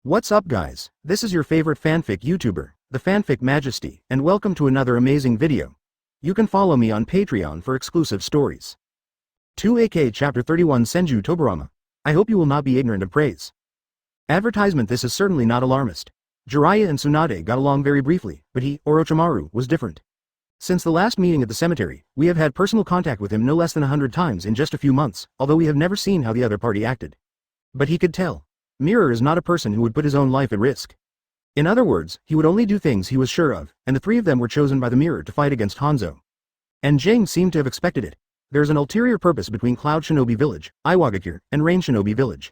What's up guys, this is your favorite fanfic YouTuber, the Fanfic Majesty, and welcome to another amazing video. You can follow me on Patreon for exclusive stories. 2AK Chapter 31 Senju Tobirama. I hope you will not be ignorant of praise. Advertisement. This is certainly not alarmist. Jiraiya and Tsunade got along very briefly, but he, Orochimaru, was different. Since the last meeting at the cemetery, we have had personal contact with him no less than 100 times in just a few months, although we have never seen how the other party acted. But he could tell. Mirror is not a person who would put his own life at risk. In other words, he would only do things he was sure of, and the three of them were chosen by the Mirror to fight against Hanzo. And Jing seemed to have expected it. There is an ulterior purpose between Cloud Shinobi Village, Iwagakure, and Rain Shinobi Village.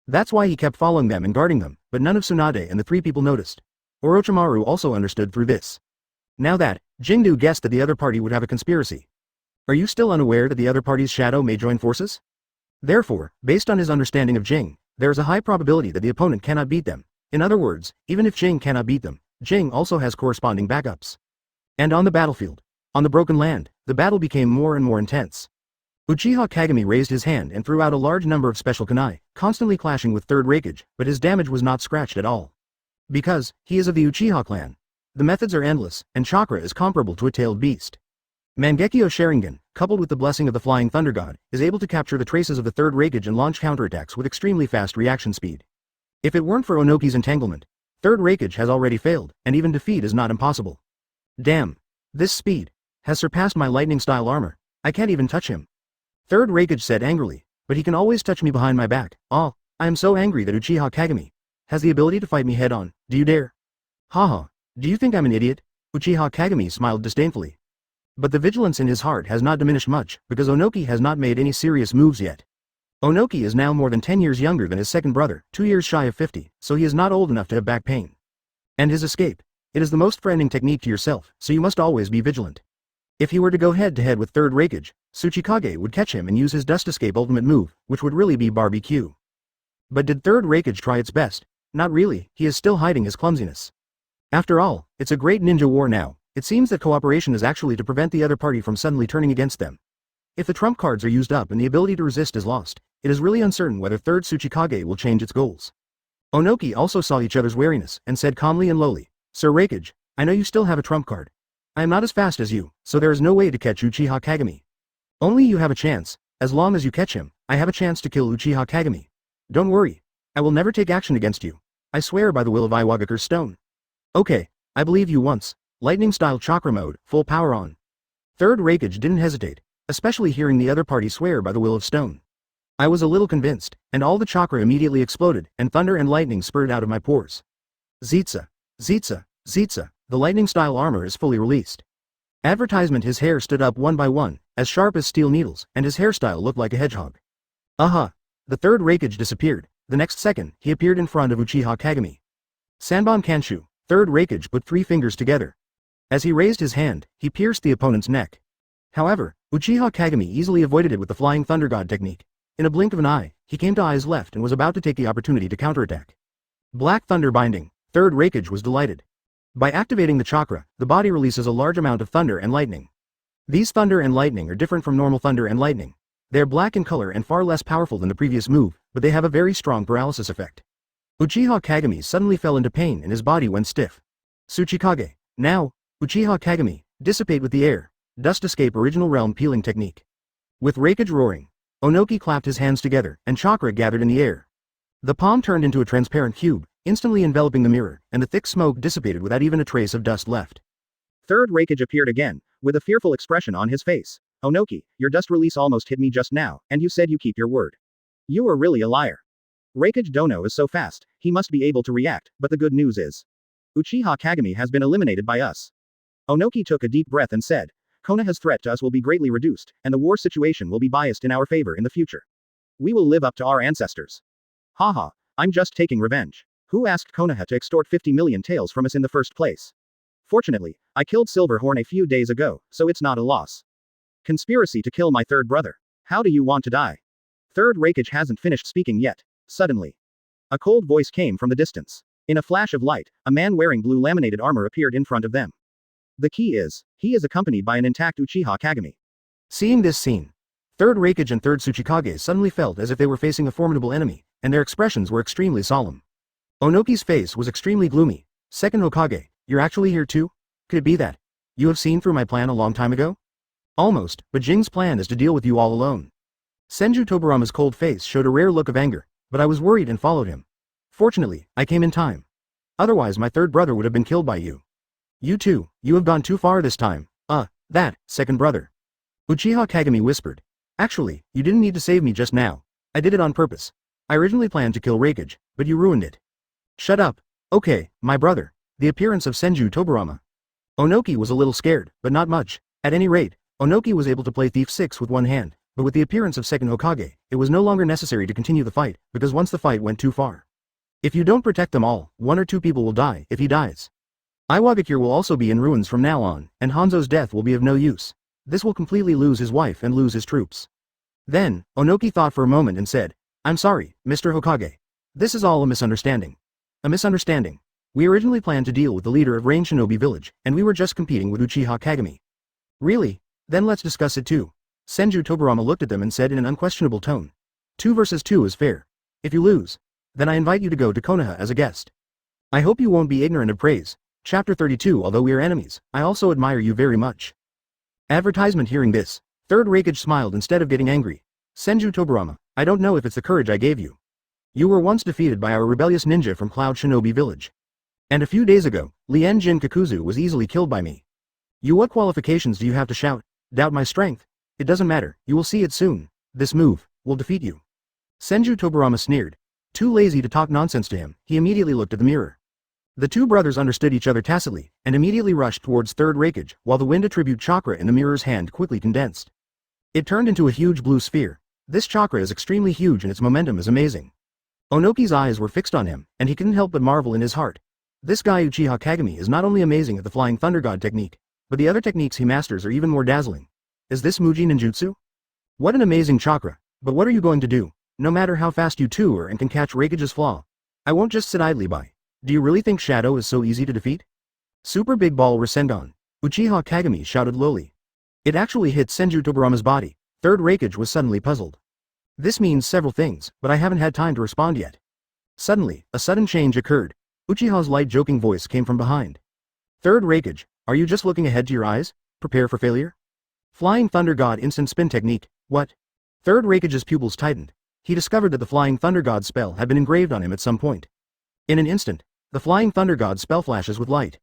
That's why he kept following them and guarding them, but none of Tsunade and the three people noticed. Orochimaru also understood through this. Now that, Jingdu guessed that the other party would have a conspiracy. Are you still unaware that the other party's shadow may join forces? Therefore, based on his understanding of Jing, there is a high probability that the opponent cannot beat them. In other words, even if Jing cannot beat them, Jing also has corresponding backups. And on the battlefield, on the broken land, the battle became more and more intense. Uchiha Kagami raised his hand and threw out a large number of special kunai, constantly clashing with Third Hokage, but his damage was not scratched at all. Because, he is of the Uchiha clan. The methods are endless, and chakra is comparable to a tailed beast. Mangekyō Sharingan, coupled with the blessing of the Flying Thunder God, is able to capture the traces of the Third Hokage and launch counterattacks with extremely fast reaction speed. If it weren't for Onoki's entanglement, Third Hokage has already failed, and even defeat is not impossible. Damn. This speed has surpassed my lightning-style armor. I can't even touch him. Third Hokage said angrily, but he can always touch me behind my back. I am so angry that Uchiha Kagami has the ability to fight me head-on. Do you dare? Haha. Do you think I'm an idiot? Uchiha Kagami smiled disdainfully. But the vigilance in his heart has not diminished much, because Onoki has not made any serious moves yet. Onoki is now more than 10 years younger than his second brother, 2 years shy of 50, so he is not old enough to have back pain. And his escape. It is the most threatening technique to yourself, so you must always be vigilant. If he were to go head-to-head with Third Hokage, Tsuchikage would catch him and use his Dust Escape ultimate move, which would really be barbecue. But did Third Hokage try its best? Not really, he is still hiding his clumsiness. After all, it's a great ninja war now. It seems that cooperation is actually to prevent the other party from suddenly turning against them. If the trump cards are used up and the ability to resist is lost, it is really uncertain whether Third Tsuchikage will change its goals. Onoki also saw each other's wariness and said calmly and lowly, Sir Hokage, I know you still have a trump card. I am not as fast as you, so there is no way to catch Uchiha Kagami. Only you have a chance. As long as you catch him, I have a chance to kill Uchiha Kagami. Don't worry. I will never take action against you. I swear by the will of Iwagakure's stone. Okay, I believe you once. Lightning-style chakra mode, full power on. Third Hokage didn't hesitate, especially hearing the other party swear by the will of stone. I was a little convinced, and all the chakra immediately exploded, and thunder and lightning spurted out of my pores. Zitsa, Zitsa, Zitsa, the lightning-style armor is fully released. Advertisement. His hair stood up one by one, as sharp as steel needles, and his hairstyle looked like a hedgehog. Aha! The Third Hokage disappeared. The next second, he appeared in front of Uchiha Kagami. Sanbon Kanshu, Third Hokage put 3 fingers together. As he raised his hand, he pierced the opponent's neck. However, Uchiha Kagami easily avoided it with the Flying Thunder God technique. In a blink of an eye, he came to Ai's left and was about to take the opportunity to counterattack. Black Thunder Binding. Third Hokage was delighted. By activating the chakra, the body releases a large amount of thunder and lightning. These thunder and lightning are different from normal thunder and lightning. They are black in color and far less powerful than the previous move, but they have a very strong paralysis effect. Uchiha Kagami suddenly fell into pain and his body went stiff. Tsuchikage. Now, Uchiha Kagami, dissipate with the air, Dust Escape original realm peeling technique. With Hokage roaring, Onoki clapped his hands together, and chakra gathered in the air. The palm turned into a transparent cube, instantly enveloping the mirror, and the thick smoke dissipated without even a trace of dust left. Third Hokage appeared again, with a fearful expression on his face. Onoki, your dust release almost hit me just now, and you said you keep your word. You are really a liar. Hokage Dono is so fast, he must be able to react, but the good news is, Uchiha Kagami has been eliminated by us. Onoki took a deep breath and said, Konoha's threat to us will be greatly reduced, and the war situation will be biased in our favor in the future. We will live up to our ancestors. Haha, I'm just taking revenge. Who asked Konoha to extort 50 million taels from us in the first place? Fortunately, I killed Silverhorn a few days ago, so it's not a loss. Conspiracy to kill my third brother. How do you want to die? Third Hokage hasn't finished speaking yet. Suddenly, a cold voice came from the distance. In a flash of light, a man wearing blue laminated armor appeared in front of them. The key is, he is accompanied by an intact Uchiha Kagami. Seeing this scene, Third Hokage and Third Tsuchikage suddenly felt as if they were facing a formidable enemy, and their expressions were extremely solemn. Onoki's face was extremely gloomy. Second Hokage, you're actually here too? Could it be that you have seen through my plan a long time ago? Almost, but Jing's plan is to deal with you all alone. Senju Tobirama's cold face showed a rare look of anger, but I was worried and followed him. Fortunately, I came in time. Otherwise my third brother would have been killed by you. You too, you have gone too far this time. That, second brother. Uchiha Kagami whispered. Actually, you didn't need to save me just now. I did it on purpose. I originally planned to kill Raikage, but you ruined it. Shut up. Okay, my brother. The appearance of Senju Tobirama. Onoki was a little scared, but not much. At any rate, Onoki was able to play Thief 6 with one hand, but with the appearance of second Hokage, it was no longer necessary to continue the fight, because once the fight went too far. If you don't protect them all, 1 or 2 people will die if he dies. Iwagakure will also be in ruins from now on, and Hanzo's death will be of no use. This will completely lose his wife and lose his troops. Then, Onoki thought for a moment and said, I'm sorry, Mr. Hokage. This is all a misunderstanding. A misunderstanding. We originally planned to deal with the leader of Rain Shinobi village, and we were just competing with Uchiha Kagami. Really? Then let's discuss it too. Senju Tobirama looked at them and said in an unquestionable tone. 2 versus 2 is fair. If you lose, then I invite you to go to Konoha as a guest. I hope you won't be ignorant of praise. Chapter 32 Although we are enemies, I also admire you very much. Advertisement. Hearing this, Third Hokage smiled instead of getting angry. Senju Tobirama, I don't know if it's the courage I gave you. You were once defeated by our rebellious ninja from Cloud Shinobi village. And a few days ago, Lien Jin Kakuzu was easily killed by me. What qualifications do you have to shout? Doubt my strength? It doesn't matter, you will see it soon. This move will defeat you. Senju Tobirama sneered. Too lazy to talk nonsense to him, he immediately looked at the mirror. The two brothers understood each other tacitly, and immediately rushed towards Third Hokage, while the wind attribute chakra in the mirror's hand quickly condensed. It turned into a huge blue sphere. This chakra is extremely huge and its momentum is amazing. Onoki's eyes were fixed on him, and he couldn't help but marvel in his heart. This guy Uchiha Kagami is not only amazing at the Flying Thunder God technique, but the other techniques he masters are even more dazzling. Is this Muji Ninjutsu? What an amazing chakra, but what are you going to do? No matter how fast you two are and can catch Raikage's flaw. I won't just sit idly by. Do you really think Shadow is so easy to defeat? Super Big Ball Rasengan. Uchiha Kagami shouted lowly. It actually hit Senju Tobirama's body. Third Hokage was suddenly puzzled. This means several things, but I haven't had time to respond yet. Suddenly, a sudden change occurred. Uchiha's light joking voice came from behind. Third Hokage, are you just looking ahead to your eyes? Prepare for failure? Flying Thunder God instant spin technique, what? Third Hokage's pupils tightened. He discovered that the Flying Thunder God spell had been engraved on him at some point. In an instant, the Flying Thunder God spell flashes with light.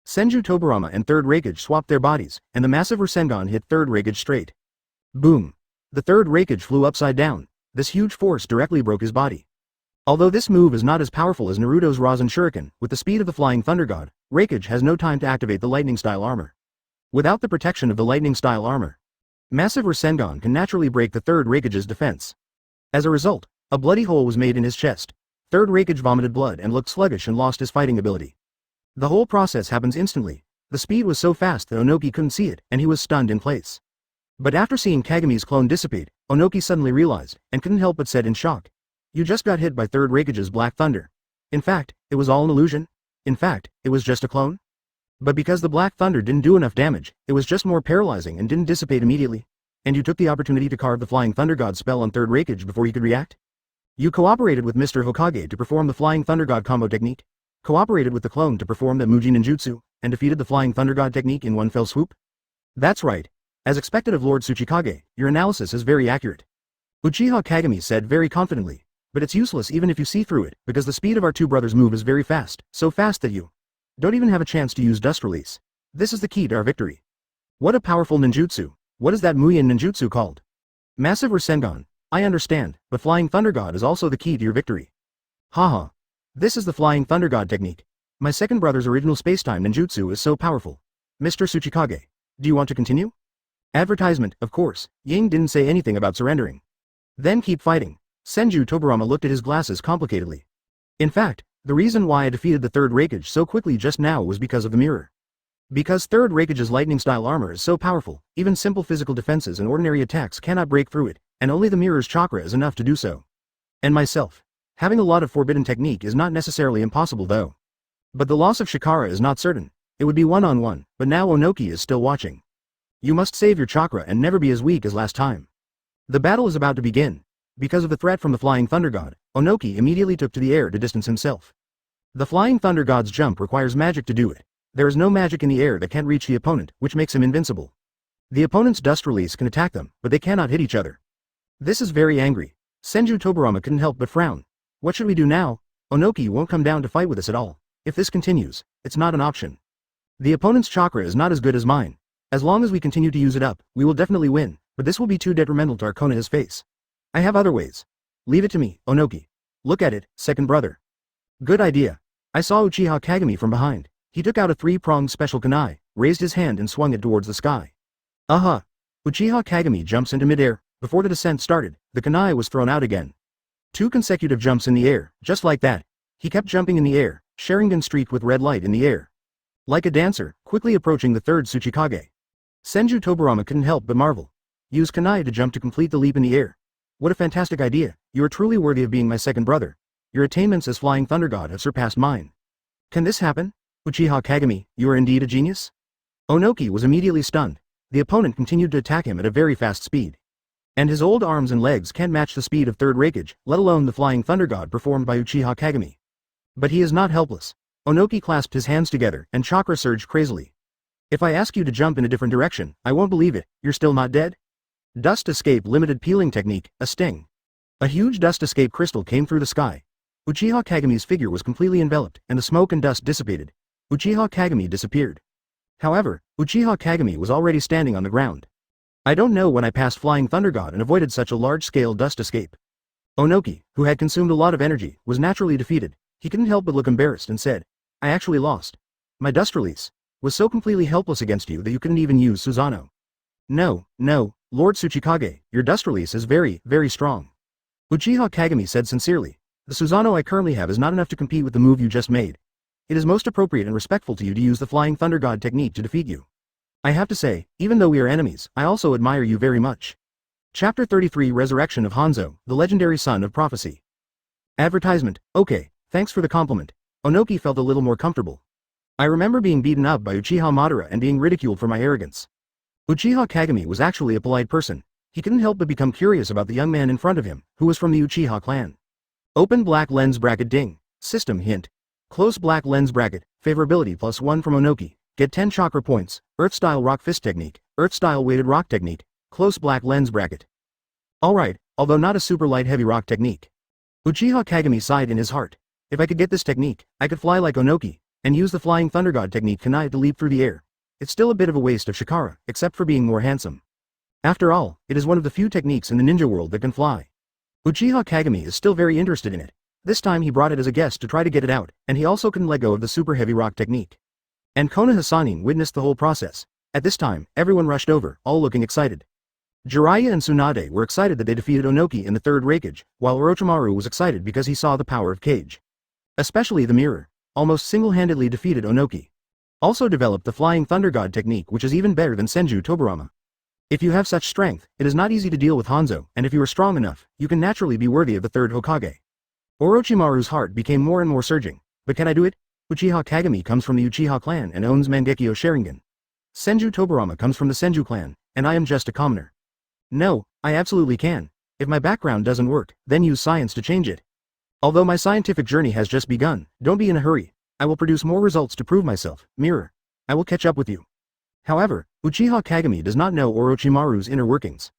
Senju Tobirama and Third Hokage swapped their bodies, and the massive Rasengan hit Third Hokage straight. Boom! The Third Hokage flew upside down. This huge force directly broke his body. Although this move is not as powerful as Naruto's Rasen Shuriken, with the speed of the Flying Thunder God, Hokage has no time to activate the lightning-style armor. Without the protection of the lightning-style armor, massive Rasengan can naturally break the Third Hokage's defense. As a result, a bloody hole was made in his chest. Third Hokage vomited blood and looked sluggish and lost his fighting ability. The whole process happens instantly. The speed was so fast that Onoki couldn't see it, and he was stunned in place. But after seeing Kagami's clone dissipate, Onoki suddenly realized, and couldn't help but said in shock. You just got hit by Third Hokage's Black Thunder. In fact, it was all an illusion. In fact, it was just a clone. But because the Black Thunder didn't do enough damage, it was just more paralyzing and didn't dissipate immediately. And you took the opportunity to carve the Flying Thunder God spell on Third Hokage before he could react? You cooperated with Mr. Hokage to perform the Flying Thunder God combo technique, cooperated with the clone to perform the Muji Ninjutsu, and defeated the Flying Thunder God technique in one fell swoop? That's right. As expected of Lord Tsuchikage, your analysis is very accurate. Uchiha Kagami said very confidently, but it's useless even if you see through it, because the speed of our two brothers' move is very fast, so fast that you don't even have a chance to use Dust Release. This is the key to our victory. What a powerful ninjutsu. What is that Muyin ninjutsu called? Massive Rasengan. I understand, but Flying Thunder God is also the key to your victory. Haha. This is the Flying Thunder God technique. My second brother's original spacetime ninjutsu is so powerful. Mr. Tsuchikage, do you want to continue? Advertisement, of course. Ying didn't say anything about surrendering. Then keep fighting. Senju Tobirama looked at his glasses complicatedly. In fact, the reason why I defeated the Third Hokage so quickly just now was because of the mirror. Because Third Hokage's lightning-style armor is so powerful, even simple physical defenses and ordinary attacks cannot break through it, and only the mirror's chakra is enough to do so. And myself. Having a lot of forbidden technique is not necessarily impossible though. But the loss of Shikara is not certain. It would be one-on-one, but now Onoki is still watching. You must save your chakra and never be as weak as last time. The battle is about to begin. Because of the threat from the Flying Thunder God, Onoki immediately took to the air to distance himself. The Flying Thunder God's jump requires magic to do it. There is no magic in the air that can't reach the opponent, which makes him invincible. The opponent's dust release can attack them, but they cannot hit each other. This is very angry. Senju Tobirama couldn't help but frown. What should we do now? Onoki won't come down to fight with us at all. If this continues, it's not an option. The opponent's chakra is not as good as mine. As long as we continue to use it up, we will definitely win, but this will be too detrimental to our Konoha's face. I have other ways. Leave it to me, Onoki. Look at it, second brother. Good idea. I saw Uchiha Kagami from behind. He took out a three-pronged special kunai, raised his hand and swung it towards the sky. Uchiha Kagami jumps into midair. Before the descent started, the kunai was thrown out again. 2 consecutive jumps in the air, just like that. He kept jumping in the air, Sharingan streaked with red light in the air. Like a dancer, quickly approaching the third Tsuchikage. Senju Tobirama couldn't help but marvel. Use kunai to jump to complete the leap in the air. What a fantastic idea. You are truly worthy of being my second brother. Your attainments as Flying Thunder God have surpassed mine. Can this happen? Uchiha Kagami, you are indeed a genius? Onoki was immediately stunned. The opponent continued to attack him at a very fast speed. And his old arms and legs can't match the speed of Third Hokage, let alone the Flying Thunder God performed by Uchiha Kagami. But he is not helpless. Onoki clasped his hands together and chakra surged crazily. If I ask you to jump in a different direction, I won't believe it. You're still not dead? Dust Escape Limited Peeling Technique, a sting. A huge dust escape crystal came through the sky. Uchiha Kagami's figure was completely enveloped, and the smoke and dust dissipated. Uchiha Kagami disappeared. However, Uchiha Kagami was already standing on the ground. I don't know when I passed Flying Thunder God and avoided such a large-scale dust escape. Onoki, who had consumed a lot of energy, was naturally defeated. He couldn't help but look embarrassed and said, I actually lost. My dust release was so completely helpless against you that you couldn't even use Susanoo. No, Lord Tsuchikage, your dust release is very, very strong. Uchiha Kagami said sincerely, the Susanoo I currently have is not enough to compete with the move you just made. It is most appropriate and respectful to you to use the Flying Thunder God technique to defeat you. I have to say, even though we are enemies, I also admire you very much. Chapter 33 Resurrection of Hanzo, the legendary son of prophecy. Advertisement. Okay, thanks for the compliment. Onoki felt a little more comfortable. I remember being beaten up by Uchiha Madara and being ridiculed for my arrogance. Uchiha Kagami was actually a polite person. He couldn't help but become curious about the young man in front of him, who was from the Uchiha clan. Open black lens bracket ding. System hint. Close black lens bracket, favorability +1 from Onoki. Get 10 chakra points, Earth-style rock fist technique, Earth-style weighted rock technique, close black lens bracket. Alright, although not a super light heavy rock technique. Uchiha Kagami sighed in his heart. If I could get this technique, I could fly like Onoki, and use the Flying Thunder God technique kunai to leap through the air. It's still a bit of a waste of Shikara, except for being more handsome. After all, it is one of the few techniques in the ninja world that can fly. Uchiha Kagami is still very interested in it. This time he brought it as a guest to try to get it out, and he also couldn't let go of the super heavy rock technique. And Konoha Sanin witnessed the whole process. At this time, everyone rushed over, all looking excited. Jiraiya and Tsunade were excited that they defeated Onoki in the Third Hokage, while Orochimaru was excited because he saw the power of Kage. Especially the mirror, almost single-handedly defeated Onoki. Also developed the Flying Thunder God technique, which is even better than Senju Tobirama. If you have such strength, it is not easy to deal with Hanzo, and if you are strong enough, you can naturally be worthy of the Third Hokage. Orochimaru's heart became more and more surging. But can I do it? Uchiha Kagami comes from the Uchiha clan and owns Mangekyō Sharingan. Senju Tobirama comes from the Senju clan, and I am just a commoner. No, I absolutely can. If my background doesn't work, then use science to change it. Although my scientific journey has just begun, don't be in a hurry. I will produce more results to prove myself, mirror. I will catch up with you. However, Uchiha Kagami does not know Orochimaru's inner workings.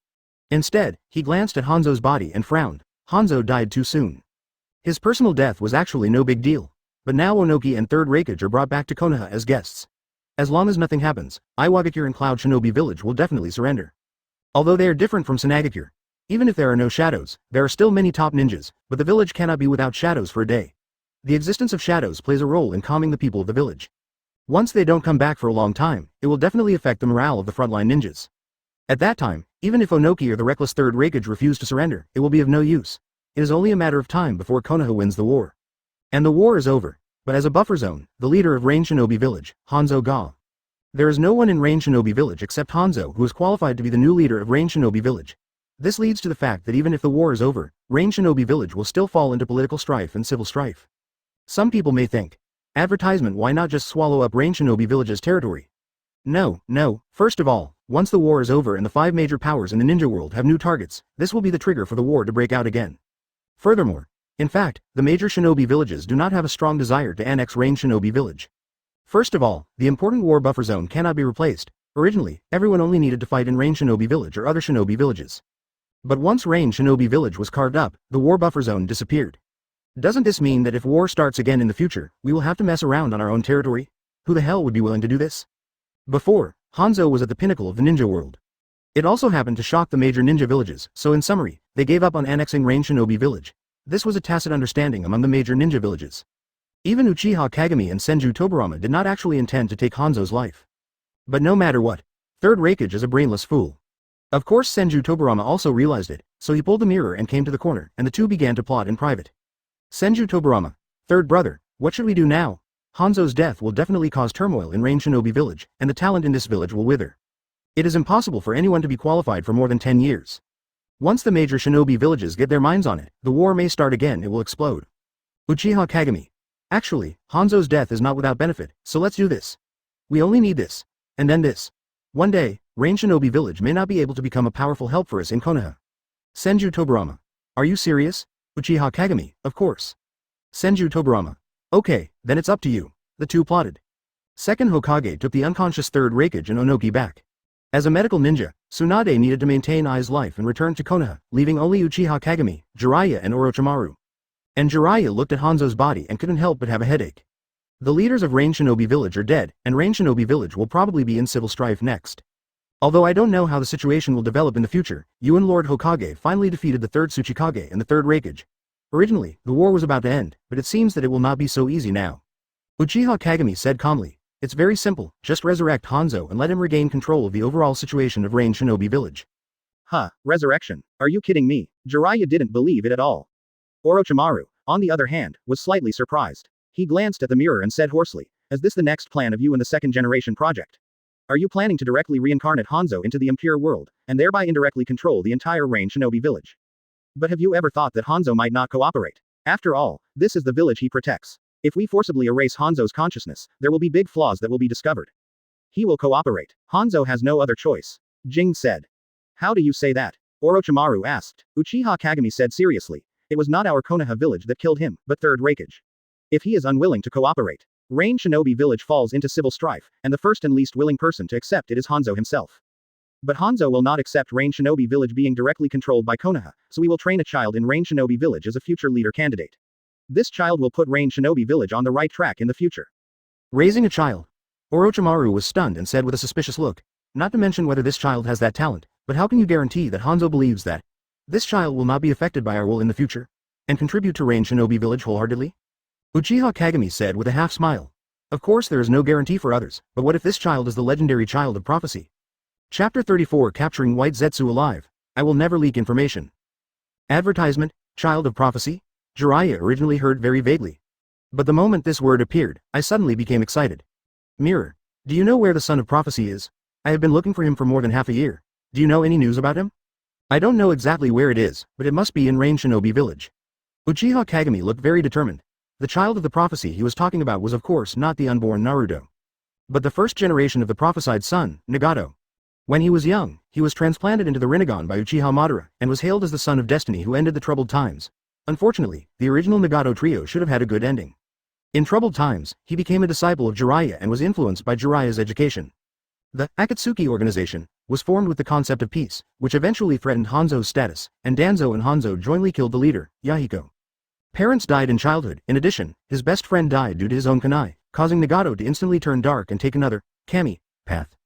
Instead, he glanced at Hanzo's body and frowned. Hanzo died too soon. His personal death was actually no big deal. But now Onoki and Third Hokage are brought back to Konoha as guests. As long as nothing happens, Iwagakure and Cloud Shinobi village will definitely surrender. Although they are different from Sunagakure. Even if there are no shadows, there are still many top ninjas, but the village cannot be without shadows for a day. The existence of shadows plays a role in calming the people of the village. Once they don't come back for a long time, it will definitely affect the morale of the frontline ninjas. At that time, even if Onoki or the reckless Third Hokage refuse to surrender, it will be of no use. It is only a matter of time before Konoha wins the war. And the war is over. But as a buffer zone, the leader of Rain Shinobi Village, Hanzo Ga. There is no one in Rain Shinobi Village except Hanzo who is qualified to be the new leader of Rain Shinobi Village. This leads to the fact that even if the war is over, Rain Shinobi Village will still fall into political strife and civil strife. Some people may think, advertisement, why not just swallow up Rain Shinobi Village's territory? No, first of all, once the war is over and the 5 major powers in the ninja world have new targets, this will be the trigger for the war to break out again. Furthermore, In fact, the major shinobi villages do not have a strong desire to annex Rain Shinobi Village. First of all, the important war buffer zone cannot be replaced. Originally, everyone only needed to fight in Rain Shinobi Village or other shinobi villages. But once Rain Shinobi Village was carved up, the war buffer zone disappeared. Doesn't this mean that if war starts again in the future, we will have to mess around on our own territory? Who the hell would be willing to do this? Before, Hanzo was at the pinnacle of the ninja world. It also happened to shock the major ninja villages, so in summary, they gave up on annexing Rain Shinobi Village. This was a tacit understanding among the major ninja villages. Even Uchiha Kagami and Senju Tobirama did not actually intend to take Hanzo's life. But no matter what, Third Hokage is a brainless fool. Of course Senju Tobirama also realized it, so he pulled the mirror and came to the corner, and the two began to plot in private. Senju Tobirama, third brother, what should we do now? Hanzo's death will definitely cause turmoil in Rain Shinobi Village, and the talent in this village will wither. It is impossible for anyone to be qualified for more than 10 years. Once the major shinobi villages get their minds on it, the war may start again, it will explode. Uchiha Kagami. Actually, Hanzo's death is not without benefit, so let's do this. We only need this. And then this. One day, Rain Shinobi Village may not be able to become a powerful help for us in Konoha. Senju Tobirama. Are you serious? Uchiha Kagami, of course. Senju Tobirama. Okay, then it's up to you. The two plotted. Second Hokage took the unconscious Third Hokage and Onoki back. As a medical ninja, Tsunade needed to maintain Ai's life and returned to Konoha, leaving only Uchiha Kagami, Jiraiya and Orochimaru. And Jiraiya looked at Hanzo's body and couldn't help but have a headache. The leaders of Rain Shinobi Village are dead, and Rain Shinobi Village will probably be in civil strife next. Although I don't know how the situation will develop in the future, you and Lord Hokage finally defeated the Third Tsuchikage and the Third Hokage. Originally, the war was about to end, but it seems that it will not be so easy now. Uchiha Kagami said calmly, it's very simple, just resurrect Hanzo and let him regain control of the overall situation of Rain Shinobi Village. Huh, resurrection? Are you kidding me? Jiraiya didn't believe it at all. Orochimaru, on the other hand, was slightly surprised. He glanced at the mirror and said hoarsely, is this the next plan of you and the second generation project? Are you planning to directly reincarnate Hanzo into the impure world, and thereby indirectly control the entire Rain Shinobi Village? But have you ever thought that Hanzo might not cooperate? After all, this is the village he protects. If we forcibly erase Hanzo's consciousness, there will be big flaws that will be discovered. He will cooperate. Hanzo has no other choice. Jing said. How do you say that? Orochimaru asked. Uchiha Kagami said seriously. It was not our Konoha village that killed him, but Third Hokage. If he is unwilling to cooperate, Rain Shinobi Village falls into civil strife, and the first and least willing person to accept it is Hanzo himself. But Hanzo will not accept Rain Shinobi Village being directly controlled by Konoha, so we will train a child in Rain Shinobi Village as a future leader candidate. This child will put Rain Shinobi Village on the right track in the future. Raising a child. Orochimaru was stunned and said with a suspicious look, not to mention whether this child has that talent, but how can you guarantee that Hanzo believes that this child will not be affected by our will in the future, and contribute to Rain Shinobi Village wholeheartedly? Uchiha Kagami said with a half smile. Of course there is no guarantee for others, but what if this child is the legendary child of prophecy? Chapter 34 Capturing White Zetsu Alive. I will never leak information. Advertisement, child of prophecy? Jiraiya originally heard very vaguely. But the moment this word appeared, I suddenly became excited. Mirror. Do you know where the son of prophecy is? I have been looking for him for more than half a year. Do you know any news about him? I don't know exactly where it is, but it must be in Rain Shinobi Village. Uchiha Kagami looked very determined. The child of the prophecy he was talking about was of course not the unborn Naruto, but the first generation of the prophesied son, Nagato. When he was young, he was transplanted into the Rinnegan by Uchiha Madara, and was hailed as the son of destiny who ended the troubled times. Unfortunately, the original Nagato trio should have had a good ending. In troubled times, he became a disciple of Jiraiya and was influenced by Jiraiya's education. The Akatsuki organization was formed with the concept of peace, which eventually threatened Hanzo's status, and Danzo and Hanzo jointly killed the leader, Yahiko. Parents died in childhood. In addition, his best friend died due to his own kunai, causing Nagato to instantly turn dark and take another, kami, path.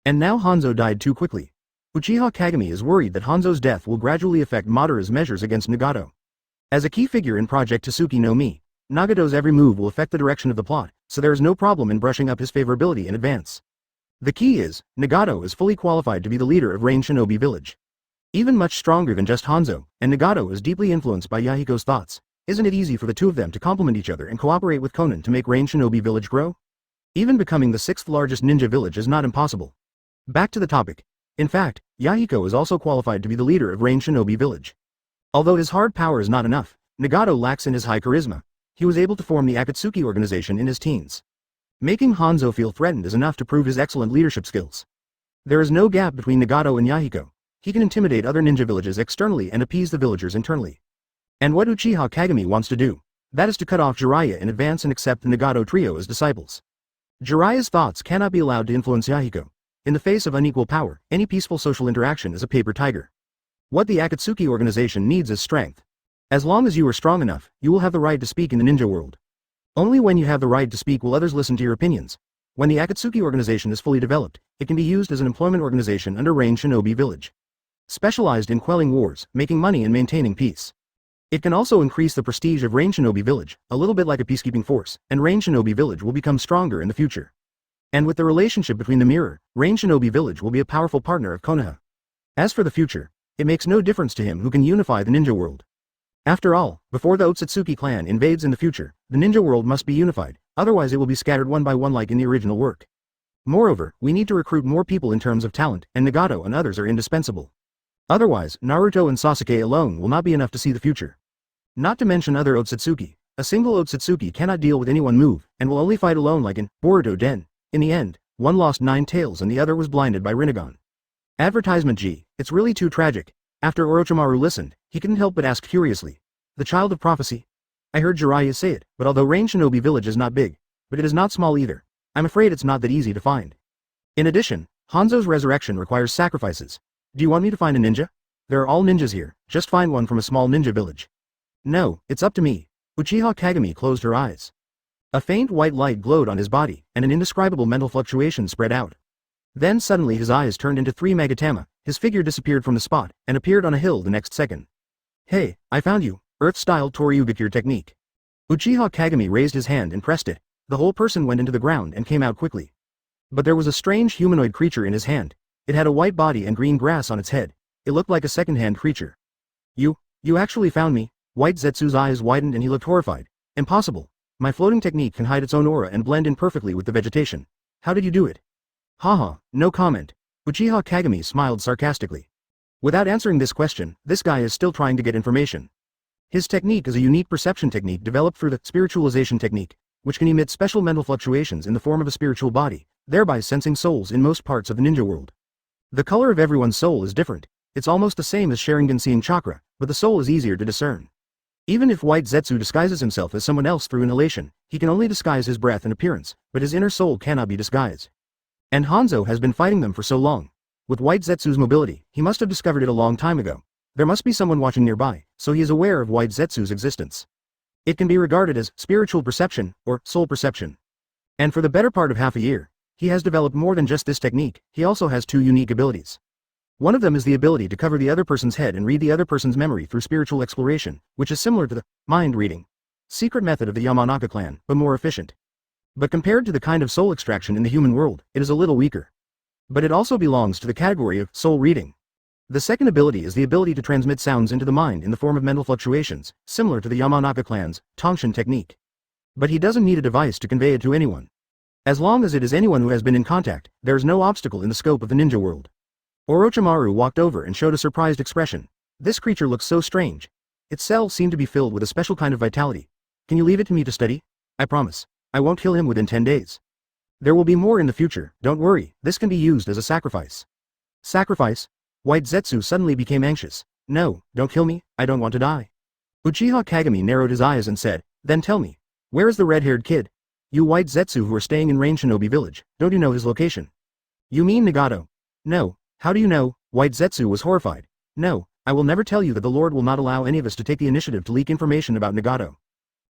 And now Hanzo died too quickly. Uchiha Kagami is worried that Hanzo's death will gradually affect Madara's measures against Nagato. As a key figure in Project Tasuki no Mi, Nagato's every move will affect the direction of the plot, so there is no problem in brushing up his favorability in advance. The key is, Nagato is fully qualified to be the leader of Rain Shinobi Village. Even much stronger than just Hanzo, and Nagato is deeply influenced by Yahiko's thoughts. Isn't it easy for the two of them to complement each other and cooperate with Conan to make Rain Shinobi Village grow? Even becoming the 6th largest ninja village is not impossible. Back to the topic. In fact, Yahiko is also qualified to be the leader of Rain Shinobi Village. Although his hard power is not enough, Nagato lacks in his high charisma. He was able to form the Akatsuki organization in his teens. Making Hanzo feel threatened is enough to prove his excellent leadership skills. There is no gap between Nagato and Yahiko. He can intimidate other ninja villages externally and appease the villagers internally. And what Uchiha Kagami wants to do, that is to cut off Jiraiya in advance and accept the Nagato trio as disciples. Jiraiya's thoughts cannot be allowed to influence Yahiko. In the face of unequal power, any peaceful social interaction is a paper tiger. What the Akatsuki organization needs is strength. As long as you are strong enough, you will have the right to speak in the ninja world. Only when you have the right to speak will others listen to your opinions. When the Akatsuki organization is fully developed, it can be used as an employment organization under Rain Shinobi Village. Specialized in quelling wars, making money and maintaining peace. It can also increase the prestige of Rain Shinobi Village, a little bit like a peacekeeping force, and Rain Shinobi Village will become stronger in the future. And with the relationship between the mirror, Rain Shinobi Village will be a powerful partner of Konoha. As for the future, it makes no difference to him who can unify the ninja world. After all, before the Otsutsuki clan invades in the future, the ninja world must be unified, otherwise it will be scattered one by one like in the original work. Moreover, we need to recruit more people in terms of talent, and Nagato and others are indispensable. Otherwise, Naruto and Sasuke alone will not be enough to see the future. Not to mention other Otsutsuki. A single Otsutsuki cannot deal with any one move, and will only fight alone like in Boruto Den. In the end, one lost 9 tails and the other was blinded by Rinnegan. Advertisement G. It's really too tragic. After Orochimaru listened, he couldn't help but ask curiously. The child of prophecy? I heard Jiraiya say it, but although Rain Shinobi Village is not big, but it is not small either. I'm afraid it's not that easy to find. In addition, Hanzo's resurrection requires sacrifices. Do you want me to find a ninja? There are all ninjas here, just find one from a small ninja village. No, it's up to me. Uchiha Kagami closed her eyes. A faint white light glowed on his body, and an indescribable mental fluctuation spread out. Then suddenly his eyes turned into 3 Magatama, his figure disappeared from the spot, and appeared on a hill the next second. Hey, I found you, Earth-style Toryugakure technique. Uchiha Kagami raised his hand and pressed it. The whole person went into the ground and came out quickly. But there was a strange humanoid creature in his hand. It had a white body and green grass on its head. It looked like a second-hand creature. You actually found me? White Zetsu's eyes widened and he looked horrified. Impossible. My floating technique can hide its own aura and blend in perfectly with the vegetation. How did you do it? Haha, no comment. Uchiha Kagami smiled sarcastically. Without answering this question, this guy is still trying to get information. His technique is a unique perception technique developed through the spiritualization technique, which can emit special mental fluctuations in the form of a spiritual body, thereby sensing souls in most parts of the ninja world. The color of everyone's soul is different. It's almost the same as Sharingan seeing chakra, but the soul is easier to discern. Even if White Zetsu disguises himself as someone else through inhalation, he can only disguise his breath and appearance, but his inner soul cannot be disguised. And Hanzo has been fighting them for so long. With White Zetsu's mobility, he must have discovered it a long time ago. There must be someone watching nearby, so he is aware of White Zetsu's existence. It can be regarded as spiritual perception, or soul perception. And for the better part of half a year, he has developed more than just this technique, he also has 2 unique abilities. One of them is the ability to cover the other person's head and read the other person's memory through spiritual exploration, which is similar to the mind reading secret method of the Yamanaka clan, but more efficient. But compared to the kind of soul extraction in the human world, it is a little weaker. But it also belongs to the category of soul reading. The second ability is the ability to transmit sounds into the mind in the form of mental fluctuations, similar to the Yamanaka clan's Tongshin technique. But he doesn't need a device to convey it to anyone. As long as it is anyone who has been in contact, there is no obstacle in the scope of the ninja world. Orochimaru walked over and showed a surprised expression. This creature looks so strange. Its cells seem to be filled with a special kind of vitality. Can you leave it to me to study? I promise. I won't kill him within 10 days. There will be more in the future, don't worry, this can be used as a sacrifice. Sacrifice? White Zetsu suddenly became anxious. No, don't kill me, I don't want to die. Uchiha Kagami narrowed his eyes and said, then tell me, where is the red-haired kid? You White Zetsu who are staying in Rain Shinobi Village, don't you know his location? You mean Nagato? No. How do you know? White Zetsu was horrified. No, I will never tell you that the Lord will not allow any of us to take the initiative to leak information about Nagato.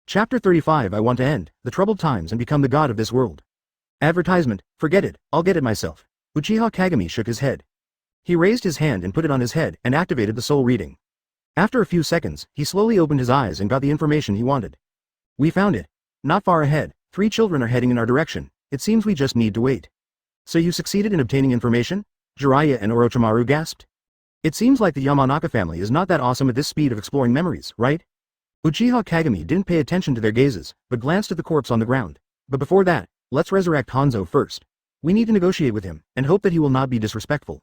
Chapter 35 I want to end the troubled times and become the god of this world. Advertisement, forget it, I'll get it myself. Uchiha Kagami shook his head. He raised his hand and put it on his head and activated the soul reading. After a few seconds, he slowly opened his eyes and got the information he wanted. We found it. Not far ahead, 3 children are heading in our direction, it seems we just need to wait. So you succeeded in obtaining information? Jiraiya and Orochimaru gasped. It seems like the Yamanaka family is not that awesome at this speed of exploring memories, right? Uchiha Kagami didn't pay attention to their gazes, but glanced at the corpse on the ground. But before that, let's resurrect Hanzo first. We need to negotiate with him, and hope that he will not be disrespectful.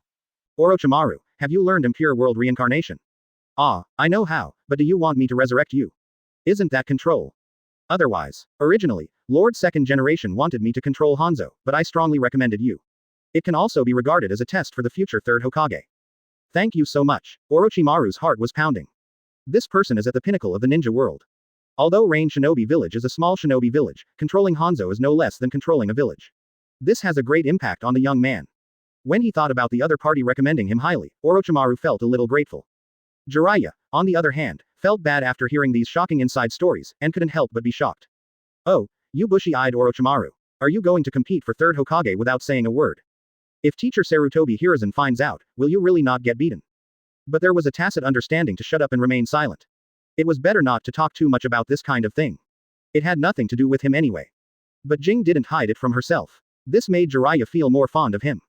Orochimaru, have you learned Impure World reincarnation? Ah, I know how, but do you want me to resurrect you? Isn't that control? Otherwise, originally, Lord Second Generation wanted me to control Hanzo, but I strongly recommended you. It can also be regarded as a test for the future Third Hokage. Thank you so much. Orochimaru's heart was pounding. This person is at the pinnacle of the ninja world. Although Rain Shinobi Village is a small shinobi village, controlling Hanzo is no less than controlling a village. This has a great impact on the young man. When he thought about the other party recommending him highly, Orochimaru felt a little grateful. Jiraiya, on the other hand, felt bad after hearing these shocking inside stories, and couldn't help but be shocked. Oh, you bushy-eyed Orochimaru. Are you going to compete for Third Hokage without saying a word? If teacher Sarutobi Hiruzen finds out, will you really not get beaten? But there was a tacit understanding to shut up and remain silent. It was better not to talk too much about this kind of thing. It had nothing to do with him anyway. But Jing didn't hide it from herself. This made Jiraiya feel more fond of him.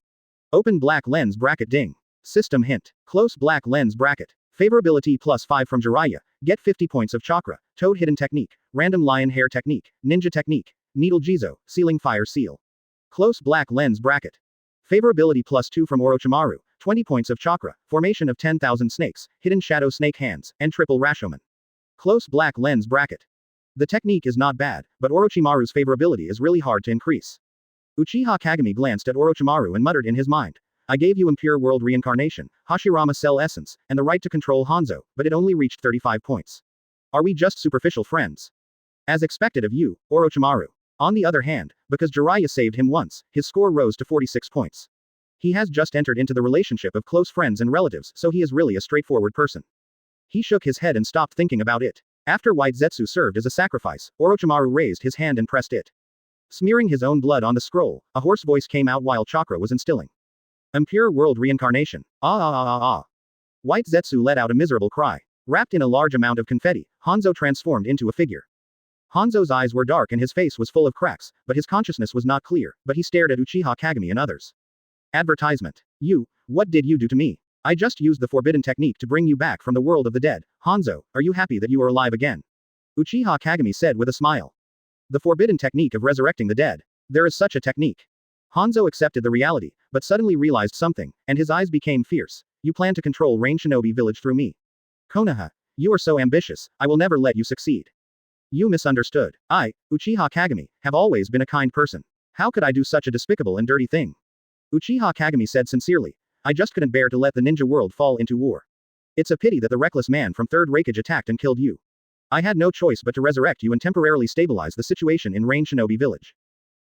Open black lens bracket ding. System hint. Close black lens bracket. Favorability +5 from Jiraiya. Get 50 points of chakra. Toad hidden technique. Random lion hair technique. Ninja technique. Needle jizo. Sealing fire seal. Close black lens bracket. Favorability +2 from Orochimaru. 20 points of chakra. Formation of 10,000 snakes. Hidden shadow snake hands. And triple Rashomon. Close black lens bracket. The technique is not bad, but Orochimaru's favorability is really hard to increase. Uchiha Kagami glanced at Orochimaru and muttered in his mind. I gave you Impure World Reincarnation, Hashirama Cell Essence, and the right to control Hanzo, but it only reached 35 points. Are we just superficial friends? As expected of you, Orochimaru. On the other hand, because Jiraiya saved him once, his score rose to 46 points. He has just entered into the relationship of close friends and relatives, so he is really a straightforward person. He shook his head and stopped thinking about it. After White Zetsu served as a sacrifice, Orochimaru raised his hand and pressed it. Smearing his own blood on the scroll, a hoarse voice came out while chakra was instilling. Impure World Reincarnation. Ah ah ah ah ah. White Zetsu let out a miserable cry. Wrapped in a large amount of confetti, Hanzo transformed into a figure. Hanzo's eyes were dark and his face was full of cracks, but his consciousness was not clear, but he stared at Uchiha Kagami and others. Advertisement. You, what did you do to me? I just used the forbidden technique to bring you back from the world of the dead. Hanzo, are you happy that you are alive again? Uchiha Kagami said with a smile. The forbidden technique of resurrecting the dead. There is such a technique. Hanzo accepted the reality, but suddenly realized something, and his eyes became fierce. You plan to control Rain Shinobi Village through me. Konoha, you are so ambitious, I will never let you succeed. You misunderstood. I, Uchiha Kagami, have always been a kind person. How could I do such a despicable and dirty thing? Uchiha Kagami said sincerely. I just couldn't bear to let the ninja world fall into war. It's a pity that the reckless man from Third Hokage attacked and killed you. I had no choice but to resurrect you and temporarily stabilize the situation in Rain Shinobi Village.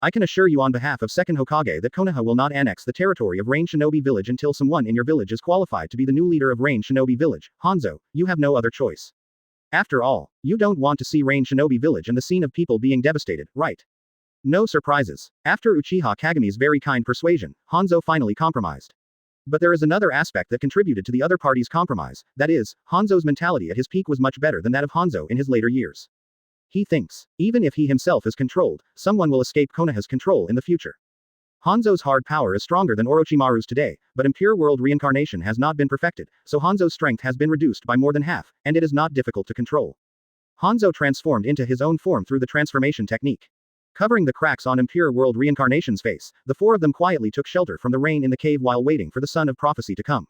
I can assure you on behalf of Second Hokage that Konoha will not annex the territory of Rain Shinobi Village until someone in your village is qualified to be the new leader of Rain Shinobi Village. Hanzo, you have no other choice. After all, you don't want to see Rain Shinobi Village and the scene of people being devastated, right? No surprises. After Uchiha Kagami's very kind persuasion, Hanzo finally compromised. But there is another aspect that contributed to the other party's compromise, that is, Hanzo's mentality at his peak was much better than that of Hanzo in his later years. He thinks, even if he himself is controlled, someone will escape Konoha's control in the future. Hanzo's hard power is stronger than Orochimaru's today, but Impure World Reincarnation has not been perfected, so Hanzo's strength has been reduced by more than half, and it is not difficult to control. Hanzo transformed into his own form through the transformation technique. Covering the cracks on Impure World Reincarnation's face, the four of them quietly took shelter from the rain in the cave while waiting for the Son of Prophecy to come.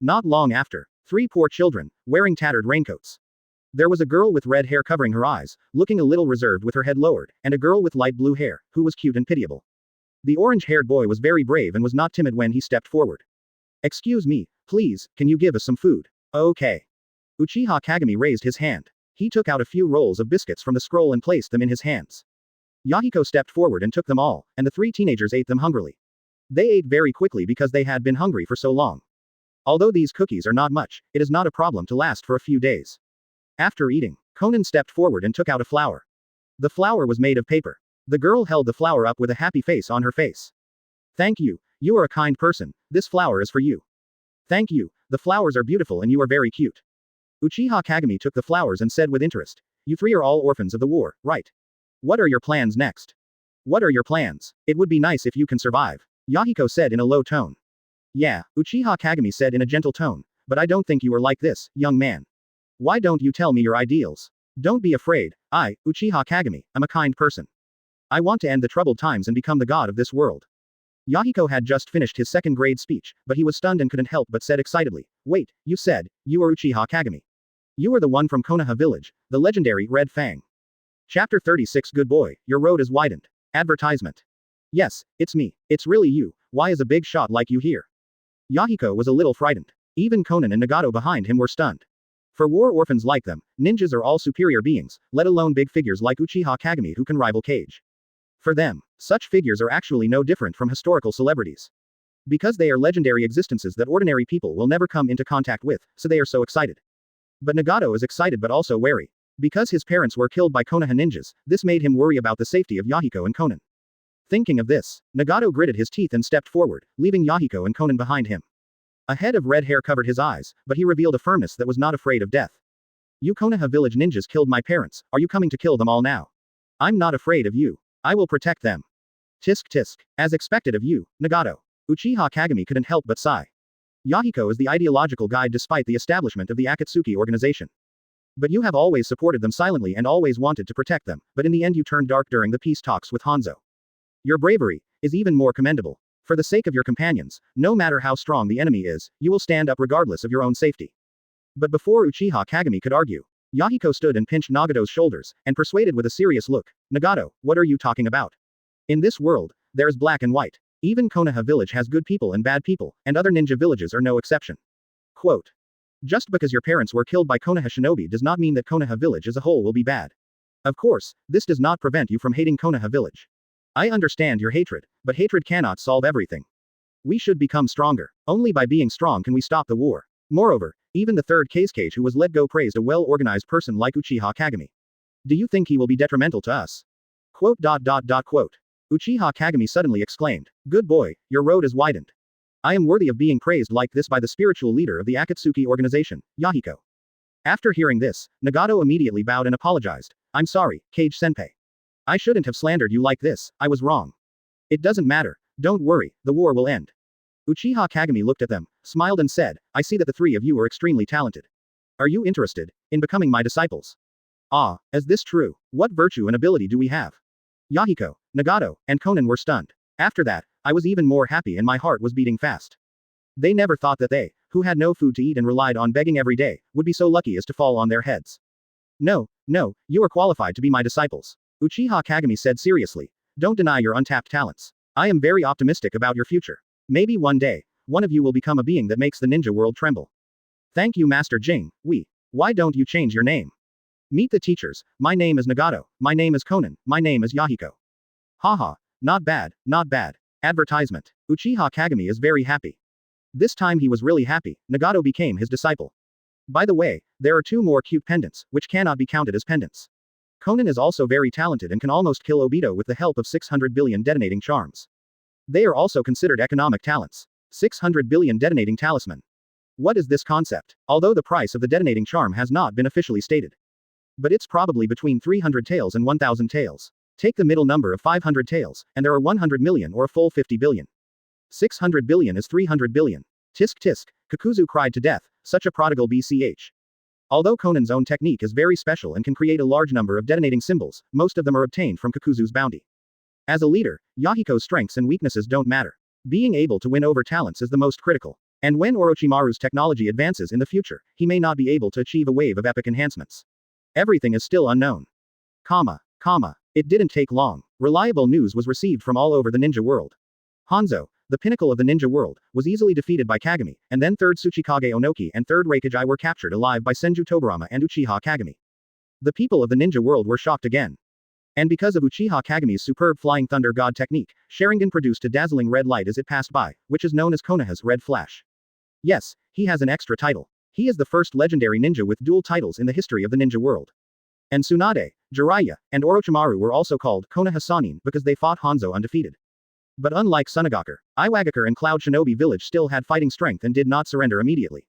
Not long after, 3 poor children, wearing tattered raincoats. There was a girl with red hair covering her eyes, looking a little reserved with her head lowered, and a girl with light blue hair, who was cute and pitiable. The orange-haired boy was very brave and was not timid when he stepped forward. Excuse me, please, can you give us some food? Okay. Uchiha Kagami raised his hand. He took out a few rolls of biscuits from the scroll and placed them in his hands. Yahiko stepped forward and took them all, and the 3 teenagers ate them hungrily. They ate very quickly because they had been hungry for so long. Although these cookies are not much, it is not a problem to last for a few days. After eating, Conan stepped forward and took out a flower. The flower was made of paper. The girl held the flower up with a happy face on her face. Thank you, you are a kind person, this flower is for you. Thank you, the flowers are beautiful and you are very cute. Uchiha Kagami took the flowers and said with interest. You 3 are all orphans of the war, right? What are your plans next? What are your plans? It would be nice if you can survive. Yahiko said in a low tone. Yeah, Uchiha Kagami said in a gentle tone, but I don't think you are like this, young man. Why don't you tell me your ideals? Don't be afraid, I, Uchiha Kagami, am a kind person. I want to end the troubled times and become the god of this world. Yahiko had just finished his 2nd grade speech, but he was stunned and couldn't help but said excitedly, wait, you said, you are Uchiha Kagami. You are the one from Konoha village, the legendary Red Fang. Chapter 36 Good boy, your road is widened. Advertisement. Yes, it's me. It's really you. Why is a big shot like you here? Yahiko was a little frightened. Even Conan and Nagato behind him were stunned. For war orphans like them, ninjas are all superior beings, let alone big figures like Uchiha Kagami who can rival Kage. For them, such figures are actually no different from historical celebrities. Because they are legendary existences that ordinary people will never come into contact with, so they are so excited. But Nagato is excited but also wary. Because his parents were killed by Konoha ninjas, this made him worry about the safety of Yahiko and Konan. Thinking of this, Nagato gritted his teeth and stepped forward, leaving Yahiko and Konan behind him. A head of red hair covered his eyes, but he revealed a firmness that was not afraid of death. You Konoha village ninjas killed my parents, are you coming to kill them all now? I'm not afraid of you. I will protect them. Tisk tisk. As expected of you, Nagato. Uchiha Kagami couldn't help but sigh. Yahiko is the ideological guide despite the establishment of the Akatsuki organization. But you have always supported them silently and always wanted to protect them, but in the end you turned dark during the peace talks with Hanzo. Your bravery is even more commendable. For the sake of your companions, no matter how strong the enemy is, you will stand up regardless of your own safety. But before Uchiha Kagami could argue, Yahiko stood and pinched Nagato's shoulders, and persuaded with a serious look, Nagato, what are you talking about? In this world, there is black and white. Even Konoha village has good people and bad people, and other ninja villages are no exception. Quote. Just because your parents were killed by Konoha shinobi does not mean that Konoha village as a whole will be bad. Of course, this does not prevent you from hating Konoha village. I understand your hatred, but hatred cannot solve everything. We should become stronger. Only by being strong can we stop the war. Moreover, even the third Kage who was let go praised a well-organized person like Uchiha Kagami. Do you think he will be detrimental to us? Quote. Uchiha Kagami suddenly exclaimed, good boy, your road is widened. I am worthy of being praised like this by the spiritual leader of the Akatsuki organization, Yahiko. After hearing this, Nagato immediately bowed and apologized. I'm sorry, Kage Senpai. I shouldn't have slandered you like this, I was wrong. It doesn't matter, don't worry, the war will end. Uchiha Kagami looked at them, smiled and said, I see that the three of you are extremely talented. Are you interested in becoming my disciples? Ah, is this true? What virtue and ability do we have? Yahiko, Nagato, and Konan were stunned. After that, I was even more happy and my heart was beating fast. They never thought that they, who had no food to eat and relied on begging every day, would be so lucky as to fall on their heads. No, you are qualified to be my disciples. Uchiha Kagami said seriously. Don't deny your untapped talents. I am very optimistic about your future. Maybe one day, one of you will become a being that makes the ninja world tremble. Thank you Master Jing, why don't you change your name? Meet the teachers, my name is Nagato, my name is Konan, my name is Yahiko. Haha, not bad, not bad. Advertisement. Uchiha Kagami is very happy. This time he was really happy, Nagato became his disciple. By the way, there are two more cute pendants, which cannot be counted as pendants. Konan is also very talented and can almost kill Obito with the help of 600 billion detonating charms. They are also considered economic talents. 600 billion detonating talisman. What is this concept? Although the price of the detonating charm has not been officially stated. But it's probably between 300 taels and 1000 taels. Take the middle number of 500 taels, and there are 100 million or a full 50 billion. 600 billion is 300 billion. Tisk tisk, Kakuzu cried to death, such a prodigal BCH. Although Konan's own technique is very special and can create a large number of detonating symbols, most of them are obtained from Kakuzu's bounty. As a leader, Yahiko's strengths and weaknesses don't matter. Being able to win over talents is the most critical. And when Orochimaru's technology advances in the future, he may not be able to achieve a wave of epic enhancements. Everything is still unknown. It didn't take long. Reliable news was received from all over the ninja world. Hanzo, the pinnacle of the ninja world, was easily defeated by Kagami, and then third Tsuchikage Onoki and third Hokage were captured alive by Senju Tobirama and Uchiha Kagami. The people of the ninja world were shocked again. And because of Uchiha Kagami's superb flying thunder god technique, Sharingan produced a dazzling red light as it passed by, which is known as Konoha's red flash. Yes, he has an extra title. He is the first legendary ninja with dual titles in the history of the ninja world. And Tsunade, Jiraiya, and Orochimaru were also called Konoha Sannin because they fought Hanzo undefeated. But unlike Tsunagaker, Iwagakure and Cloud Shinobi village still had fighting strength and did not surrender immediately.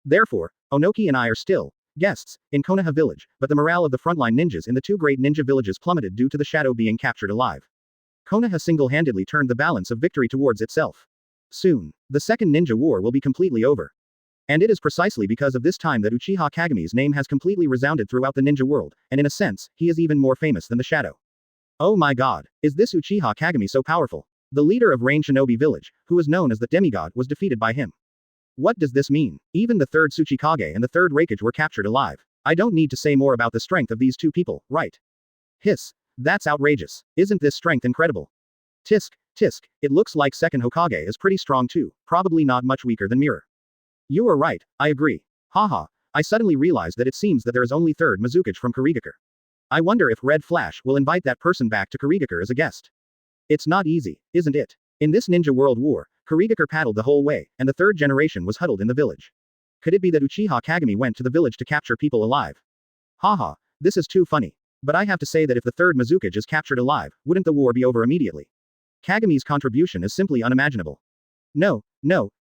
Therefore, Onoki and I are still guests in Konoha village, but the morale of the frontline ninjas in the two great ninja villages plummeted due to the shadow being captured alive. Konoha single-handedly turned the balance of victory towards itself. Soon, the second ninja war will be completely over. And it is precisely because of this time that Uchiha Kagami's name has completely resounded throughout the ninja world, and in a sense, he is even more famous than the shadow. Oh my god, is this Uchiha Kagami so powerful? The leader of Rain Shinobi village, who is known as the demigod, was defeated by him. What does this mean? Even the third Tsuchikage and the third Hokage were captured alive. I don't need to say more about the strength of these two people, right? Hiss. That's outrageous. Isn't this strength incredible? Tisk, tisk, it looks like second Hokage is pretty strong too, probably not much weaker than Mirror. You are right, I agree. Haha, I suddenly realized that it seems that there is only third Mizukage from Kurigakure. I wonder if Red Flash will invite that person back to Kurigakure as a guest. It's not easy, isn't it? In this ninja world war, Kurigakure paddled the whole way, and the third generation was huddled in the village. Could it be that Uchiha Kagami went to the village to capture people alive? Haha, this is too funny. But I have to say that if the third Mizukage is captured alive, wouldn't the war be over immediately? Kagami's contribution is simply unimaginable. No,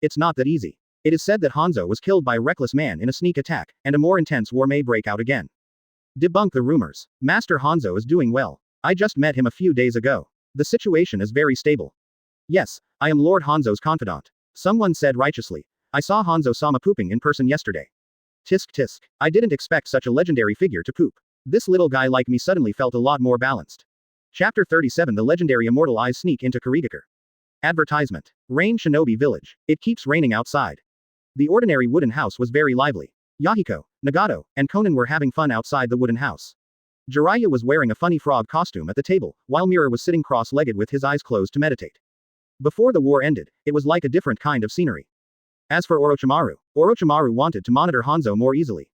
it's not that easy. It is said that Hanzo was killed by a reckless man in a sneak attack, and a more intense war may break out again. Debunk the rumors. Master Hanzo is doing well. I just met him a few days ago. The situation is very stable. Yes, I am Lord Hanzo's confidant. Someone said righteously. I saw Hanzo-sama pooping in person yesterday. Tisk tisk. I didn't expect such a legendary figure to poop. This little guy like me suddenly felt a lot more balanced. Chapter 37 The legendary immortal eyes sneak into Kurigakure. Advertisement. Rain Shinobi Village. It keeps raining outside. The ordinary wooden house was very lively. Yahiko, Nagato, and Konan were having fun outside the wooden house. Jiraiya was wearing a funny frog costume at the table, while Mirror was sitting cross-legged with his eyes closed to meditate. Before the war ended, it was like a different kind of scenery. As for Orochimaru wanted to monitor Hanzo more easily.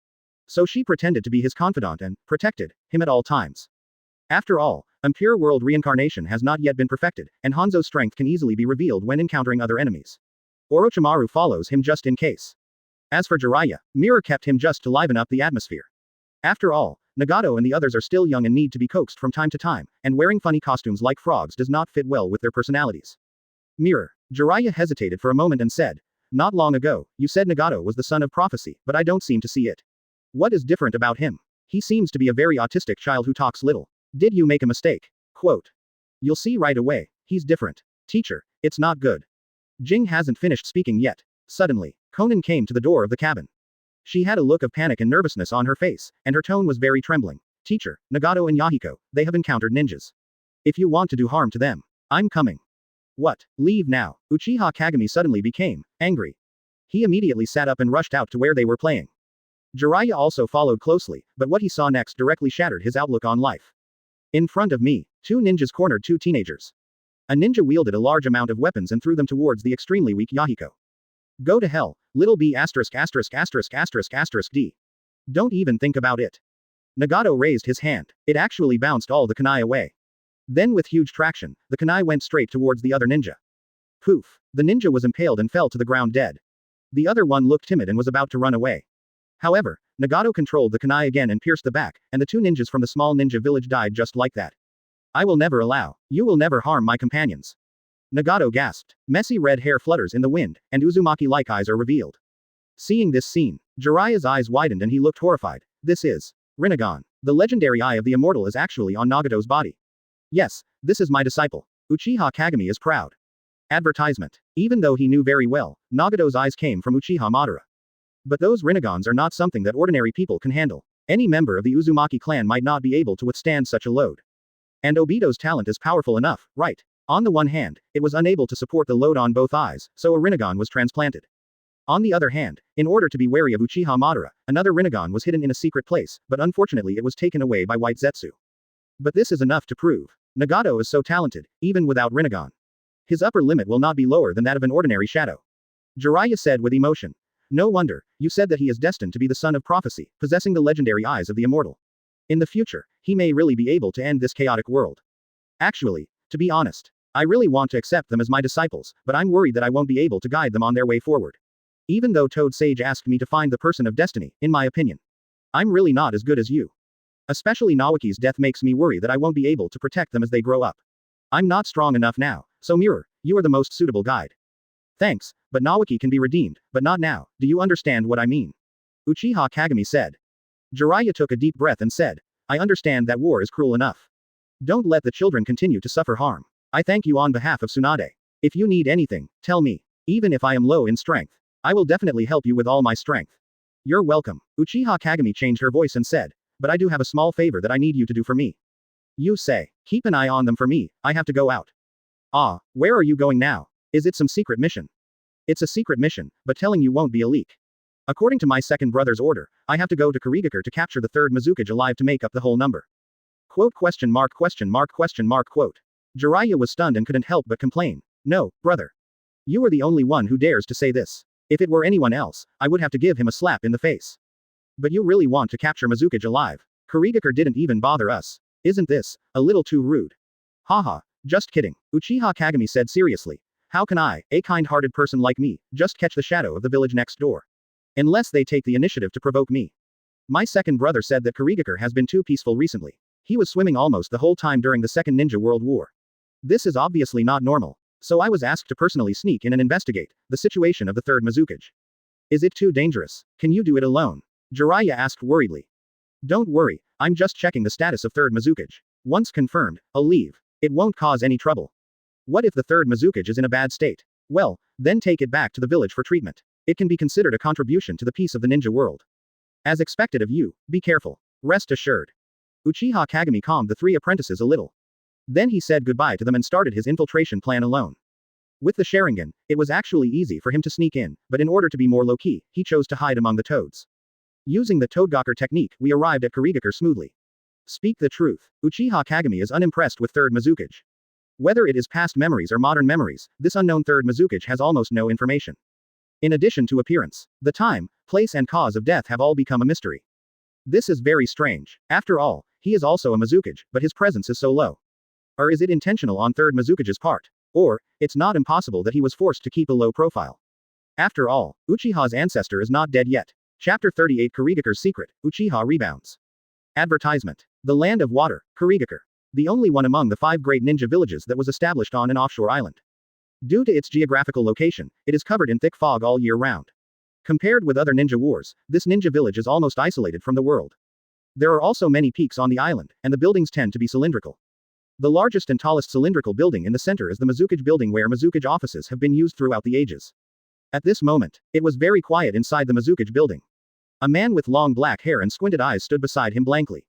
So she pretended to be his confidant and protected him at all times. After all, impure world reincarnation has not yet been perfected, and Hanzo's strength can easily be revealed when encountering other enemies. Orochimaru follows him just in case. As for Jiraiya, Mirror kept him just to liven up the atmosphere. After all, Nagato and the others are still young and need to be coaxed from time to time, and wearing funny costumes like frogs does not fit well with their personalities. Mirror. Jiraiya hesitated for a moment and said, not long ago, you said Nagato was the son of prophecy, but I don't seem to see it. What is different about him? He seems to be a very autistic child who talks little. Did you make a mistake? Quote. You'll see right away, he's different. Teacher, it's not good. Jing hasn't finished speaking yet. Suddenly, Konan came to the door of the cabin. She had a look of panic and nervousness on her face, and her tone was very trembling. Teacher, Nagato and Yahiko, they have encountered ninjas. If you want to do harm to them, I'm coming. What? Leave now. Uchiha Kagami suddenly became angry. He immediately sat up and rushed out to where they were playing. Jiraiya also followed closely, but what he saw next directly shattered his outlook on life. In front of me, two ninjas cornered two teenagers. A ninja wielded a large amount of weapons and threw them towards the extremely weak Yahiko. Go to hell, little b*****************. Don't even think about it. Nagato raised his hand. It actually bounced all the kunai away. Then with huge traction, the kunai went straight towards the other ninja. Poof. The ninja was impaled and fell to the ground dead. The other one looked timid and was about to run away. However, Nagato controlled the kunai again and pierced the back, and the two ninjas from the small ninja village died just like that. I will never allow. You will never harm my companions. Nagato gasped. Messy red hair flutters in the wind, and Uzumaki-like eyes are revealed. Seeing this scene, Jiraiya's eyes widened and he looked horrified. This is Rinnegan. The legendary eye of the immortal is actually on Nagato's body. Yes, this is my disciple. Uchiha Kagami is proud. Advertisement. Even though he knew very well, Nagato's eyes came from Uchiha Madara. But those Rinnegans are not something that ordinary people can handle. Any member of the Uzumaki clan might not be able to withstand such a load. And Obito's talent is powerful enough, right? On the one hand, it was unable to support the load on both eyes, so a Rinnegan was transplanted. On the other hand, in order to be wary of Uchiha Madara, another Rinnegan was hidden in a secret place, but unfortunately it was taken away by White Zetsu. But this is enough to prove. Nagato is so talented, even without Rinnegan. His upper limit will not be lower than that of an ordinary shadow. Jiraiya said with emotion. No wonder, you said that he is destined to be the son of prophecy, possessing the legendary eyes of the immortal. In the future, he may really be able to end this chaotic world. Actually, to be honest, I really want to accept them as my disciples, but I'm worried that I won't be able to guide them on their way forward. Even though Toad Sage asked me to find the person of destiny, in my opinion, I'm really not as good as you. Especially Naoki's death makes me worry that I won't be able to protect them as they grow up. I'm not strong enough now, so Mirror, you are the most suitable guide. Thanks, but Naoki can be redeemed, but not now, do you understand what I mean? Uchiha Kagami said. Jiraiya took a deep breath and said, I understand that war is cruel enough. Don't let the children continue to suffer harm. I thank you on behalf of Tsunade. If you need anything, tell me. Even if I am low in strength, I will definitely help you with all my strength. You're welcome. Uchiha Kagami changed her voice and said, but I do have a small favor that I need you to do for me. You say, keep an eye on them for me, I have to go out. Ah, where are you going now? Is it some secret mission? It's a secret mission, but telling you won't be a leak. According to my second brother's order, I have to go to Kurigakure to capture the third Mizukage alive to make up the whole number. Quote question mark quote. Jiraiya was stunned and couldn't help but complain. No, brother. You are the only one who dares to say this. If it were anyone else, I would have to give him a slap in the face. But you really want to capture Mizukage alive. Kurigakure didn't even bother us. Isn't this a little too rude? Haha, just kidding, Uchiha Kagami said seriously. How can I, a kind-hearted person like me, just catch the shadow of the village next door? Unless they take the initiative to provoke me. My second brother said that Kurigakure has been too peaceful recently. He was swimming almost the whole time during the Second Ninja World War. This is obviously not normal. So I was asked to personally sneak in and investigate the situation of the third Mizukage. Is it too dangerous? Can you do it alone? Jiraiya asked worriedly. Don't worry, I'm just checking the status of third Mizukage. Once confirmed, I'll leave. It won't cause any trouble. What if the third Mizukage is in a bad state? Well, then take it back to the village for treatment. It can be considered a contribution to the peace of the ninja world. As expected of you, be careful. Rest assured. Uchiha Kagami calmed the three apprentices a little. Then he said goodbye to them and started his infiltration plan alone. With the Sharingan, it was actually easy for him to sneak in, but in order to be more low-key, he chose to hide among the toads. Using the Toadgakure technique, we arrived at Kurigakure smoothly. Speak the truth, Uchiha Kagami is unimpressed with third Mizukage. Whether it is past memories or modern memories, this unknown third Mizukage has almost no information. In addition to appearance, the time, place and cause of death have all become a mystery. This is very strange. After all, he is also a Mizukage, but his presence is so low. Or is it intentional on third Mizukage's part? Or, it's not impossible that he was forced to keep a low profile. After all, Uchiha's ancestor is not dead yet. Chapter 38 Kurigakure's Secret, Uchiha Rebounds. Advertisement. The Land of Water, Kurigakure. The only one among the 5 great ninja villages that was established on an offshore island. Due to its geographical location, it is covered in thick fog all year round. Compared with other ninja wars, this ninja village is almost isolated from the world. There are also many peaks on the island, and the buildings tend to be cylindrical. The largest and tallest cylindrical building in the center is the Mizukage building where Mizukage offices have been used throughout the ages. At this moment, it was very quiet inside the Mizukage building. A man with long black hair and squinted eyes stood beside him blankly.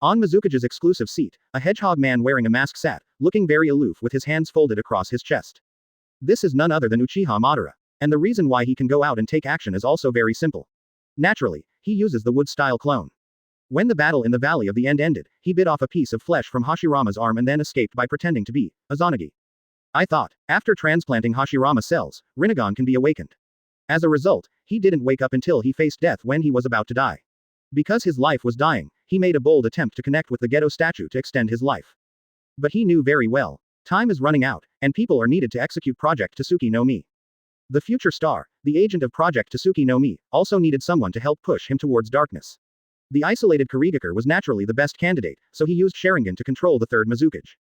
On Mizukage's exclusive seat, a hedgehog man wearing a mask sat, looking very aloof with his hands folded across his chest. This is none other than Uchiha Madara. And the reason why he can go out and take action is also very simple. Naturally, he uses the wood-style clone. When the battle in the Valley of the End ended, he bit off a piece of flesh from Hashirama's arm and then escaped by pretending to be Izanagi. I thought, after transplanting Hashirama cells, Rinnegan can be awakened. As a result, he didn't wake up until he faced death when he was about to die. Because his life was dying, he made a bold attempt to connect with the Gedo statue to extend his life. But he knew very well, time is running out, and people are needed to execute Project Tsuki no Mi. The future star, the agent of Project Tsuki no Mi, also needed someone to help push him towards darkness. The isolated Kurigakure was naturally the best candidate, so he used Sharingan to control the third Mizukage.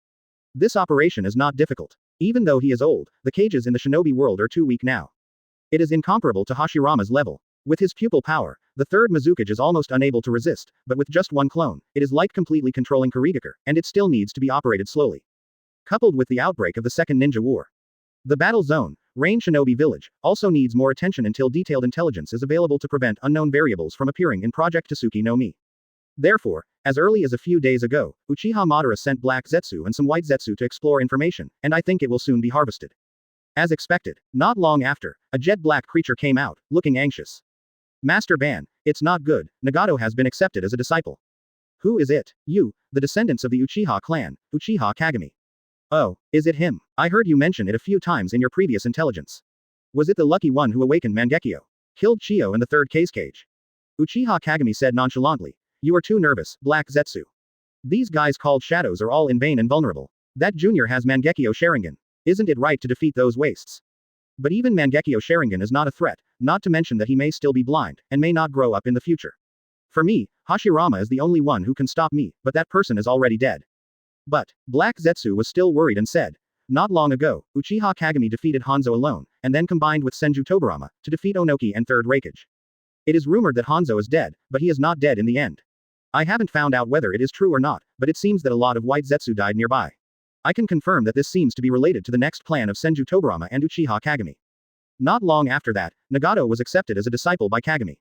This operation is not difficult. Even though he is old, the cages in the shinobi world are too weak now. It is incomparable to Hashirama's level. With his pupil power, the third Mizukage is almost unable to resist, but with just one clone, it is like completely controlling Kurigakure, and it still needs to be operated slowly. Coupled with the outbreak of the Second Ninja War. The battle zone, Rain Shinobi Village, also needs more attention until detailed intelligence is available to prevent unknown variables from appearing in Project Tsuki no Mi. Therefore, as early as a few days ago, Uchiha Madara sent Black Zetsu and some White Zetsu to explore information, and I think it will soon be harvested. As expected, not long after, a jet-black creature came out, looking anxious. Master Ban, it's not good, Nagato has been accepted as a disciple. Who is it? You, the descendants of the Uchiha clan, Uchiha Kagami. Oh, is it him? I heard you mention it a few times in your previous intelligence. Was it the lucky one who awakened Mangekyō? Killed Chiyo in the third cage? Uchiha Kagami said nonchalantly. You are too nervous, Black Zetsu. These guys called shadows are all in vain and vulnerable. That junior has Mangekyō Sharingan. Isn't it right to defeat those wastes? But even Mangekyō Sharingan is not a threat, not to mention that he may still be blind, and may not grow up in the future. For me, Hashirama is the only one who can stop me, but that person is already dead. But, Black Zetsu was still worried and said, not long ago, Uchiha Kagami defeated Hanzo alone, and then combined with Senju Tobirama, to defeat Onoki and Third Hokage. It is rumored that Hanzo is dead, but he is not dead in the end. I haven't found out whether it is true or not, but it seems that a lot of White Zetsu died nearby. I can confirm that this seems to be related to the next plan of Senju Tobirama and Uchiha Kagami. Not long after that, Nagato was accepted as a disciple by Kagami.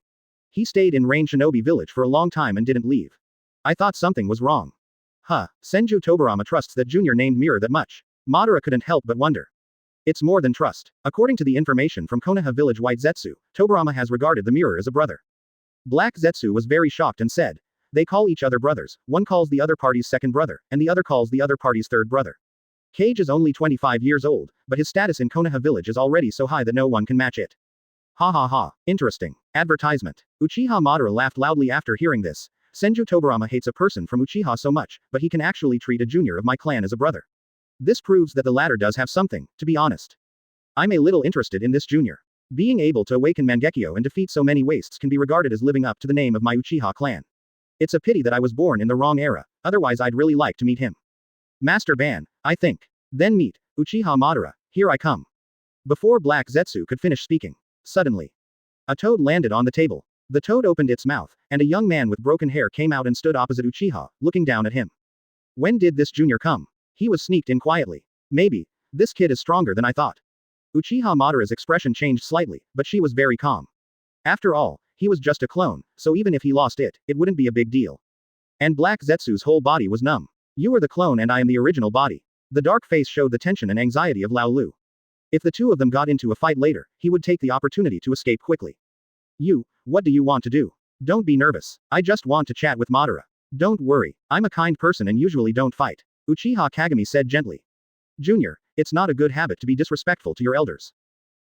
He stayed in Rain Shinobi Village for a long time and didn't leave. I thought something was wrong. Senju Tobirama trusts that junior named Mirror that much. Madara couldn't help but wonder. It's more than trust. According to the information from Konoha Village White Zetsu, Tobirama has regarded the Mirror as a brother. Black Zetsu was very shocked and said, they call each other brothers, one calls the other party's second brother, and the other calls the other party's third brother. Kage is only 25 years old, but his status in Konoha Village is already so high that no one can match it. Ha ha ha, interesting. Advertisement. Uchiha Madara laughed loudly after hearing this. Senju Tobirama hates a person from Uchiha so much, but he can actually treat a junior of my clan as a brother. This proves that the latter does have something, to be honest. I'm a little interested in this junior. Being able to awaken Mangekyō and defeat so many wastes can be regarded as living up to the name of my Uchiha clan. It's a pity that I was born in the wrong era, otherwise I'd really like to meet him. Master Ban, I think. Then meet, Uchiha Madara, here I come. Before Black Zetsu could finish speaking, suddenly, a toad landed on the table. The toad opened its mouth, and a young man with broken hair came out and stood opposite Uchiha, looking down at him. When did this junior come? He was sneaked in quietly. Maybe. This kid is stronger than I thought. Uchiha Madara's expression changed slightly, but she was very calm. After all, he was just a clone, so even if he lost it, it wouldn't be a big deal. And Black Zetsu's whole body was numb. You are the clone and I am the original body. The dark face showed the tension and anxiety of Lao Lu. If the two of them got into a fight later, he would take the opportunity to escape quickly. What do you want to do? Don't be nervous. I just want to chat with Madara. Don't worry, I'm a kind person and usually don't fight. Uchiha Kagami said gently. Junior, it's not a good habit to be disrespectful to your elders.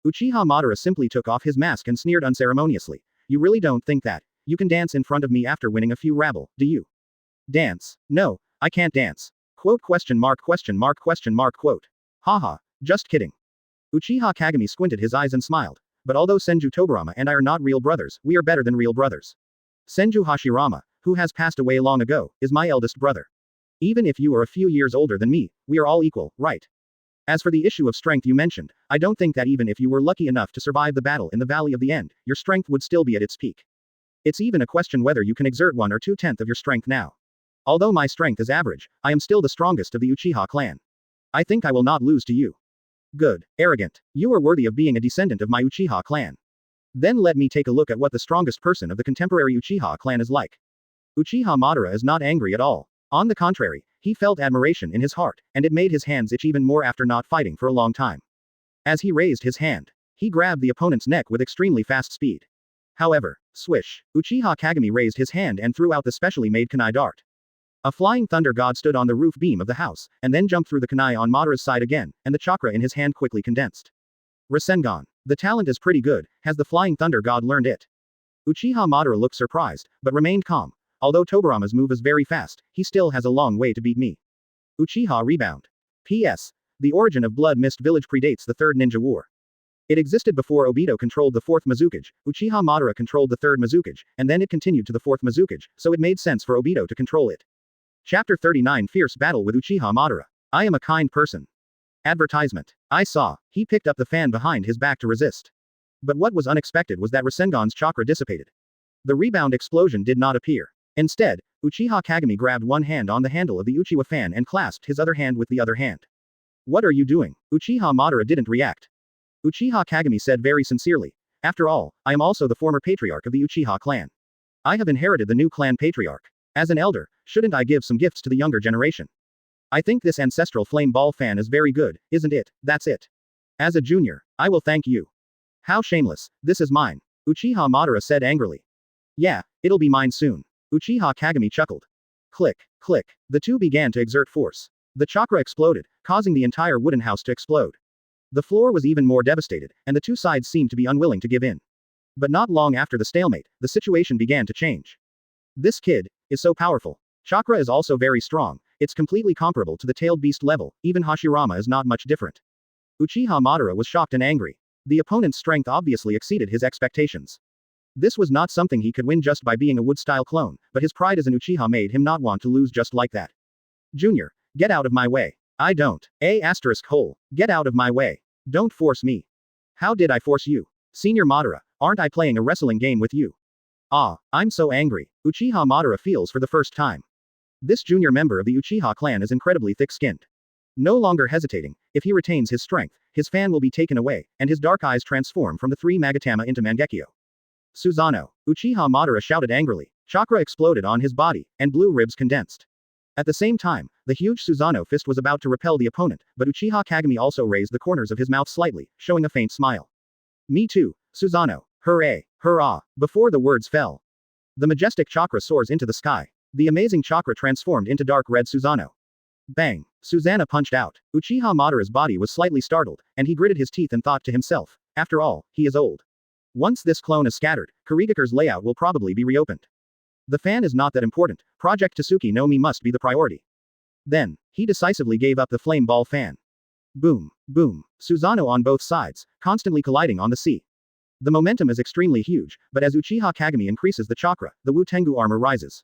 Uchiha Madara simply took off his mask and sneered unceremoniously. You really don't think that you can dance in front of me after winning a few rabble, do you? Dance? No, I can't dance. Quote question mark quote. Haha, just kidding. Uchiha Kagami squinted his eyes and smiled. But although Senju Tobirama and I are not real brothers, we are better than real brothers. Senju Hashirama, who has passed away long ago, is my eldest brother. Even if you are a few years older than me, we are all equal, right? As for the issue of strength you mentioned, I don't think that even if you were lucky enough to survive the battle in the Valley of the End, your strength would still be at its peak. It's even a question whether you can exert 1 or 2/10 of your strength now. Although my strength is average, I am still the strongest of the Uchiha clan. I think I will not lose to you. Good, arrogant. You are worthy of being a descendant of my Uchiha clan. Then let me take a look at what the strongest person of the contemporary Uchiha clan is like. Uchiha Madara is not angry at all. On the contrary, he felt admiration in his heart, and it made his hands itch even more after not fighting for a long time. As he raised his hand, he grabbed the opponent's neck with extremely fast speed. However, swish, Uchiha Kagami raised his hand and threw out the specially made kunai dart. A flying thunder god stood on the roof beam of the house, and then jumped through the kunai on Madara's side again, and the chakra in his hand quickly condensed. Rasengan. The talent is pretty good, has the flying thunder god learned it? Uchiha Madara looked surprised, but remained calm. Although Tobirama's move is very fast, he still has a long way to beat me. Uchiha Rebound. P.S. The origin of Blood Mist Village predates the Third Ninja War. It existed before Obito controlled the 4th Mizukage, Uchiha Madara controlled the 3rd Mizukage, and then it continued to the 4th Mizukage, so it made sense for Obito to control it. Chapter 39 Fierce Battle with Uchiha Madara. I am a kind person. Advertisement. I saw. He picked up the fan behind his back to resist. But what was unexpected was that Rasengan's chakra dissipated. The rebound explosion did not appear. Instead, Uchiha Kagami grabbed one hand on the handle of the Uchiwa fan and clasped his other hand with the other hand. What are you doing? Uchiha Madara didn't react. Uchiha Kagami said very sincerely. After all, I am also the former patriarch of the Uchiha clan. I have inherited the new clan patriarch. As an elder, shouldn't I give some gifts to the younger generation? I think this ancestral flame ball fan is very good, isn't it? That's it. As a junior, I will thank you. How shameless, this is mine. Uchiha Madara said angrily. Yeah, it'll be mine soon. Uchiha Kagami chuckled. Click, click. The two began to exert force. The chakra exploded, causing the entire wooden house to explode. The floor was even more devastated, and the two sides seemed to be unwilling to give in. But not long after the stalemate, the situation began to change. This kid is so powerful. Chakra is also very strong, it's completely comparable to the tailed beast level, even Hashirama is not much different. Uchiha Madara was shocked and angry. The opponent's strength obviously exceeded his expectations. This was not something he could win just by being a wood-style clone, but his pride as an Uchiha made him not want to lose just like that. Junior, get out of my way. I don't. Get out of my way. Don't force me. How did I force you? Senior Madara, aren't I playing a wrestling game with you? Ah, I'm so angry. Uchiha Madara feels for the first time. This junior member of the Uchiha clan is incredibly thick-skinned. No longer hesitating, if he retains his strength, his fan will be taken away, and his dark eyes transform from the 3 Magatama into Mangekyō. Susanoo. Uchiha Madara shouted angrily. Chakra exploded on his body, and blue ribs condensed. At the same time, the huge Susanoo fist was about to repel the opponent, but Uchiha Kagami also raised the corners of his mouth slightly, showing a faint smile. Me too, Susanoo. Hooray, hurrah, before the words fell. The majestic chakra soars into the sky. The amazing chakra transformed into dark red Susanoo. Bang! Susanoo punched out. Uchiha Madara's body was slightly startled, and he gritted his teeth and thought to himself, after all, he is old. Once this clone is scattered, Kurigakure's layout will probably be reopened. The fan is not that important, Project Tasuki no Mi must be the priority. Then, he decisively gave up the flame ball fan. Boom, boom, Susanoo on both sides, constantly colliding on the sea. The momentum is extremely huge, but as Uchiha Kagami increases the chakra, the Wu Tengu armor rises.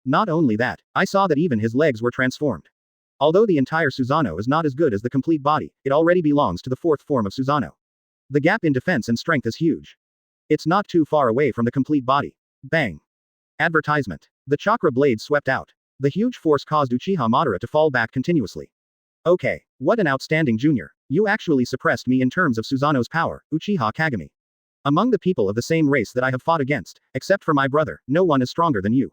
Not only that, I saw that even his legs were transformed. Although the entire Susanoo is not as good as the complete body, it already belongs to the fourth form of Susanoo. The gap in defense and strength is huge. It's not too far away from the complete body. Bang. Advertisement. The chakra blade swept out. The huge force caused Uchiha Madara to fall back continuously. Okay, what an outstanding junior. You actually suppressed me in terms of Susanoo's power, Uchiha Kagami. Among the people of the same race that I have fought against, except for my brother, no one is stronger than you.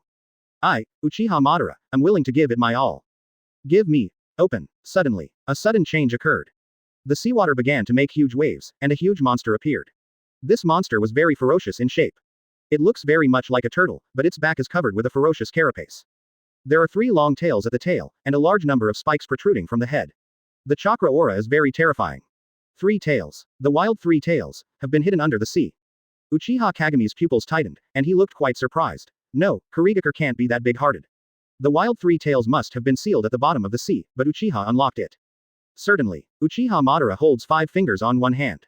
I, Uchiha Madara, am willing to give it my all. Give me. Open. Suddenly, a sudden change occurred. The seawater began to make huge waves, and a huge monster appeared. This monster was very ferocious in shape. It looks very much like a turtle, but its back is covered with a ferocious carapace. There are 3 long tails at the tail, and a large number of spikes protruding from the head. The chakra aura is very terrifying. 3 tails. The wild 3 tails have been hidden under the sea. Uchiha Kagami's pupils tightened, and he looked quite surprised. No, Kurigakure can't be that big-hearted. The wild 3 tails must have been sealed at the bottom of the sea, but Uchiha unlocked it. Certainly, Uchiha Madara holds 5 fingers on one hand.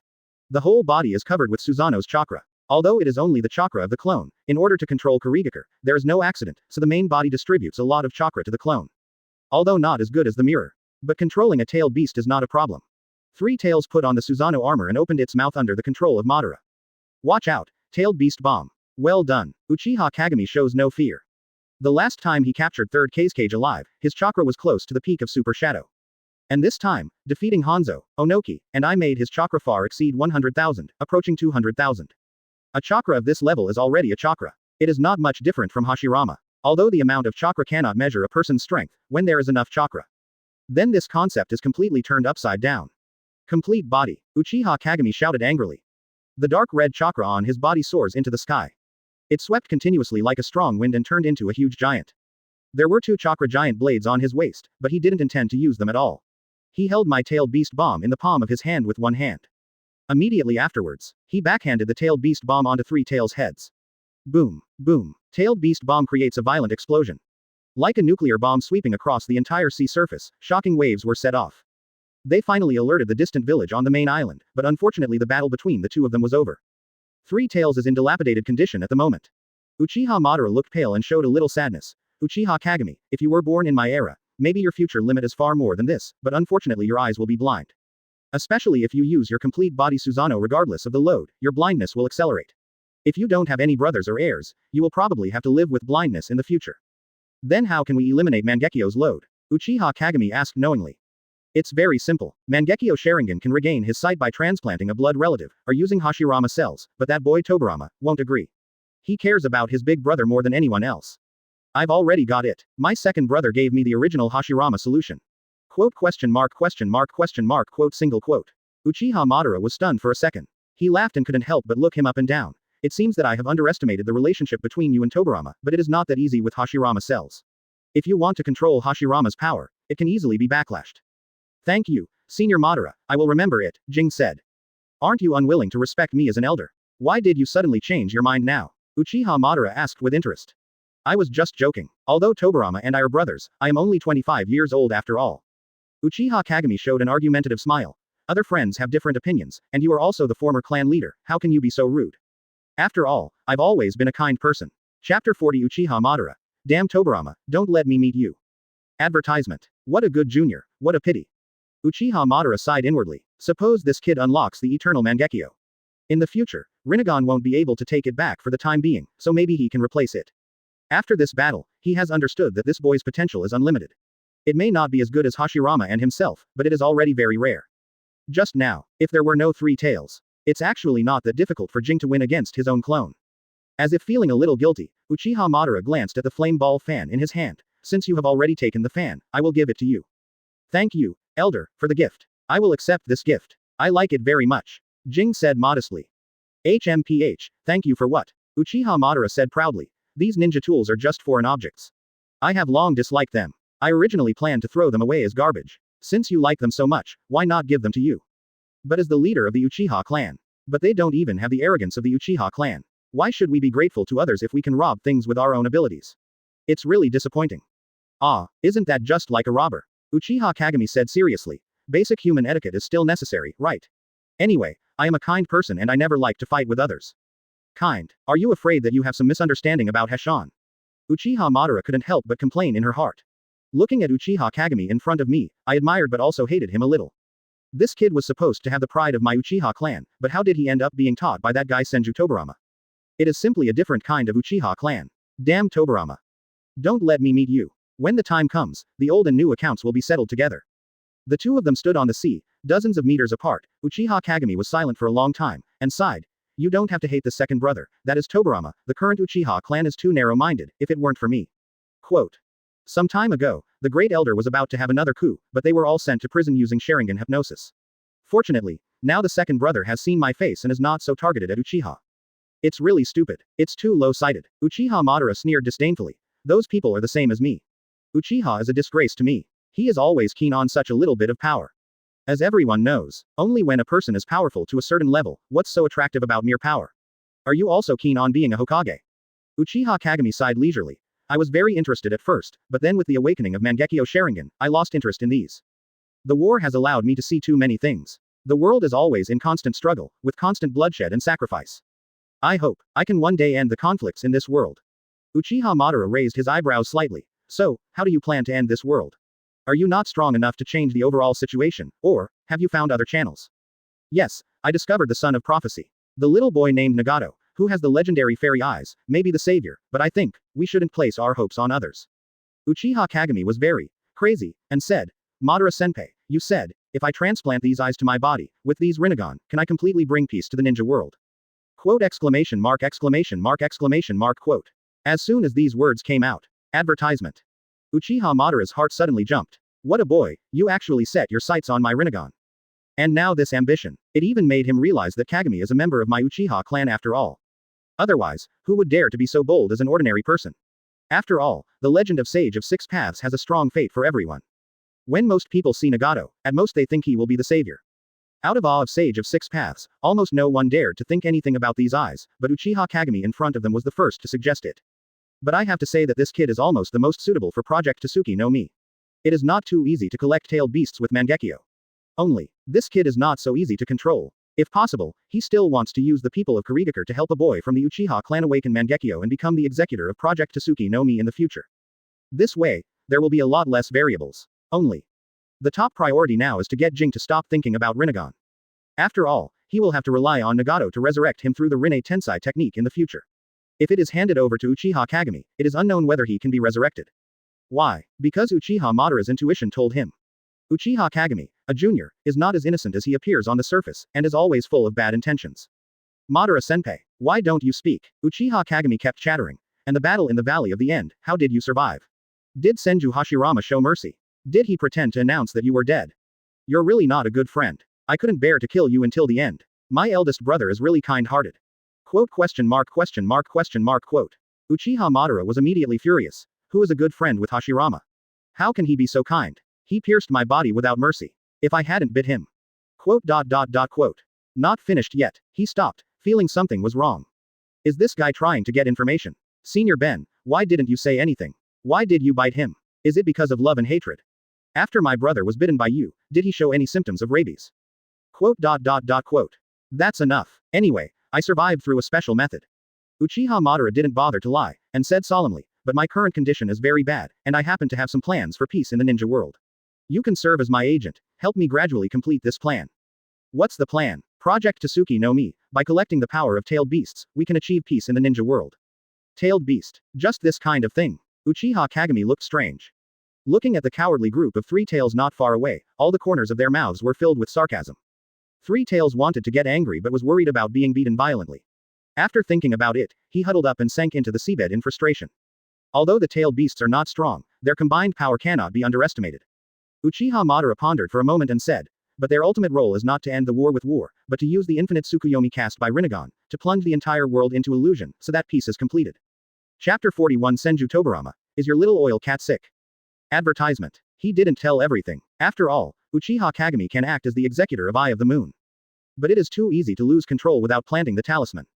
The whole body is covered with Susanoo's chakra. Although it is only the chakra of the clone, in order to control Kurigakure, there is no accident, so the main body distributes a lot of chakra to the clone. Although not as good as the mirror. But controlling a tailed beast is not a problem. 3 tails put on the Susanoo armor and opened its mouth under the control of Madara. Watch out, tailed beast bomb. Well done. Uchiha Kagami shows no fear. The last time he captured Third Hokage alive, his chakra was close to the peak of Super Shadow. And this time, defeating Hanzo, Onoki, and I made his chakra far exceed 100,000, approaching 200,000. A chakra of this level is already a chakra. It is not much different from Hashirama. Although the amount of chakra cannot measure a person's strength, when there is enough chakra. Then this concept is completely turned upside down. Complete body. Uchiha Kagami shouted angrily. The dark red chakra on his body soars into the sky. It swept continuously like a strong wind and turned into a huge giant. There were 2 chakra giant blades on his waist, but he didn't intend to use them at all. He held my tailed beast bomb in the palm of his hand with one hand. Immediately afterwards, he backhanded the tailed beast bomb onto 3 tails' heads. Boom, boom. Tailed beast bomb creates a violent explosion. Like a nuclear bomb sweeping across the entire sea surface, shocking waves were set off. They finally alerted the distant village on the main island, but unfortunately the battle between the 2 of them was over. 3 tails is in dilapidated condition at the moment. Uchiha Madara looked pale and showed a little sadness. Uchiha Kagami, if you were born in my era, maybe your future limit is far more than this, but unfortunately your eyes will be blind. Especially if you use your complete body Susanoo regardless of the load, your blindness will accelerate. If you don't have any brothers or heirs, you will probably have to live with blindness in the future. Then how can we eliminate Mangekyō's load? Uchiha Kagami asked knowingly. It's very simple. Mangekyō Sharingan can regain his sight by transplanting a blood relative, or using Hashirama cells, but that boy Tobirama won't agree. He cares about his big brother more than anyone else. I've already got it. My second brother gave me the original Hashirama solution. Quote question mark quote single quote. Uchiha Madara was stunned for a second. He laughed and couldn't help but look him up and down. It seems that I have underestimated the relationship between you and Tobirama, but it is not that easy with Hashirama cells. If you want to control Hashirama's power, it can easily be backlashed. Thank you, Senior Madara, I will remember it, Jing said. Aren't you unwilling to respect me as an elder? Why did you suddenly change your mind now? Uchiha Madara asked with interest. I was just joking. Although Tobirama and I are brothers, I am only 25 years old after all. Uchiha Kagami showed an argumentative smile. Other friends have different opinions, and you are also the former clan leader, how can you be so rude? After all, I've always been a kind person. Chapter 40 Uchiha Madara. Damn Tobirama, don't let me meet you. Advertisement. What a good junior, what a pity. Uchiha Madara sighed inwardly. Suppose this kid unlocks the eternal Mangekyō. In the future, Rinnegan won't be able to take it back for the time being, so maybe he can replace it. After this battle, he has understood that this boy's potential is unlimited. It may not be as good as Hashirama and himself, but it is already very rare. Just now, if there were no 3 tails, it's actually not that difficult for Jing to win against his own clone. As if feeling a little guilty, Uchiha Madara glanced at the flame ball fan in his hand. Since you have already taken the fan, I will give it to you. Thank you, Elder, for the gift. I will accept this gift. I like it very much. Jing said modestly. HMPH, thank you for what? Uchiha Madara said proudly. These ninja tools are just foreign objects. I have long disliked them. I originally planned to throw them away as garbage. Since you like them so much, why not give them to you? But as the leader of the Uchiha clan, But they don't even have the arrogance of the Uchiha clan. Why should we be grateful to others if we can rob things with our own abilities? It's really disappointing. Ah, isn't that just like a robber? Uchiha Kagami said seriously. Basic human etiquette is still necessary, right? Anyway, I am a kind person and I never like to fight with others. Kind. Are you afraid that you have some misunderstanding about Heshan? Uchiha Madara couldn't help but complain in her heart. Looking at Uchiha Kagami in front of me, I admired but also hated him a little. This kid was supposed to have the pride of my Uchiha clan, but how did he end up being taught by that guy Senju Tobirama? It is simply a different kind of Uchiha clan. Damn Tobirama. Don't let me meet you. When the time comes, the old and new accounts will be settled together. The two of them stood on the sea, dozens of meters apart. Uchiha Kagami was silent for a long time, and sighed. You don't have to hate the second brother, that is Tobirama, the current Uchiha clan is too narrow-minded, if it weren't for me. Quote. Some time ago, the Great Elder was about to have another coup, but they were all sent to prison using Sharingan hypnosis. Fortunately, now the second brother has seen my face and is not so targeted at Uchiha. It's really stupid. It's too low-sighted. Uchiha Madara sneered disdainfully. Those people are the same as me. Uchiha is a disgrace to me. He is always keen on such a little bit of power. As everyone knows, only when a person is powerful to a certain level, what's so attractive about mere power? Are you also keen on being a Hokage? Uchiha Kagami sighed leisurely. I was very interested at first, but then with the awakening of Mangekyō Sharingan, I lost interest in these. The war has allowed me to see too many things. The world is always in constant struggle, with constant bloodshed and sacrifice. I hope I can one day end the conflicts in this world. Uchiha Madara raised his eyebrows slightly. So, how do you plan to end this world? Are you not strong enough to change the overall situation, or have you found other channels? Yes, I discovered the son of prophecy. The little boy named Nagato, who has the legendary fairy eyes, may be the savior, but I think we shouldn't place our hopes on others. Uchiha Kagami was very crazy, and said, Madara-senpai, you said, if I transplant these eyes to my body, with these Rinnegan, can I completely bring peace to the ninja world? Quote exclamation mark exclamation mark exclamation mark quote. As soon as these words came out. Advertisement. Uchiha Madara's heart suddenly jumped. What a boy, you actually set your sights on my Rinnegan. And now this ambition. It even made him realize that Kagami is a member of my Uchiha clan after all. Otherwise, who would dare to be so bold as an ordinary person? After all, the legend of Sage of Six Paths has a strong fate for everyone. When most people see Nagato, at most they think he will be the savior. Out of awe of Sage of Six Paths, almost no one dared to think anything about these eyes, but Uchiha Kagami in front of them was the first to suggest it. But I have to say that this kid is almost the most suitable for Project Tsuki no Mi. It is not too easy to collect tailed beasts with Mangekyō. Only, this kid is not so easy to control. If possible, he still wants to use the people of Kurigakure to help a boy from the Uchiha clan awaken Mangekyō and become the executor of Project Tsuki no Mi in the future. This way, there will be a lot less variables. Only. The top priority now is to get Jing to stop thinking about Rinnegan. After all, he will have to rely on Nagato to resurrect him through the Rinne Tensei technique in the future. If it is handed over to Uchiha Kagami, it is unknown whether he can be resurrected. Why? Because Uchiha Madara's intuition told him. Uchiha Kagami, a junior, is not as innocent as he appears on the surface, and is always full of bad intentions. Madara-senpai, why don't you speak? Uchiha Kagami kept chattering. And the battle in the Valley of the End, how did you survive? Did Senju Hashirama show mercy? Did he pretend to announce that you were dead? You're really not a good friend. I couldn't bear to kill you until the end. My eldest brother is really kind-hearted. Quote question mark question mark question mark quote. Uchiha Madara was immediately furious. Who is a good friend with Hashirama? How can he be so kind? He pierced my body without mercy. If I hadn't bit him. Quote. Not finished yet. He stopped, feeling something was wrong. Is this guy trying to get information? Senior Ben, why didn't you say anything? Why did you bite him? Is it because of love and hatred? After my brother was bitten by you, did he show any symptoms of rabies? Quote. That's enough. Anyway, I survived through a special method. Uchiha Madara didn't bother to lie, and said solemnly, but my current condition is very bad, and I happen to have some plans for peace in the ninja world. You can serve as my agent, help me gradually complete this plan. What's the plan? Project Tsuki no Mi. By collecting the power of tailed beasts, we can achieve peace in the ninja world. Tailed beast. Just this kind of thing. Uchiha Kagami looked strange. Looking at the cowardly group of three tails not far away, all the corners of their mouths were filled with sarcasm. Three Tails wanted to get angry but was worried about being beaten violently. After thinking about it, he huddled up and sank into the seabed in frustration. Although the tailed beasts are not strong, their combined power cannot be underestimated. Uchiha Madara pondered for a moment and said, but their ultimate role is not to end the war with war, but to use the infinite Tsukuyomi cast by Rinnegan, to plunge the entire world into illusion, so that peace is completed. Chapter 41 Senju Tobirama. Is your little oil cat sick? Advertisement. He didn't tell everything. After all, Uchiha Kagami can act as the executor of Eye of the Moon. But it is too easy to lose control without planting the talisman.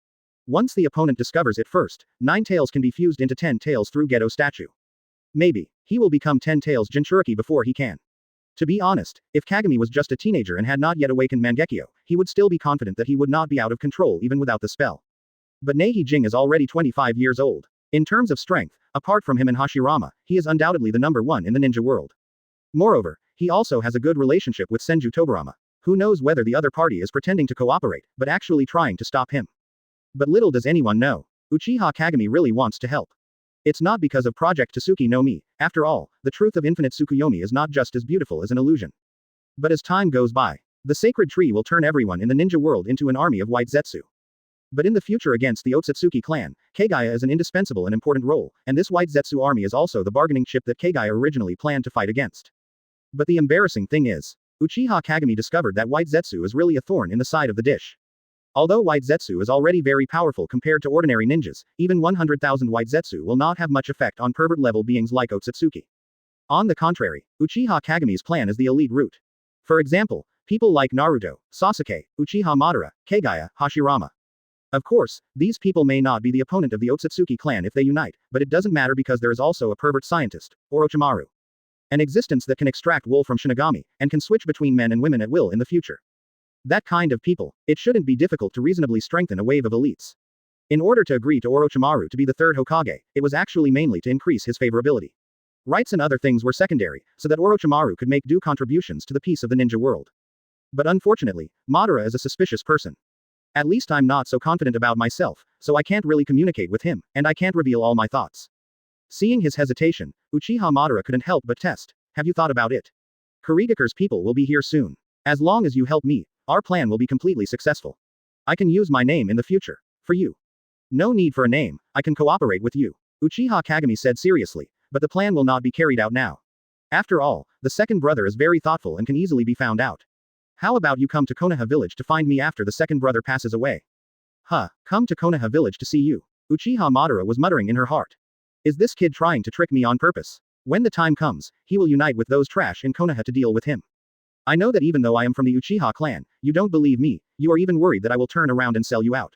Once the opponent discovers it first, 9 tails can be fused into 10 tails through Gedo statue. Maybe, he will become 10 tails Jinchuriki before he can. To be honest, if Kagami was just a teenager and had not yet awakened Mangekyō, he would still be confident that he would not be out of control even without the spell. But Neji Jing is already 25 years old. In terms of strength, apart from him and Hashirama, he is undoubtedly the number one in the ninja world. Moreover, he also has a good relationship with Senju Tobirama. Who knows whether the other party is pretending to cooperate, but actually trying to stop him. But little does anyone know. Uchiha Kagami really wants to help. It's not because of Project Tsuki no Mi. After all, the truth of infinite Tsukuyomi is not just as beautiful as an illusion. But as time goes by, the sacred tree will turn everyone in the ninja world into an army of white Zetsu. But in the future against the Otsutsuki clan, Kagaya is an indispensable and important role, and this white Zetsu army is also the bargaining chip that Kagaya originally planned to fight against. But the embarrassing thing is, Uchiha Kagami discovered that white Zetsu is really a thorn in the side of the dish. Although white Zetsu is already very powerful compared to ordinary ninjas, even 100,000 white Zetsu will not have much effect on pervert-level beings like Otsutsuki. On the contrary, Uchiha Kagami's plan is the elite route. For example, people like Naruto, Sasuke, Uchiha Madara, Kagaya, Hashirama. Of course, these people may not be the opponent of the Otsutsuki clan if they unite, but it doesn't matter because there is also a pervert scientist, Orochimaru. An existence that can extract wool from Shinigami, and can switch between men and women at will in the future. That kind of people, it shouldn't be difficult to reasonably strengthen a wave of elites. In order to agree to Orochimaru to be the third Hokage, it was actually mainly to increase his favorability. Rights and other things were secondary, so that Orochimaru could make due contributions to the peace of the ninja world. But unfortunately, Madara is a suspicious person. At least I'm not so confident about myself, so I can't really communicate with him, and I can't reveal all my thoughts. Seeing his hesitation, Uchiha Madara couldn't help but test. Have you thought about it? Kurigakure's people will be here soon. As long as you help me, our plan will be completely successful. I can use my name in the future. For you. No need for a name, I can cooperate with you. Uchiha Kagami said seriously, but the plan will not be carried out now. After all, the second brother is very thoughtful and can easily be found out. How about you come to Konoha village to find me after the second brother passes away? Come to Konoha village to see you. Uchiha Madara was muttering in her heart. Is this kid trying to trick me on purpose? When the time comes, he will unite with those trash in Konoha to deal with him. I know that even though I am from the Uchiha clan, you don't believe me, you are even worried that I will turn around and sell you out.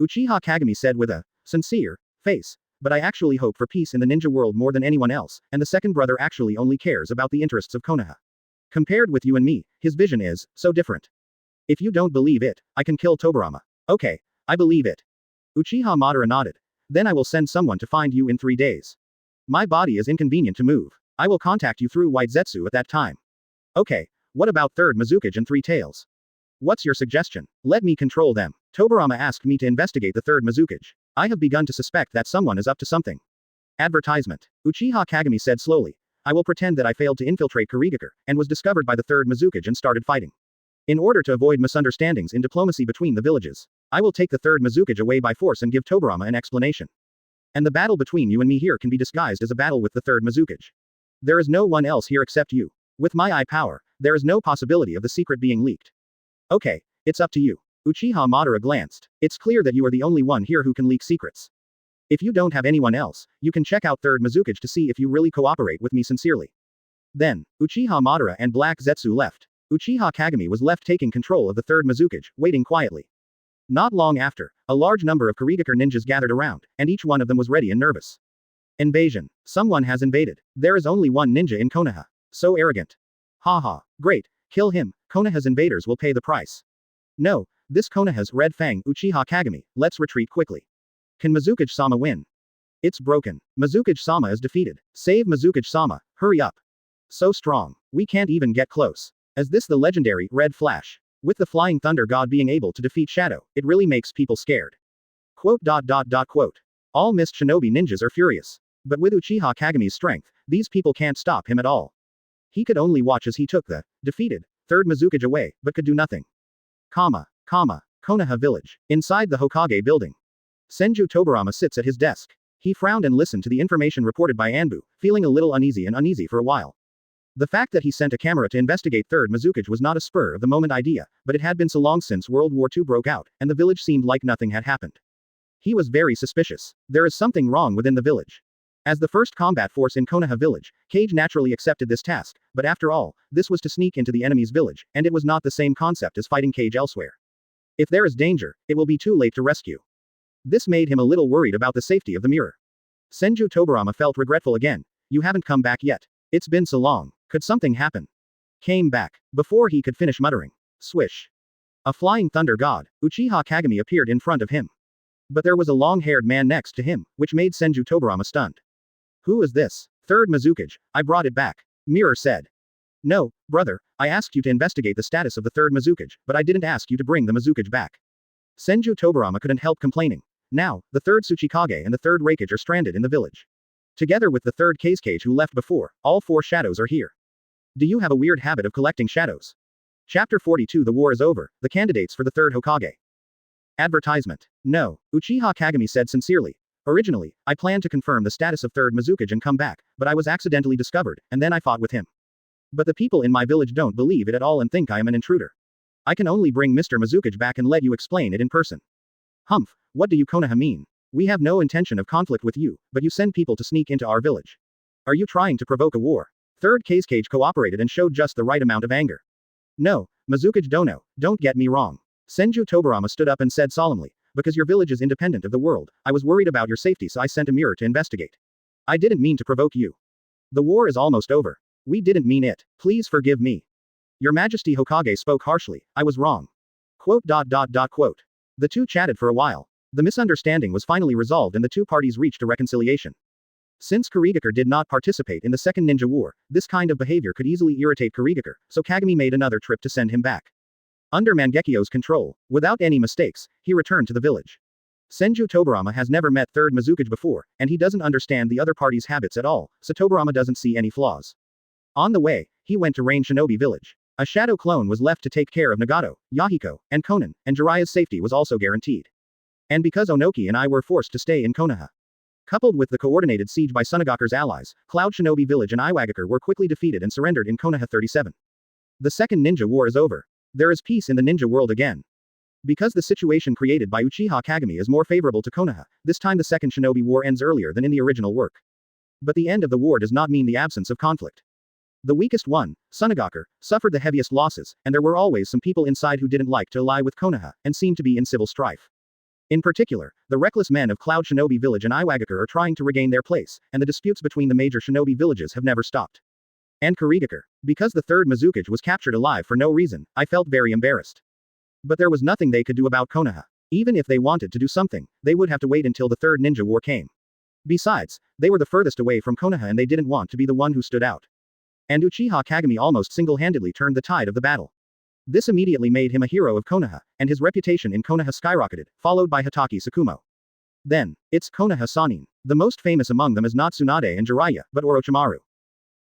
Uchiha Kagami said with a sincere face, but I actually hope for peace in the ninja world more than anyone else, and the second brother actually only cares about the interests of Konoha. Compared with you and me, his vision is so different. If you don't believe it, I can kill Tobirama. Okay, I believe it. Uchiha Madara nodded. Then I will send someone to find you in 3 days. My body is inconvenient to move. I will contact you through White Zetsu at that time. Okay, what about third Mizukage and 3 tails? What's your suggestion? Let me control them. Tobirama asked me to investigate the third Mizukage. I have begun to suspect that someone is up to something. Advertisement. Uchiha Kagami said slowly. I will pretend that I failed to infiltrate Kurigaku, and was discovered by the third Mizukage and started fighting. In order to avoid misunderstandings in diplomacy between the villages, I will take the third Mizukage away by force and give Tobirama an explanation. And the battle between you and me here can be disguised as a battle with the third Mizukage. There is no one else here except you. With my eye power, there is no possibility of the secret being leaked. Okay, it's up to you. Uchiha Madara glanced. It's clear that you are the only one here who can leak secrets. If you don't have anyone else, you can check out third Mizukage to see if you really cooperate with me sincerely. Then, Uchiha Madara and Black Zetsu left. Uchiha Kagami was left taking control of the third Mizukage, waiting quietly. Not long after, a large number of Kurigaku ninjas gathered around, and each one of them was ready and nervous. Invasion. Someone has invaded. There is only one ninja in Konoha. So arrogant. Haha, great, kill him, Konoha's invaders will pay the price. No, this Konoha's red fang Uchiha Kagami, let's retreat quickly. Can Mizukage-sama win? It's broken. Mizukage-sama is defeated. Save Mizukage-sama, hurry up. So strong, we can't even get close. As this the legendary Red Flash. With the flying thunder god being able to defeat Shadow, it really makes people scared. Quote. All mist shinobi ninjas are furious. But with Uchiha Kagami's strength, these people can't stop him at all. He could only watch as he took the defeated third Mizukage away, but could do nothing. Konoha village. Inside the Hokage building. Senju Tobirama sits at his desk. He frowned and listened to the information reported by Anbu, feeling a little uneasy for a while. The fact that he sent a camera to investigate third Mizukage was not a spur-of-the-moment idea, but it had been so long since World War II broke out, and the village seemed like nothing had happened. He was very suspicious. There is something wrong within the village. As the first combat force in Konoha village, Kage naturally accepted this task, but after all, this was to sneak into the enemy's village, and it was not the same concept as fighting Kage elsewhere. If there is danger, it will be too late to rescue. This made him a little worried about the safety of the mirror. Senju Tobirama felt regretful again. You haven't come back yet. It's been so long. Could something happen? Came back. Before he could finish muttering. Swish. A flying thunder god, Uchiha Kagami appeared in front of him. But there was a long-haired man next to him, which made Senju Tobirama stunned. Who is this? Third Mizukage, I brought it back. Mirror said. No, brother, I asked you to investigate the status of the third Mizukage, but I didn't ask you to bring the Mizukage back. Senju Tobirama couldn't help complaining. Now, the third Tsuchikage and the third Raikage are stranded in the village. Together with the third Kazekage who left before, all 4 shadows are here. Do you have a weird habit of collecting shadows? Chapter 42 The war is over, the candidates for the third Hokage. Advertisement. No, Uchiha Kagami said sincerely. Originally, I planned to confirm the status of third Mizukage and come back, but I was accidentally discovered, and then I fought with him. But the people in my village don't believe it at all and think I am an intruder. I can only bring Mr. Mizukage back and let you explain it in person. Humph, what do you Konoha mean? We have no intention of conflict with you, but you send people to sneak into our village. Are you trying to provoke a war? Third Kazekage cooperated and showed just the right amount of anger. No, Mizukage Dono, don't get me wrong. Senju Tobirama stood up and said solemnly, because your village is independent of the world, I was worried about your safety so I sent a mirror to investigate. I didn't mean to provoke you. The war is almost over. We didn't mean it. Please forgive me. Your Majesty Hokage spoke harshly, I was wrong. Quote. The two chatted for a while. The misunderstanding was finally resolved and the two parties reached a reconciliation. Since Kurigakure did not participate in the Second Ninja War, this kind of behavior could easily irritate Kurigakure, so Kagami made another trip to send him back. Under Mangekyō's control, without any mistakes, he returned to the village. Senju Tobirama has never met third Mizukage before, and he doesn't understand the other party's habits at all, so Tobirama doesn't see any flaws. On the way, he went to Rain Shinobi village. A shadow clone was left to take care of Nagato, Yahiko, and Konan, and Jiraiya's safety was also guaranteed. And because Onoki and I were forced to stay in Konoha. Coupled with the coordinated siege by Tsunagakure's allies, Cloud Shinobi village and Iwagakure were quickly defeated and surrendered in Konoha 37. The Second Ninja War is over. There is peace in the ninja world again. Because the situation created by Uchiha Kagami is more favorable to Konoha, this time the Second Shinobi War ends earlier than in the original work. But the end of the war does not mean the absence of conflict. The weakest one, Tsunagakure, suffered the heaviest losses, and there were always some people inside who didn't like to ally with Konoha, and seemed to be in civil strife. In particular, the reckless men of Cloud Shinobi village and Iwagakure are trying to regain their place, and the disputes between the major shinobi villages have never stopped. And Kurigakure. Because the third Mizukage was captured alive for no reason, I felt very embarrassed. But there was nothing they could do about Konoha. Even if they wanted to do something, they would have to wait until the Third Ninja War came. Besides, they were the furthest away from Konoha and they didn't want to be the one who stood out. And Uchiha Kagami almost single-handedly turned the tide of the battle. This immediately made him a hero of Konoha, and his reputation in Konoha skyrocketed, followed by Hitaki Tsukumo. Then, it's Konoha Sannin. The most famous among them is not Tsunade and Jiraiya, but Orochimaru.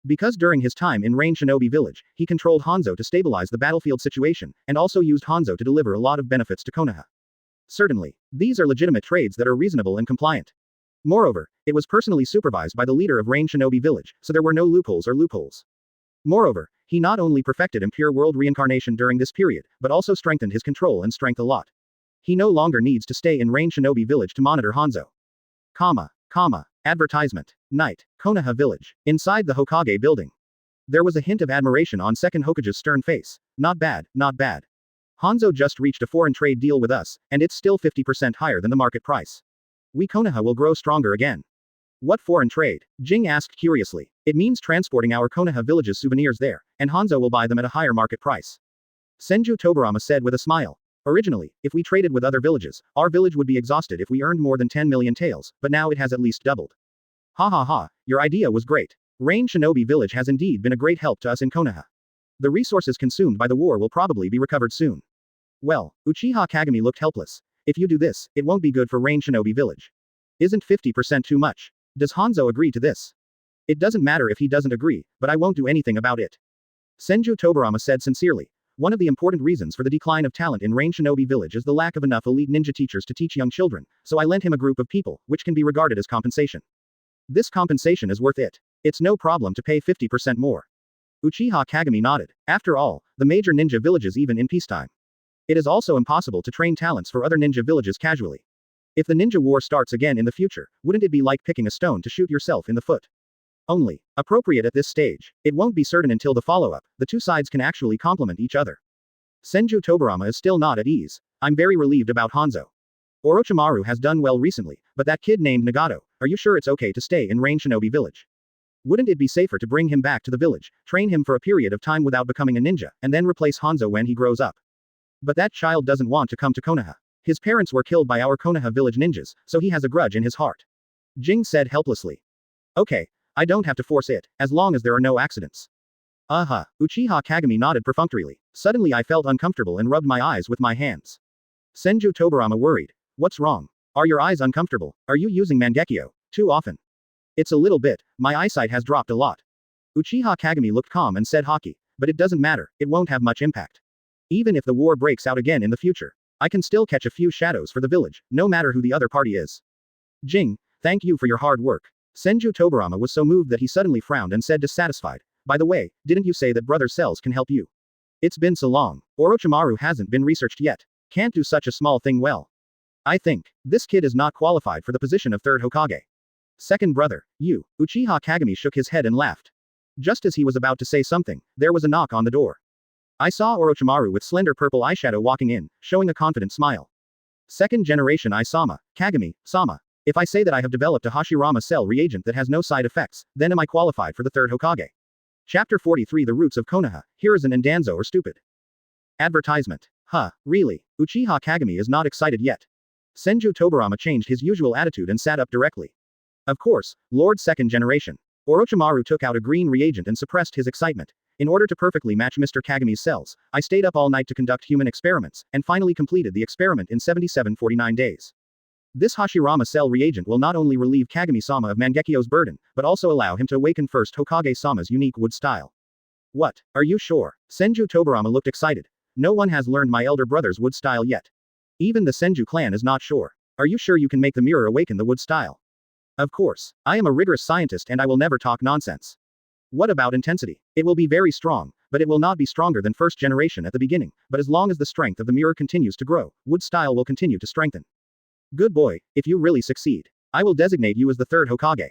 Because during his time in Rain Shinobi village, he controlled Hanzo to stabilize the battlefield situation, and also used Hanzo to deliver a lot of benefits to Konoha. Certainly, these are legitimate trades that are reasonable and compliant. Moreover, it was personally supervised by the leader of Rain Shinobi village, so there were no loopholes. Moreover, he not only perfected impure world reincarnation during this period, but also strengthened his control and strength a lot. He no longer needs to stay in Rain Shinobi village to monitor Hanzo. Advertisement. Night. Konoha village. Inside the Hokage building. There was a hint of admiration on Second Hokage's stern face. Not bad. Hanzo just reached a foreign trade deal with us, and it's still 50% higher than the market price. We Konoha will grow stronger again. What foreign trade? Jing asked curiously. It means transporting our Konoha village's souvenirs there, and Hanzo will buy them at a higher market price. Senju Tobirama said with a smile. Originally, if we traded with other villages, our village would be exhausted if we earned more than 10 million taels, but now it has at least doubled. Your idea was great. Rain Shinobi village has indeed been a great help to us in Konoha. The resources consumed by the war will probably be recovered soon. Well, Uchiha Kagami looked helpless. If you do this, it won't be good for Rain Shinobi village. Isn't 50% too much? Does Hanzo agree to this? It doesn't matter if he doesn't agree, but I won't do anything about it. Senju Tobirama said sincerely. One of the important reasons for the decline of talent in Rain Shinobi village is the lack of enough elite ninja teachers to teach young children, so I lent him a group of people, which can be regarded as compensation. This compensation is worth it. It's no problem to pay 50% more. Uchiha Kagami nodded. After all, the major ninja villages even in peacetime. It is also impossible to train talents for other ninja villages casually. If the ninja war starts again in the future, wouldn't it be like picking a stone to shoot yourself in the foot? Only appropriate at this stage. It won't be certain until the follow-up. The two sides can actually complement each other. Senju Tobirama is still not at ease. I'm very relieved about Hanzo. Orochimaru has done well recently, but that kid named Nagato, are you sure it's okay to stay in Rain Shinobi village? Wouldn't it be safer to bring him back to the village, train him for a period of time without becoming a ninja, and then replace Hanzo when he grows up? But that child doesn't want to come to Konoha. His parents were killed by our Konoha village ninjas, so he has a grudge in his heart. Jing said helplessly. Okay, I don't have to force it, as long as there are no accidents. Uchiha Kagami nodded perfunctorily. Suddenly I felt uncomfortable and rubbed my eyes with my hands. Senju Tobirama worried. What's wrong? Are your eyes uncomfortable? Are you using Mangekyō too often? It's a little bit, my eyesight has dropped a lot. Uchiha Kagami looked calm and said hockey, but it doesn't matter, it won't have much impact. Even if the war breaks out again in the future, I can still catch a few shadows for the village, no matter who the other party is. Jing, thank you for your hard work. Senju Tobirama was so moved that he suddenly frowned and said dissatisfied, by the way, didn't you say that brother cells can help you? It's been so long, Orochimaru hasn't been researched yet. Can't do such a small thing well. I think, this kid is not qualified for the position of third Hokage. Second brother, you. Uchiha Kagami shook his head and laughed. Just as he was about to say something, there was a knock on the door. I saw Orochimaru with slender purple eyeshadow walking in, showing a confident smile. Second generation Isama, Kagami, Sama. If I say that I have developed a Hashirama cell reagent that has no side effects, then am I qualified for the third Hokage? Chapter 43 The roots of Konoha, Hiruzen and Danzo are stupid. Advertisement. Really? Uchiha Kagami is not excited yet. Senju Tobirama changed his usual attitude and sat up directly. Of course, Lord second generation. Orochimaru took out a green reagent and suppressed his excitement. In order to perfectly match Mr. Kagami's cells, I stayed up all night to conduct human experiments, and finally completed the experiment in 7749 days. This Hashirama cell reagent will not only relieve Kagami-sama of Mangekyō's burden, but also allow him to awaken first Hokage-sama's unique wood style. What? Are you sure? Senju Tobirama looked excited. No one has learned my elder brother's wood style yet. Even the Senju clan is not sure. Are you sure you can make the mirror awaken the wood style? Of course. I am a rigorous scientist and I will never talk nonsense. What about intensity? It will be very strong, but it will not be stronger than first generation at the beginning, but as long as the strength of the mirror continues to grow, wood style will continue to strengthen. Good boy, if you really succeed, I will designate you as the third Hokage.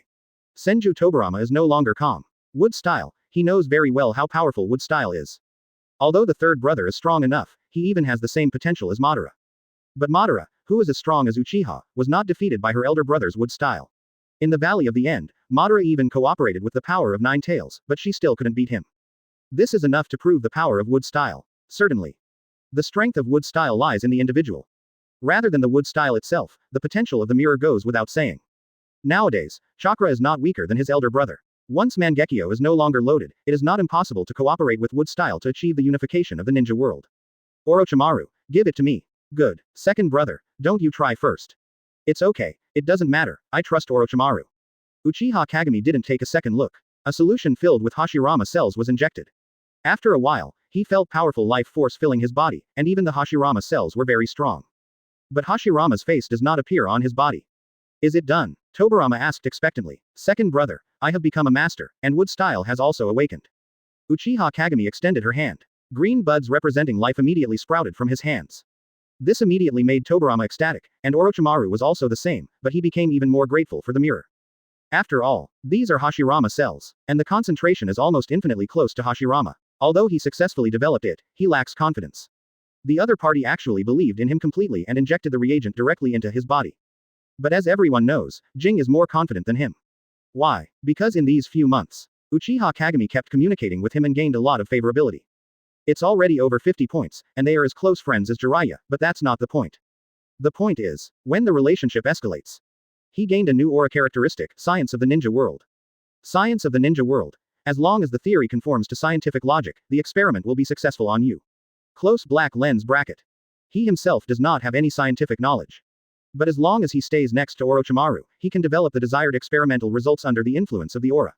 Senju Tobirama is no longer calm. Wood style, he knows very well how powerful wood style is. Although the third brother is strong enough, he even has the same potential as Madara. But Madara, who is as strong as Uchiha, was not defeated by her elder brother's wood style. In the Valley of the End, Madara even cooperated with the power of Nine Tails, but she still couldn't beat him. This is enough to prove the power of wood style. Certainly. The strength of wood style lies in the individual. Rather than the wood style itself, the potential of the mirror goes without saying. Nowadays, Chakra is not weaker than his elder brother. Once Mangekyō is no longer loaded, it is not impossible to cooperate with wood style to achieve the unification of the ninja world. Orochimaru, give it to me. Good. Second brother, don't you try first. It's okay, it doesn't matter, I trust Orochimaru. Uchiha Kagami didn't take a second look. A solution filled with Hashirama cells was injected. After a while, he felt powerful life force filling his body, and even the Hashirama cells were very strong. But Hashirama's face does not appear on his body. Is it done? Tobirama asked expectantly. Second brother, I have become a master, and wood style has also awakened. Uchiha Kagami extended her hand. Green buds representing life immediately sprouted from his hands. This immediately made Tobirama ecstatic, and Orochimaru was also the same, but he became even more grateful for the mirror. After all, these are Hashirama cells, and the concentration is almost infinitely close to Hashirama. Although he successfully developed it, he lacks confidence. The other party actually believed in him completely and injected the reagent directly into his body. But as everyone knows, Jing is more confident than him. Why? Because in these few months, Uchiha Kagami kept communicating with him and gained a lot of favorability. It's already over 50 points, and they are as close friends as Jiraiya, but that's not the point. The point is, when the relationship escalates. He gained a new aura characteristic, Science of the Ninja World. Science of the Ninja World. As long as the theory conforms to scientific logic, the experiment will be successful on you. Close black lens bracket. He himself does not have any scientific knowledge. But as long as he stays next to Orochimaru, he can develop the desired experimental results under the influence of the aura.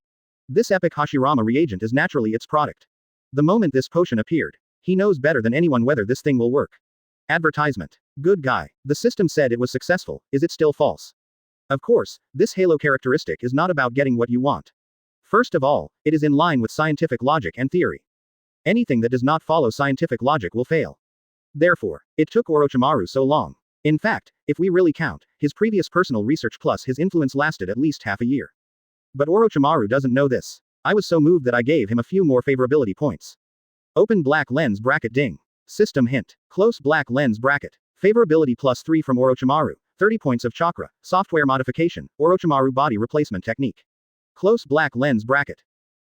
This epic Hashirama reagent is naturally its product. The moment this potion appeared, he knows better than anyone whether this thing will work. Advertisement. Good guy. The system said it was successful, is it still false? Of course, this halo characteristic is not about getting what you want. First of all, it is in line with scientific logic and theory. Anything that does not follow scientific logic will fail. Therefore, it took Orochimaru so long. In fact, if we really count, his previous personal research plus his influence lasted at least half a year. But Orochimaru doesn't know this. I was so moved that I gave him a few more favorability points. Open black lens bracket ding. System hint. Close black lens bracket. Favorability +3 from Orochimaru, 30 points of chakra, software modification, Orochimaru body replacement technique. Close black lens bracket.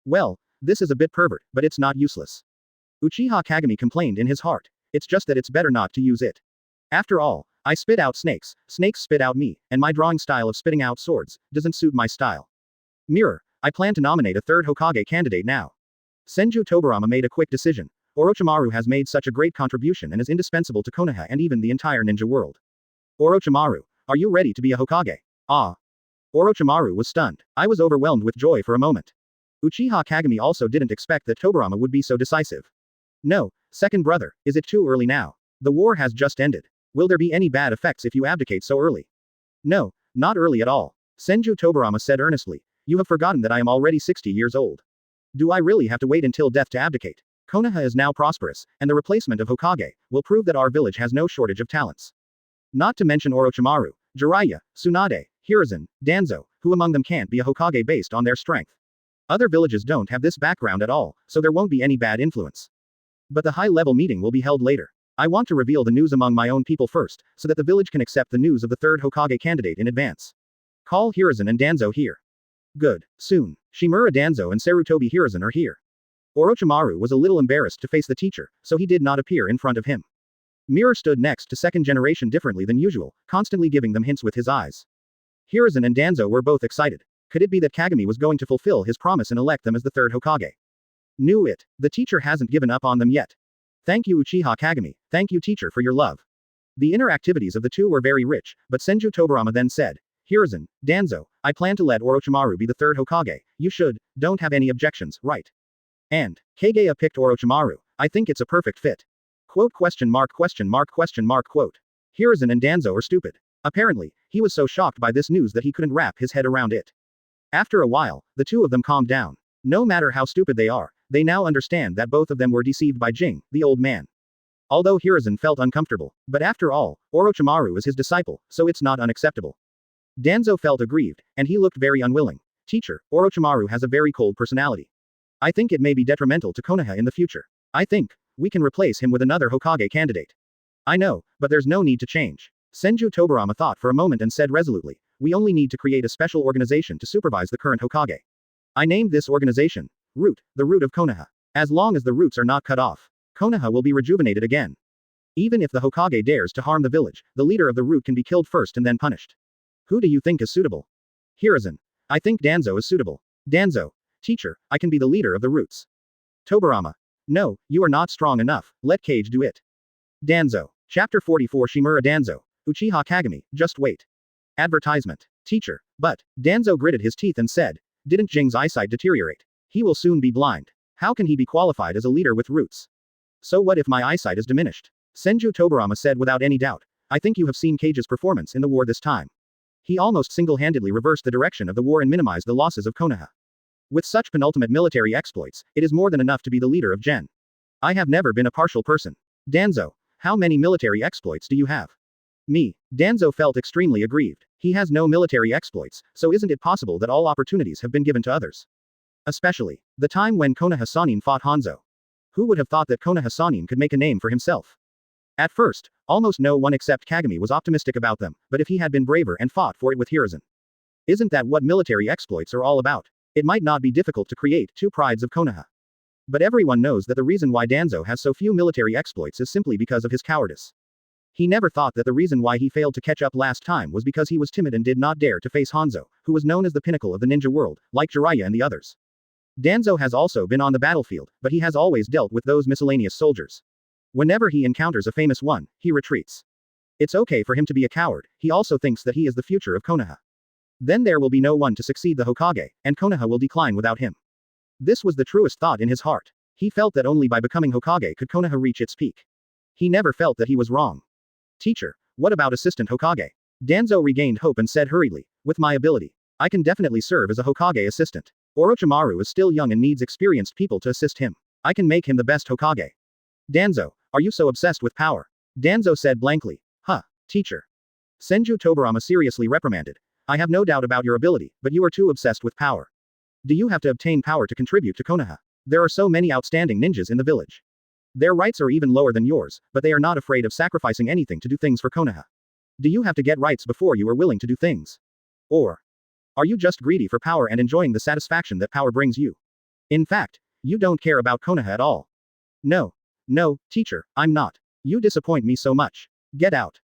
Well, this is a bit pervert, but it's not useless. Uchiha Kagami complained in his heart. It's just that it's better not to use it. After all, I spit out snakes, snakes spit out me, and my drawing style of spitting out swords doesn't suit my style. Mirror, I plan to nominate a third Hokage candidate now. Senju Tobirama made a quick decision. Orochimaru has made such a great contribution and is indispensable to Konoha and even the entire ninja world. Orochimaru, are you ready to be a Hokage? Ah. Orochimaru was stunned. I was overwhelmed with joy for a moment. Uchiha Kagami also didn't expect that Tobirama would be so decisive. No, second brother, is it too early now? The war has just ended. Will there be any bad effects if you abdicate so early? No, not early at all. Senju Tobirama said earnestly. You have forgotten that I am already 60 years old. Do I really have to wait until death to abdicate? Konoha is now prosperous, and the replacement of Hokage will prove that our village has no shortage of talents. Not to mention Orochimaru, Jiraiya, Tsunade, Hiruzen, Danzo, who among them can't be a Hokage based on their strength. Other villages don't have this background at all, so there won't be any bad influence. But the high-level meeting will be held later. I want to reveal the news among my own people first, so that the village can accept the news of the third Hokage candidate in advance. Call Hiruzen and Danzo here. Good. Soon. Shimura Danzo and Sarutobi Hiruzen are here. Orochimaru was a little embarrassed to face the teacher, so he did not appear in front of him. Mirror stood next to second generation differently than usual, constantly giving them hints with his eyes. Hiruzen and Danzo were both excited. Could it be that Kagami was going to fulfill his promise and elect them as the third Hokage? Knew it. The teacher hasn't given up on them yet. Thank you Uchiha Kagami, thank you teacher for your love. The inner activities of the two were very rich, but Senju Tobirama then said, Hiruzen, Danzo, I plan to let Orochimaru be the third Hokage, you don't have any objections, right? And, Kageya picked Orochimaru, I think it's a perfect fit. Quote question mark quote. Hiruzen and Danzo are stupid. Apparently, he was so shocked by this news that he couldn't wrap his head around it. After a while, the two of them calmed down. No matter how stupid they are, they now understand that both of them were deceived by Jing, the old man. Although Hiruzen felt uncomfortable, but after all, Orochimaru is his disciple, so it's not unacceptable. Danzo felt aggrieved, and he looked very unwilling. Teacher, Orochimaru has a very cold personality. I think it may be detrimental to Konoha in the future. I think we can replace him with another Hokage candidate. I know, but there's no need to change. Senju Tobirama thought for a moment and said resolutely, we only need to create a special organization to supervise the current Hokage. I named this organization Root, the root of Konoha. As long as the roots are not cut off, Konoha will be rejuvenated again. Even if the Hokage dares to harm the village, the leader of the root can be killed first and then punished. Who do you think is suitable? Hiruzen. I think Danzo is suitable. Danzo. Teacher, I can be the leader of the roots. Tobirama. No, you are not strong enough, let Kage do it. Danzo. Chapter 44 Shimura Danzo. Uchiha Kagami, just wait. Advertisement. Teacher. But, Danzo gritted his teeth and said, didn't Jing's eyesight deteriorate? He will soon be blind. How can he be qualified as a leader with roots? So what if my eyesight is diminished? Senju Tobirama said without any doubt. I think you have seen Kage's performance in the war this time. He almost single-handedly reversed the direction of the war and minimized the losses of Konoha. With such penultimate military exploits, it is more than enough to be the leader of Gen. I have never been a partial person. Danzo, how many military exploits do you have? Me. Danzo felt extremely aggrieved. He has no military exploits, so isn't it possible that all opportunities have been given to others? Especially, the time when Konoha Sannin fought Hanzo. Who would have thought that Konoha Sannin could make a name for himself? At first, almost no one except Kagami was optimistic about them, but if he had been braver and fought for it with Hiruzen. Isn't that what military exploits are all about? It might not be difficult to create two prides of Konoha. But everyone knows that the reason why Danzo has so few military exploits is simply because of his cowardice. He never thought that the reason why he failed to catch up last time was because he was timid and did not dare to face Hanzo, who was known as the pinnacle of the ninja world, like Jiraiya and the others. Danzo has also been on the battlefield, but he has always dealt with those miscellaneous soldiers. Whenever he encounters a famous one, he retreats. It's okay for him to be a coward, he also thinks that he is the future of Konoha. Then there will be no one to succeed the Hokage, and Konoha will decline without him. This was the truest thought in his heart. He felt that only by becoming Hokage could Konoha reach its peak. He never felt that he was wrong. Teacher, what about assistant Hokage? Danzo regained hope and said hurriedly, with my ability, I can definitely serve as a Hokage assistant. Orochimaru is still young and needs experienced people to assist him. I can make him the best Hokage. Danzo, are you so obsessed with power? Danzo said blankly, teacher. Senju Tobirama seriously reprimanded. I have no doubt about your ability, but you are too obsessed with power. Do you have to obtain power to contribute to Konoha? There are so many outstanding ninjas in the village. Their rights are even lower than yours, but they are not afraid of sacrificing anything to do things for Konoha. Do you have to get rights before you are willing to do things? Or are you just greedy for power and enjoying the satisfaction that power brings you? In fact, you don't care about Konoha at all. No. No, teacher, I'm not. You disappoint me so much. Get out.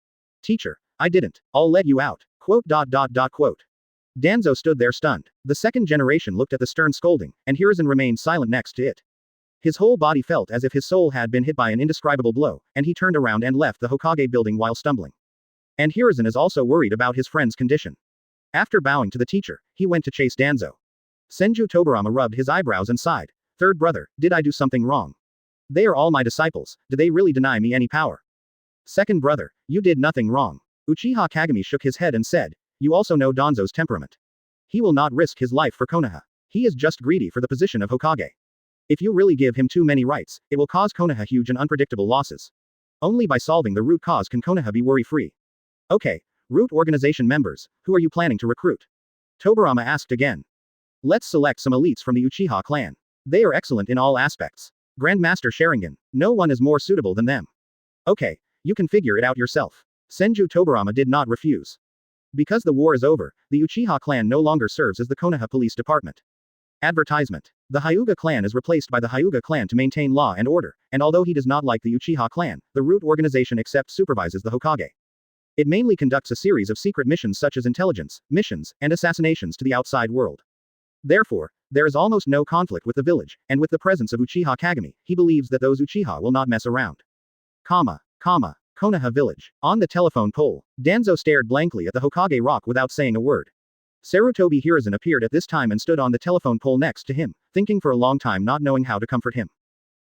Teacher, I didn't. I'll let you out. Quote. Danzo stood there stunned. The second generation looked at the stern scolding, and Hiruzen remained silent next to it. His whole body felt as if his soul had been hit by an indescribable blow, and he turned around and left the Hokage building while stumbling. And Hiruzen is also worried about his friend's condition. After bowing to the teacher, he went to chase Danzo. Senju Tobirama rubbed his eyebrows and sighed. Third brother, did I do something wrong? They are all my disciples, do they really deny me any power? Second brother, you did nothing wrong. Uchiha Kagami shook his head and said, you also know Danzo's temperament. He will not risk his life for Konoha. He is just greedy for the position of Hokage. If you really give him too many rights, it will cause Konoha huge and unpredictable losses. Only by solving the root cause can Konoha be worry-free. Okay, root organization members, who are you planning to recruit? Tobirama asked again. Let's select some elites from the Uchiha clan. They are excellent in all aspects. Grandmaster Sharingan, no one is more suitable than them. Okay, you can figure it out yourself. Senju Tobirama did not refuse. Because the war is over, the Uchiha clan no longer serves as the Konoha police department. Advertisement. The Hyuga clan is replaced by the Hyuga clan to maintain law and order, and although he does not like the Uchiha clan, the root organization except supervises the Hokage. It mainly conducts a series of secret missions such as intelligence, missions, and assassinations to the outside world. Therefore, there is almost no conflict with the village, and with the presence of Uchiha Kagami, he believes that those Uchiha will not mess around. Konoha village. On the telephone pole, Danzo stared blankly at the Hokage rock without saying a word. Sarutobi Hiruzen appeared at this time and stood on the telephone pole next to him, thinking for a long time not knowing how to comfort him.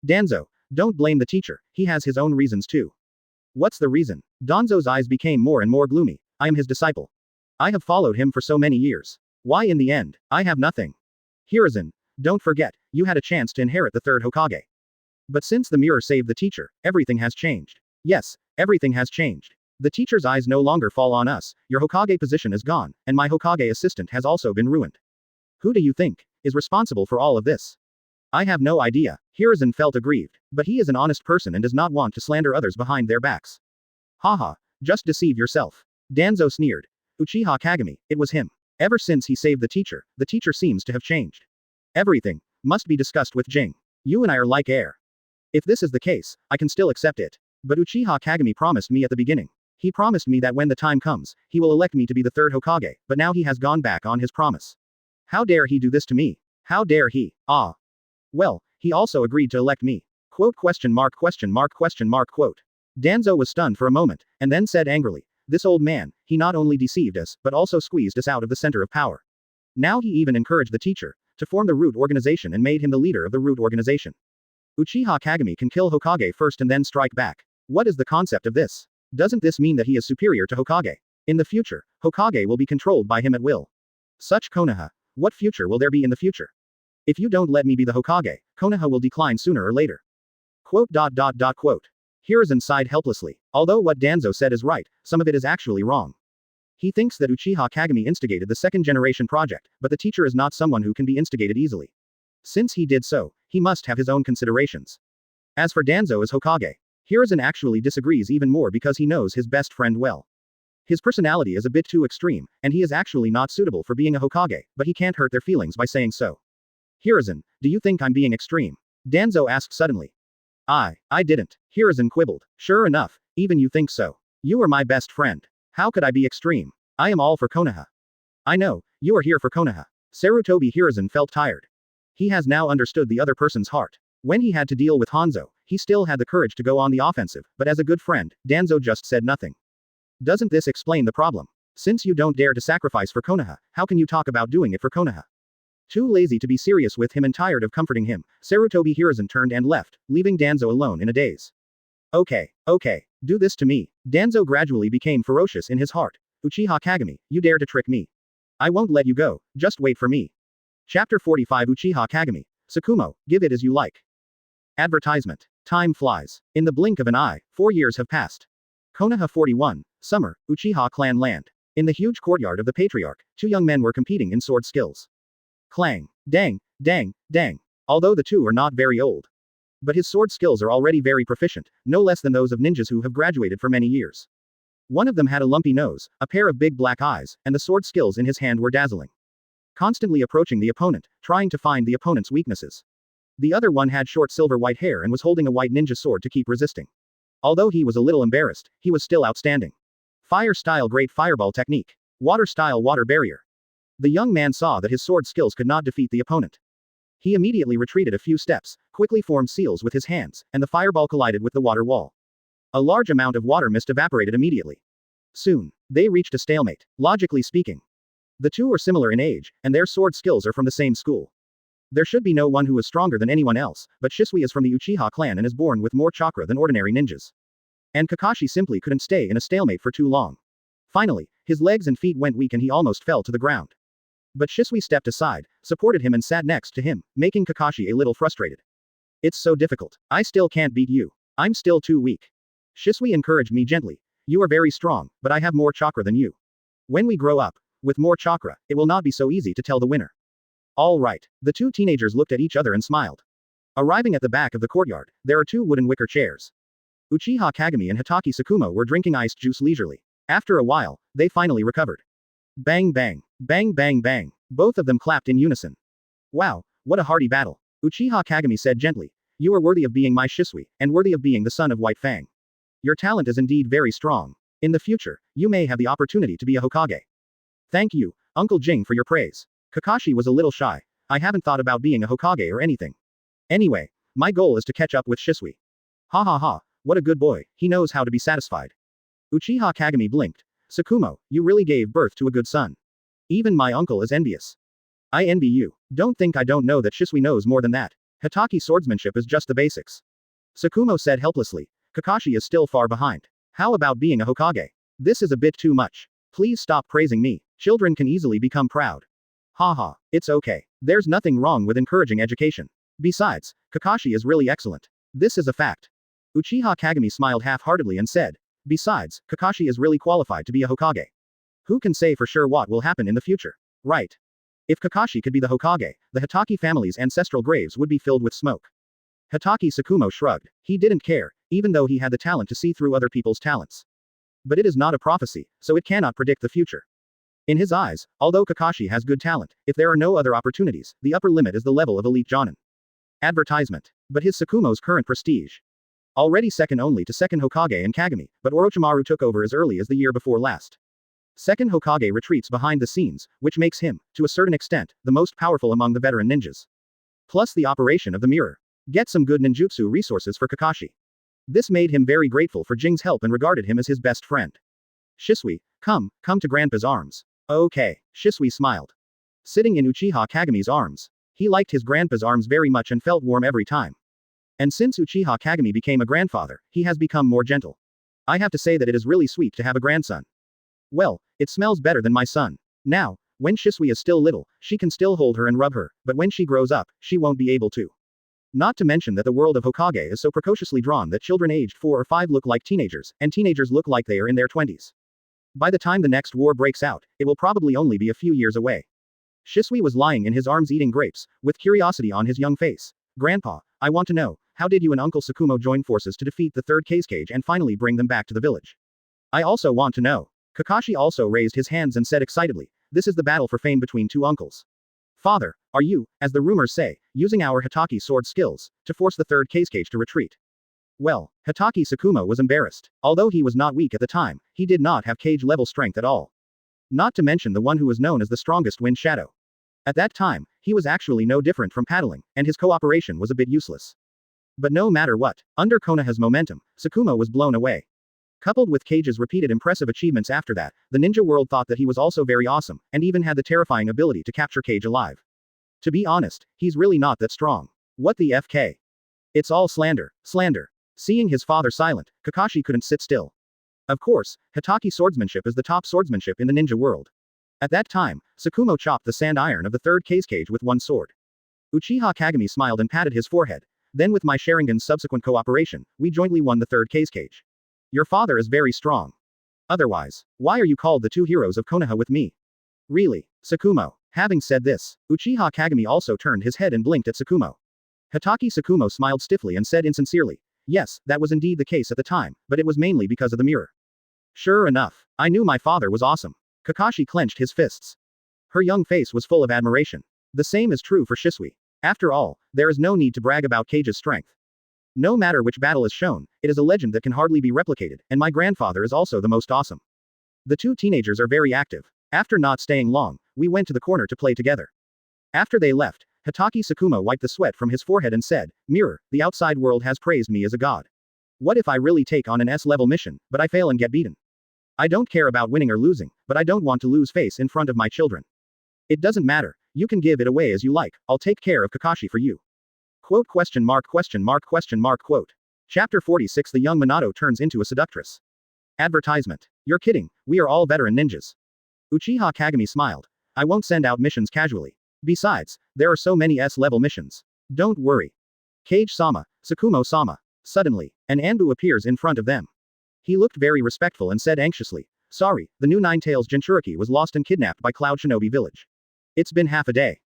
Danzo, don't blame the teacher, he has his own reasons too. What's the reason? Danzo's eyes became more and more gloomy. I am his disciple. I have followed him for so many years. Why in the end, I have nothing? Hiruzen, don't forget, you had a chance to inherit the third Hokage. But since the mirror saved the teacher, everything has changed. Yes, everything has changed. The teacher's eyes no longer fall on us, your Hokage position is gone, and my Hokage assistant has also been ruined. Who do you think is responsible for all of this? I have no idea. Hiruzen felt aggrieved, but he is an honest person and does not want to slander others behind their backs. Haha, just deceive yourself. Danzo sneered. Uchiha Kagami, it was him. Ever since he saved the teacher seems to have changed. Everything must be discussed with Jing. You and I are like air. If this is the case, I can still accept it. But Uchiha Kagami promised me at the beginning. He promised me that when the time comes, he will elect me to be the third Hokage, but now he has gone back on his promise. How dare he do this to me? How dare he? Ah. Well, he also agreed to elect me. Quote. Danzo was stunned for a moment, and then said angrily, this old man, he not only deceived us, but also squeezed us out of the center of power. Now he even encouraged the teacher to form the root organization and made him the leader of the root organization. Uchiha Kagami can kill Hokage first and then strike back. What is the concept of this? Doesn't this mean that he is superior to Hokage? In the future, Hokage will be controlled by him at will. Such Konoha. What future will there be in the future? If you don't let me be the Hokage, Konoha will decline sooner or later. Quote. Hiruzen sighed helplessly. Although what Danzo said is right, some of it is actually wrong. He thinks that Uchiha Kagami instigated the second generation project, but the teacher is not someone who can be instigated easily. Since he did so, he must have his own considerations. As for Danzo as Hokage, Hiruzen actually disagrees even more because he knows his best friend well. His personality is a bit too extreme, and he is actually not suitable for being a Hokage, but he can't hurt their feelings by saying so. Hiruzen, do you think I'm being extreme? Danzo asked suddenly. I didn't. Hiruzen quibbled. Sure enough, even you think so. You are my best friend. How could I be extreme? I am all for Konoha. I know, you are here for Konoha. Sarutobi Hiruzen felt tired. He has now understood the other person's heart. When he had to deal with Hanzo, he still had the courage to go on the offensive, but as a good friend, Danzo just said nothing. Doesn't this explain the problem? Since you don't dare to sacrifice for Konoha, how can you talk about doing it for Konoha? Too lazy to be serious with him and tired of comforting him, Sarutobi Hiruzen turned and left, leaving Danzo alone in a daze. Okay, do this to me. Danzo gradually became ferocious in his heart. Uchiha Kagami, you dare to trick me. I won't let you go, just wait for me. Chapter 45 Uchiha Kagami. Sakumo, give it as you like. Advertisement. Time flies. In the blink of an eye, 4 years have passed. Konoha 41, Summer, Uchiha Clan Land. In the huge courtyard of the Patriarch, 2 young men were competing in sword skills. Clang. Dang. Although the two are not very old. But his sword skills are already very proficient, no less than those of ninjas who have graduated for many years. One of them had a lumpy nose, a pair of big black eyes, and the sword skills in his hand were dazzling. Constantly approaching the opponent, trying to find the opponent's weaknesses. The other one had short silver white hair and was holding a white ninja sword to keep resisting. Although he was a little embarrassed, he was still outstanding. Fire style great fireball technique. Water style water barrier. The young man saw that his sword skills could not defeat the opponent. He immediately retreated a few steps, quickly formed seals with his hands, and the fireball collided with the water wall. A large amount of water mist evaporated immediately. Soon, they reached a stalemate, logically speaking. The two are similar in age, and their sword skills are from the same school. There should be no one who is stronger than anyone else, but Shisui is from the Uchiha clan and is born with more chakra than ordinary ninjas. And Kakashi simply couldn't stay in a stalemate for too long. Finally, his legs and feet went weak and he almost fell to the ground. But Shisui stepped aside, supported him and sat next to him, making Kakashi a little frustrated. It's so difficult. I still can't beat you. I'm still too weak. Shisui encouraged me gently. You are very strong, but I have more chakra than you. When we grow up, with more chakra, it will not be so easy to tell the winner. All right. The two teenagers looked at each other and smiled. Arriving at the back of the courtyard, there are two wooden wicker chairs. Uchiha Kagami and Hatake Tsukumo were drinking iced juice leisurely. After a while, they finally recovered. Bang bang, bang bang bang, both of them clapped in unison. Wow, what a hearty battle. Uchiha Kagami said gently. You are worthy of being my Shisui, and worthy of being the son of White Fang. Your talent is indeed very strong. In the future, you may have the opportunity to be a Hokage. Thank you, Uncle Jing, for your praise. Kakashi was a little shy. I haven't thought about being a Hokage or anything. Anyway, my goal is to catch up with Shisui. Ha ha ha, what a good boy, he knows how to be satisfied. Uchiha Kagami blinked. Tsukumo, you really gave birth to a good son. Even my uncle is envious. I envy you. Don't think I don't know that Shisui knows more than that. Hatake swordsmanship is just the basics. Tsukumo said helplessly. Kakashi is still far behind. How about being a Hokage? This is a bit too much. Please stop praising me. Children can easily become proud. Haha, it's okay. There's nothing wrong with encouraging education. Besides, Kakashi is really excellent. This is a fact. Uchiha Kagami smiled half-heartedly and said. Besides, Kakashi is really qualified to be a Hokage. Who can say for sure what will happen in the future? Right. If Kakashi could be the Hokage, the Hatake family's ancestral graves would be filled with smoke. Hatake Tsukumo shrugged. He didn't care, even though he had the talent to see through other people's talents. But it is not a prophecy, so it cannot predict the future. In his eyes, although Kakashi has good talent, if there are no other opportunities, the upper limit is the level of elite Jonin. Advertisement. But his Tsukumo's current prestige. Already second only to second Hokage and Kagami, but Orochimaru took over as early as the year before last. Second Hokage retreats behind the scenes, which makes him, to a certain extent, the most powerful among the veteran ninjas. Plus the operation of the mirror. Get some good ninjutsu resources for Kakashi. This made him very grateful for Jing's help and regarded him as his best friend. Shisui, come to Grandpa's arms. Okay, Shisui smiled. Sitting in Uchiha Kagami's arms. He liked his grandpa's arms very much and felt warm every time. And since Uchiha Kagami became a grandfather, he has become more gentle. I have to say that it is really sweet to have a grandson. Well, it smells better than my son. Now, when Shisui is still little, she can still hold her and rub her, but when she grows up, she won't be able to. Not to mention that the world of Hokage is so precociously drawn that children aged 4 or 5 look like teenagers, and teenagers look like they are in their 20s. By the time the next war breaks out, it will probably only be a few years away. Shisui was lying in his arms eating grapes, with curiosity on his young face. Grandpa, I want to know, how did you and Uncle Tsukumo join forces to defeat the third Kazekage and finally bring them back to the village? I also want to know. Kakashi also raised his hands and said excitedly, this is the battle for fame between two uncles. Father, are you, as the rumors say, using our Hatake sword skills, to force the third Kazekage to retreat? Well, Hatake Tsukumo was embarrassed. Although he was not weak at the time, he did not have Kage-level strength at all. Not to mention the one who was known as the strongest wind shadow. At that time, he was actually no different from paddling, and his cooperation was a bit useless. But no matter what, under Konoha's momentum, Tsukumo was blown away. Coupled with Kage's repeated impressive achievements after that, the ninja world thought that he was also very awesome, and even had the terrifying ability to capture Kage alive. To be honest, he's really not that strong. What the FK? It's all slander, slander. Seeing his father silent, Kakashi couldn't sit still. Of course, Hatake swordsmanship is the top swordsmanship in the ninja world. At that time, Tsukumo chopped the sand iron of the third Kazekage with one sword. Uchiha Kagami smiled and patted his forehead. Then with my Sharingan's subsequent cooperation, we jointly won the third Kazekage. Your father is very strong. Otherwise, why are you called the two heroes of Konoha with me? Really, Tsukumo. Having said this, Uchiha Kagami also turned his head and blinked at Tsukumo. Hatake Tsukumo smiled stiffly and said insincerely, yes, that was indeed the case at the time, but it was mainly because of the mirror. Sure enough. I knew my father was awesome. Kakashi clenched his fists. Her young face was full of admiration. The same is true for Shisui. After all, there is no need to brag about Kage's strength. No matter which battle is shown, it is a legend that can hardly be replicated, and my grandfather is also the most awesome. The two teenagers are very active. After not staying long, we went to the corner to play together. After they left, Hatake Tsukumo wiped the sweat from his forehead and said, Mirror, the outside world has praised me as a god. What if I really take on an S-level mission, but I fail and get beaten? I don't care about winning or losing, but I don't want to lose face in front of my children. It doesn't matter, you can give it away as you like, I'll take care of Kakashi for you. Quote question mark quote. Chapter 46 The young Minato turns into a seductress. Advertisement. You're kidding, we are all veteran ninjas. Uchiha Kagami smiled. I won't send out missions casually. Besides, there are so many S-level missions. Don't worry. Kage-sama, Tsukumo-sama. Suddenly, an Anbu appears in front of them. He looked very respectful and said anxiously, sorry, the new Nine-Tails Jinchuriki was lost and kidnapped by Cloud Shinobi village. It's been half a day.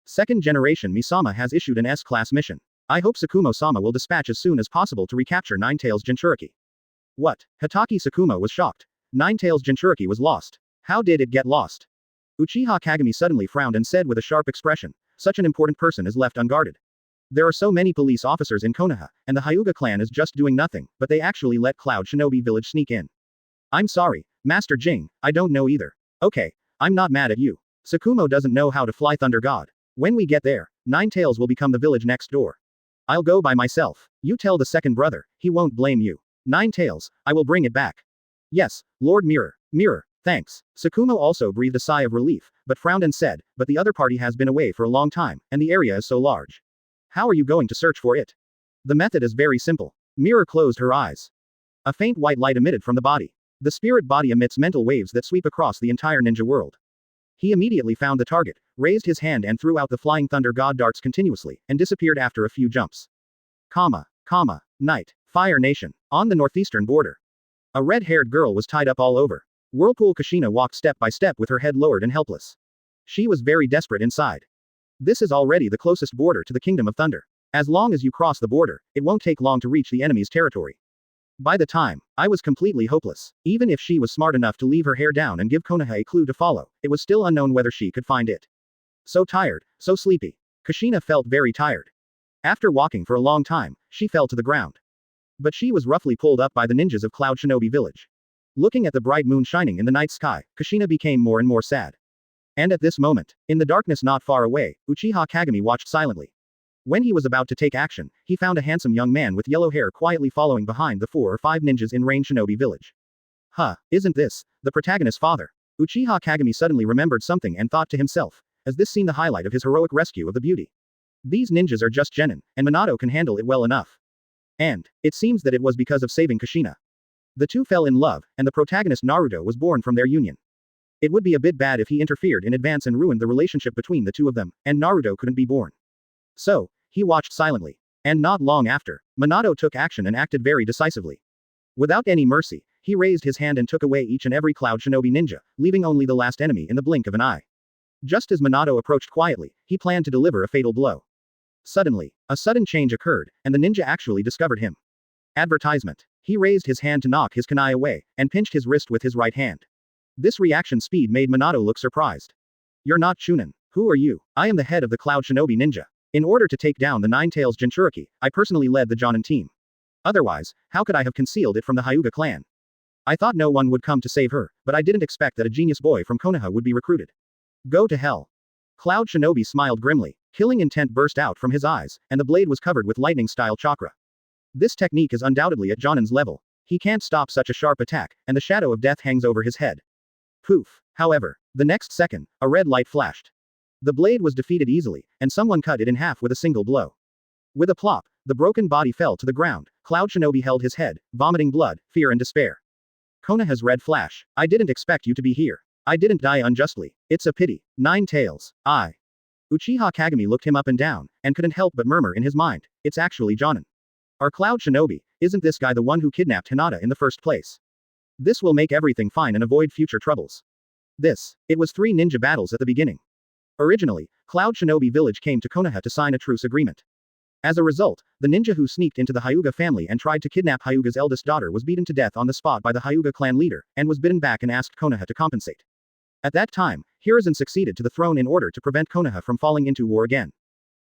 Second generation Misama has issued an S-class mission. I hope Tsukumo-sama will dispatch as soon as possible to recapture Nine-Tails Jinchuriki. What? Hatake Tsukumo was shocked. Nine-Tails Jinchuriki was lost. How did it get lost? Uchiha Kagami suddenly frowned and said with a sharp expression, such an important person is left unguarded. There are so many police officers in Konoha, and the Hyuga clan is just doing nothing, but they actually let Cloud Shinobi village sneak in. I'm sorry, Master Jing, I don't know either. Okay, I'm not mad at you. Tsukumo doesn't know how to fly Thunder God. When we get there, Nine-Tails will become the village next door. I'll go by myself. You tell the second brother, he won't blame you. Nine-Tails, I will bring it back. Yes, Lord Mirror, thanks. Tsukumo also breathed a sigh of relief, but frowned and said, but the other party has been away for a long time, and the area is so large. How are you going to search for it? The method is very simple. Mirror closed her eyes. A faint white light emitted from the body. The spirit body emits mental waves that sweep across the entire ninja world. He immediately found the target, raised his hand and threw out the flying thunder god darts continuously, and disappeared after a few jumps. Night. Fire Nation. On the northeastern border. A red-haired girl was tied up all over. Whirlpool Kushina walked step by step with her head lowered and helpless. She was very desperate inside. This is already the closest border to the Kingdom of Thunder. As long as you cross the border, it won't take long to reach the enemy's territory. By the time, I was completely hopeless. Even if she was smart enough to leave her hair down and give Konoha a clue to follow, it was still unknown whether she could find it. So tired, so sleepy. Kushina felt very tired. After walking for a long time, she fell to the ground. But she was roughly pulled up by the ninjas of Cloud Shinobi village. Looking at the bright moon shining in the night sky, Kushina became more and more sad. And at this moment, in the darkness not far away, Uchiha Kagami watched silently. When he was about to take action, he found a handsome young man with yellow hair quietly following behind the 4 or 5 ninjas in range Shinobi village. Isn't this the protagonist's father? Uchiha Kagami suddenly remembered something and thought to himself, as this seemed the highlight of his heroic rescue of the beauty. These ninjas are just genin, and Minato can handle it well enough. And it seems that it was because of saving Kushina. The two fell in love, and the protagonist Naruto was born from their union. It would be a bit bad if he interfered in advance and ruined the relationship between the two of them, and Naruto couldn't be born. So, he watched silently. And not long after, Minato took action and acted very decisively. Without any mercy, he raised his hand and took away each and every Cloud Shinobi ninja, leaving only the last enemy in the blink of an eye. Just as Minato approached quietly, he planned to deliver a fatal blow. Suddenly, a sudden change occurred, and the ninja actually discovered him. Advertisement. He raised his hand to knock his kunai away, and pinched his wrist with his right hand. This reaction speed made Minato look surprised. You're not Chunin. Who are you? I am the head of the Cloud Shinobi ninja. In order to take down the Nine-Tails Jinchuriki, I personally led the Jonin team. Otherwise, how could I have concealed it from the Hyuga clan? I thought no one would come to save her, but I didn't expect that a genius boy from Konoha would be recruited. Go to hell. Cloud Shinobi smiled grimly. Killing intent burst out from his eyes, and the blade was covered with lightning-style chakra. This technique is undoubtedly at Jonin's level. He can't stop such a sharp attack, and the shadow of death hangs over his head. Poof. However, the next second, a red light flashed. The blade was defeated easily, and someone cut it in half with a single blow. With a plop, the broken body fell to the ground. Cloud Shinobi held his head, vomiting blood, fear and despair. Konoha's red flash. I didn't expect you to be here. I didn't die unjustly. It's a pity. Nine-Tails. Uchiha Kagami looked him up and down, and couldn't help but murmur in his mind, it's actually Jonin. Our Cloud Shinobi, isn't this guy the one who kidnapped Hinata in the first place? This will make everything fine and avoid future troubles. It was 3 ninja battles at the beginning. Originally, Cloud Shinobi village came to Konoha to sign a truce agreement. As a result, the ninja who sneaked into the Hyuga family and tried to kidnap Hyuga's eldest daughter was beaten to death on the spot by the Hyuga clan leader, and was bidden back and asked Konoha to compensate. At that time, Hiruzen succeeded to the throne in order to prevent Konoha from falling into war again.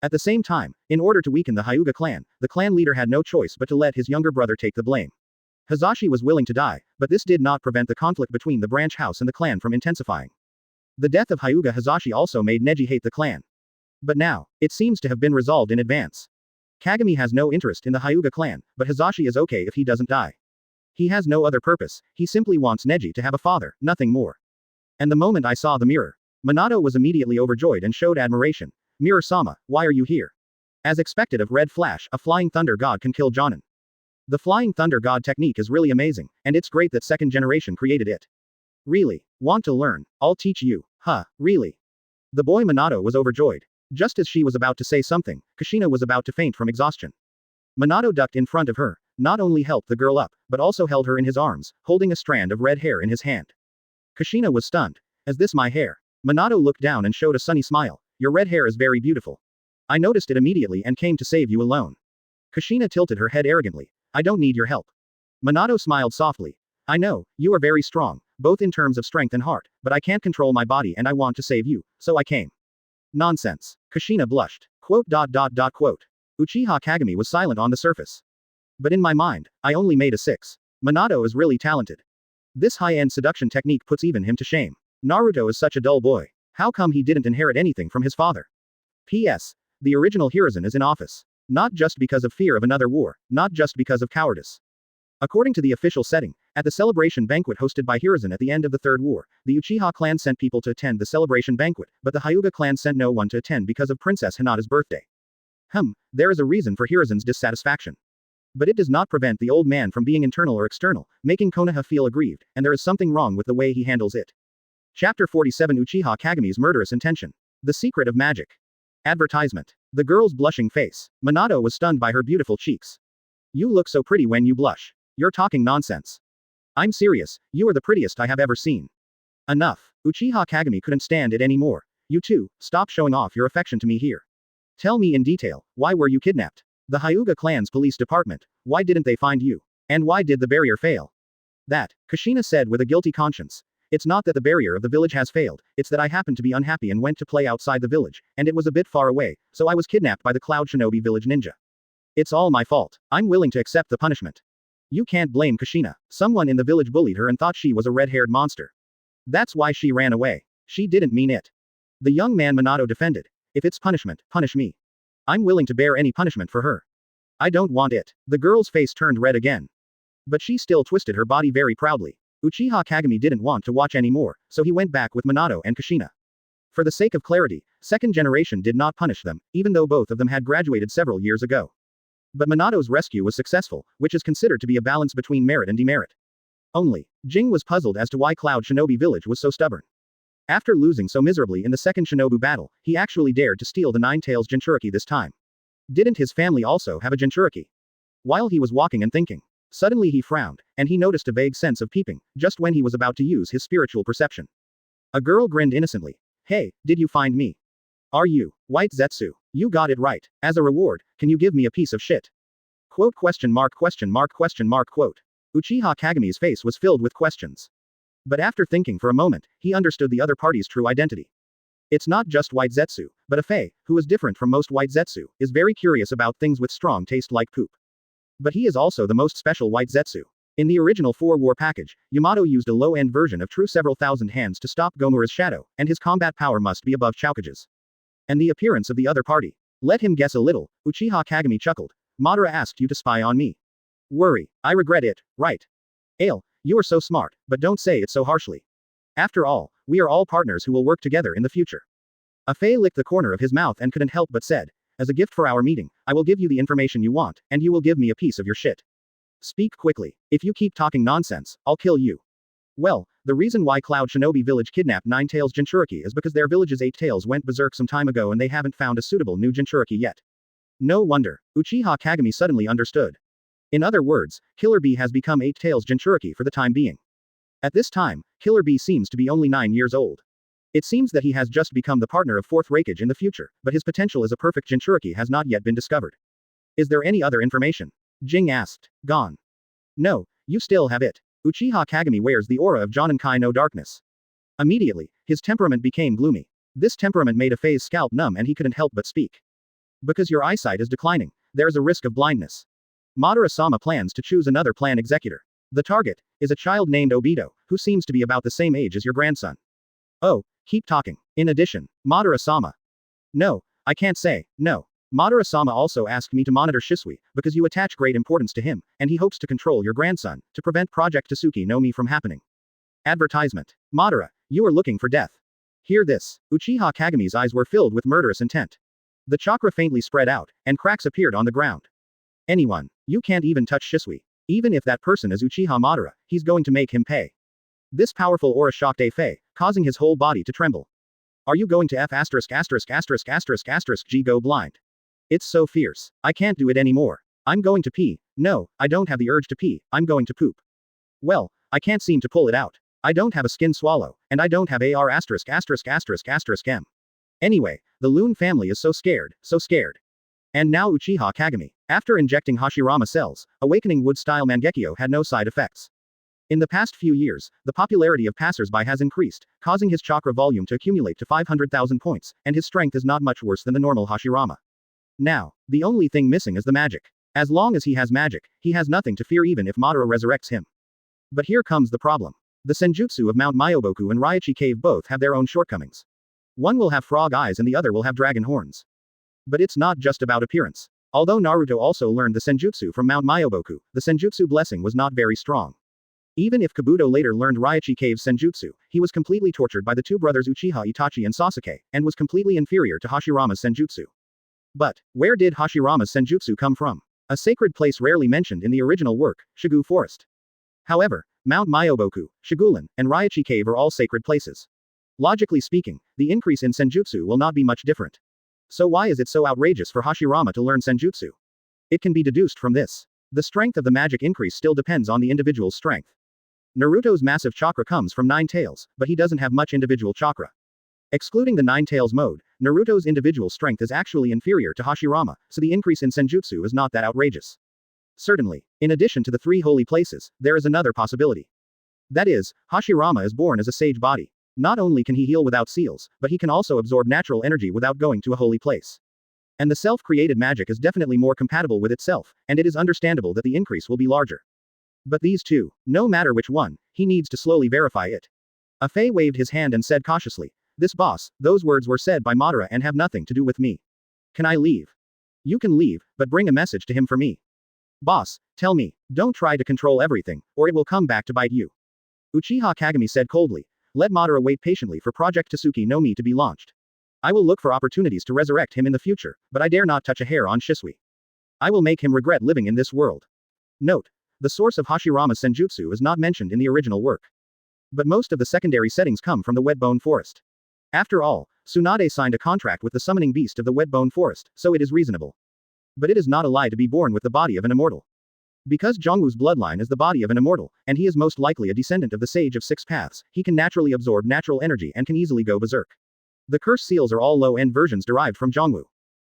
At the same time, in order to weaken the Hyuga clan, the clan leader had no choice but to let his younger brother take the blame. Hazashi was willing to die, but this did not prevent the conflict between the branch house and the clan from intensifying. The death of Hyuga Hazashi also made Neji hate the clan. But now, it seems to have been resolved in advance. Kagami has no interest in the Hyuga clan, but Hazashi is okay if he doesn't die. He has no other purpose, he simply wants Neji to have a father, nothing more. And the moment I saw the mirror, Minato was immediately overjoyed and showed admiration. Mirror-sama, why are you here? As expected of Red Flash, a flying thunder god can kill Jonin. The flying thunder god technique is really amazing, and it's great that second generation created it. Really? Want to learn? I'll teach you. Huh, really? The boy Minato was overjoyed. Just as she was about to say something, Kushina was about to faint from exhaustion. Minato ducked in front of her, not only helped the girl up, but also held her in his arms, holding a strand of red hair in his hand. Kushina was stunned. Is this my hair? Minato looked down and showed a sunny smile. Your red hair is very beautiful. I noticed it immediately and came to save you alone. Kushina tilted her head arrogantly. I don't need your help. Minato smiled softly. I know, you are very strong, both in terms of strength and heart, but I can't control my body and I want to save you, so I came. Nonsense. Kushina blushed. Quote. Uchiha Kagami was silent on the surface. But in my mind, I only made a 6. Minato is really talented. This high-end seduction technique puts even him to shame. Naruto is such a dull boy. How come he didn't inherit anything from his father? P.S. The original Hiruzen is in office. Not just because of fear of another war, not just because of cowardice. According to the official setting, at the celebration banquet hosted by Hiruzen at the end of the Third War, the Uchiha clan sent people to attend the celebration banquet, but the Hyuga clan sent no one to attend because of Princess Hinata's birthday. There is a reason for Hiruzen's dissatisfaction. But it does not prevent the old man from being internal or external, making Konoha feel aggrieved, and there is something wrong with the way he handles it. Chapter 47 Uchiha Kagami's murderous intention. The secret of magic. Advertisement. The girl's blushing face. Minato was stunned by her beautiful cheeks. You look so pretty when you blush. You're talking nonsense. I'm serious, you are the prettiest I have ever seen. Enough. Uchiha Kagami couldn't stand it anymore. You too, stop showing off your affection to me here. Tell me in detail, why were you kidnapped? The Hyuga clan's police department, why didn't they find you? And why did the barrier fail? That, Kushina said with a guilty conscience. It's not that the barrier of the village has failed, it's that I happened to be unhappy and went to play outside the village, and it was a bit far away, so I was kidnapped by the Cloud Shinobi village ninja. It's all my fault. I'm willing to accept the punishment. You can't blame Kushina. Someone in the village bullied her and thought she was a red-haired monster. That's why she ran away. She didn't mean it. The young man Minato defended. If it's punishment, punish me. I'm willing to bear any punishment for her. I don't want it. The girl's face turned red again. But she still twisted her body very proudly. Uchiha Kagami didn't want to watch anymore, so he went back with Minato and Kushina. For the sake of clarity, second generation did not punish them, even though both of them had graduated several years ago. But Minato's rescue was successful, which is considered to be a balance between merit and demerit. Only, Jing was puzzled as to why Cloud Shinobi village was so stubborn. After losing so miserably in the second Shinobu battle, he actually dared to steal the Nine-Tails Jinchuriki this time. Didn't his family also have a Jinchuriki? While he was walking and thinking, suddenly he frowned, and he noticed a vague sense of peeping, just when he was about to use his spiritual perception. A girl grinned innocently. Hey, did you find me? Are you, White Zetsu? You got it right. As a reward, can you give me a piece of shit? Quote. Uchiha Kagami's face was filled with questions. But after thinking for a moment, he understood the other party's true identity. It's not just White Zetsu, but a fae, who is different from most White Zetsu, is very curious about things with strong taste like poop. But he is also the most special White Zetsu. In the original 4-war package, Yamato used a low-end version of true several thousand hands to stop Gomura's shadow, and his combat power must be above Chaukage's. And the appearance of the other party. Let him guess a little, Uchiha Kagami chuckled. Madara asked you to spy on me. Worry, I regret it, right? Ale, you are so smart, but don't say it so harshly. After all, we are all partners who will work together in the future. A fae licked the corner of his mouth and couldn't help but said, as a gift for our meeting, I will give you the information you want, and you will give me a piece of your shit. Speak quickly. If you keep talking nonsense, I'll kill you. Well, the reason why Cloud Shinobi village kidnapped Nine-Tails Jinchuriki is because their village's 8 tails went berserk some time ago and they haven't found a suitable new Jinchuriki yet. No wonder. Uchiha Kagami suddenly understood. In other words, Killer Bee has become 8 tails Jinchuriki for the time being. At this time, Killer Bee seems to be only 9 years old. It seems that he has just become the partner of 4th Raikage in the future, but his potential as a perfect Jinchuriki has not yet been discovered. Is there any other information? Jing asked. Gone. No, you still have it. Uchiha Kagami wears the aura of Joninkai no darkness. Immediately, his temperament became gloomy. This temperament made Afei's scalp numb and he couldn't help but speak. Because your eyesight is declining, there is a risk of blindness. Madara-sama plans to choose another plan executor. The target is a child named Obito, who seems to be about the same age as your grandson. Oh, keep talking. In addition, Madara-sama. No, I can't say, no. Madara-sama also asked me to monitor Shisui, because you attach great importance to him, and he hopes to control your grandson, to prevent Project Tsuki no Mi from happening. Advertisement. Madara, you are looking for death. Hear this. Uchiha Kagami's eyes were filled with murderous intent. The chakra faintly spread out, and cracks appeared on the ground. Anyone. You can't even touch Shisui. Even if that person is Uchiha Madara, he's going to make him pay. This powerful aura shocked Afei, causing his whole body to tremble. Are you going to G go blind? It's so fierce. I can't do it anymore. I'm going to pee. No, I don't have the urge to pee, I'm going to poop. Well, I can't seem to pull it out. I don't have a skin swallow, and I don't have AR M. Anyway, the Loon family is so scared, so scared. And now Uchiha Kagami. After injecting Hashirama cells, awakening wood-style Mangekyō had no side effects. In the past few years, the popularity of passersby has increased, causing his chakra volume to accumulate to 500,000 points, and his strength is not much worse than the normal Hashirama. Now, the only thing missing is the magic. As long as he has magic, he has nothing to fear even if Madara resurrects him. But here comes the problem. The senjutsu of Mount Myoboku and Raichi Cave both have their own shortcomings. One will have frog eyes and the other will have dragon horns. But it's not just about appearance. Although Naruto also learned the senjutsu from Mount Myoboku, the senjutsu blessing was not very strong. Even if Kabuto later learned Raichi Cave's senjutsu, he was completely tortured by the two brothers Uchiha Itachi and Sasuke, and was completely inferior to Hashirama's senjutsu. But, where did Hashirama's senjutsu come from? A sacred place rarely mentioned in the original work, Shigu Forest. However, Mount Myoboku, Shigulan, and Raichi Cave are all sacred places. Logically speaking, the increase in senjutsu will not be much different. So why is it so outrageous for Hashirama to learn senjutsu? It can be deduced from this. The strength of the magic increase still depends on the individual's strength. Naruto's massive chakra comes from 9 tails, but he doesn't have much individual chakra. Excluding the 9 tails mode, Naruto's individual strength is actually inferior to Hashirama, so the increase in senjutsu is not that outrageous. Certainly, in addition to the 3 holy places, there is another possibility. That is, Hashirama is born as a sage body. Not only can he heal without seals, but he can also absorb natural energy without going to a holy place. And the self-created magic is definitely more compatible with itself, and it is understandable that the increase will be larger. But these two, no matter which one, he needs to slowly verify it. Afei waved his hand and said cautiously, "This boss, those words were said by Madara and have nothing to do with me. Can I leave?" "You can leave, but bring a message to him for me." "Boss, tell me, don't try to control everything, or it will come back to bite you." Uchiha Kagami said coldly, "Let Madara wait patiently for Project Tsuki no Mi to be launched. I will look for opportunities to resurrect him in the future, but I dare not touch a hair on Shisui. I will make him regret living in this world." Note: the source of Hashirama's senjutsu is not mentioned in the original work. But most of the secondary settings come from the Wetbone Forest. After all, Tsunade signed a contract with the summoning beast of the Wetbone Forest, so it is reasonable. But it is not a lie to be born with the body of an immortal. Because Jongwoo's bloodline is the body of an immortal, and he is most likely a descendant of the Sage of Six Paths, he can naturally absorb natural energy and can easily go berserk. The curse seals are all low-end versions derived from Jongwoo.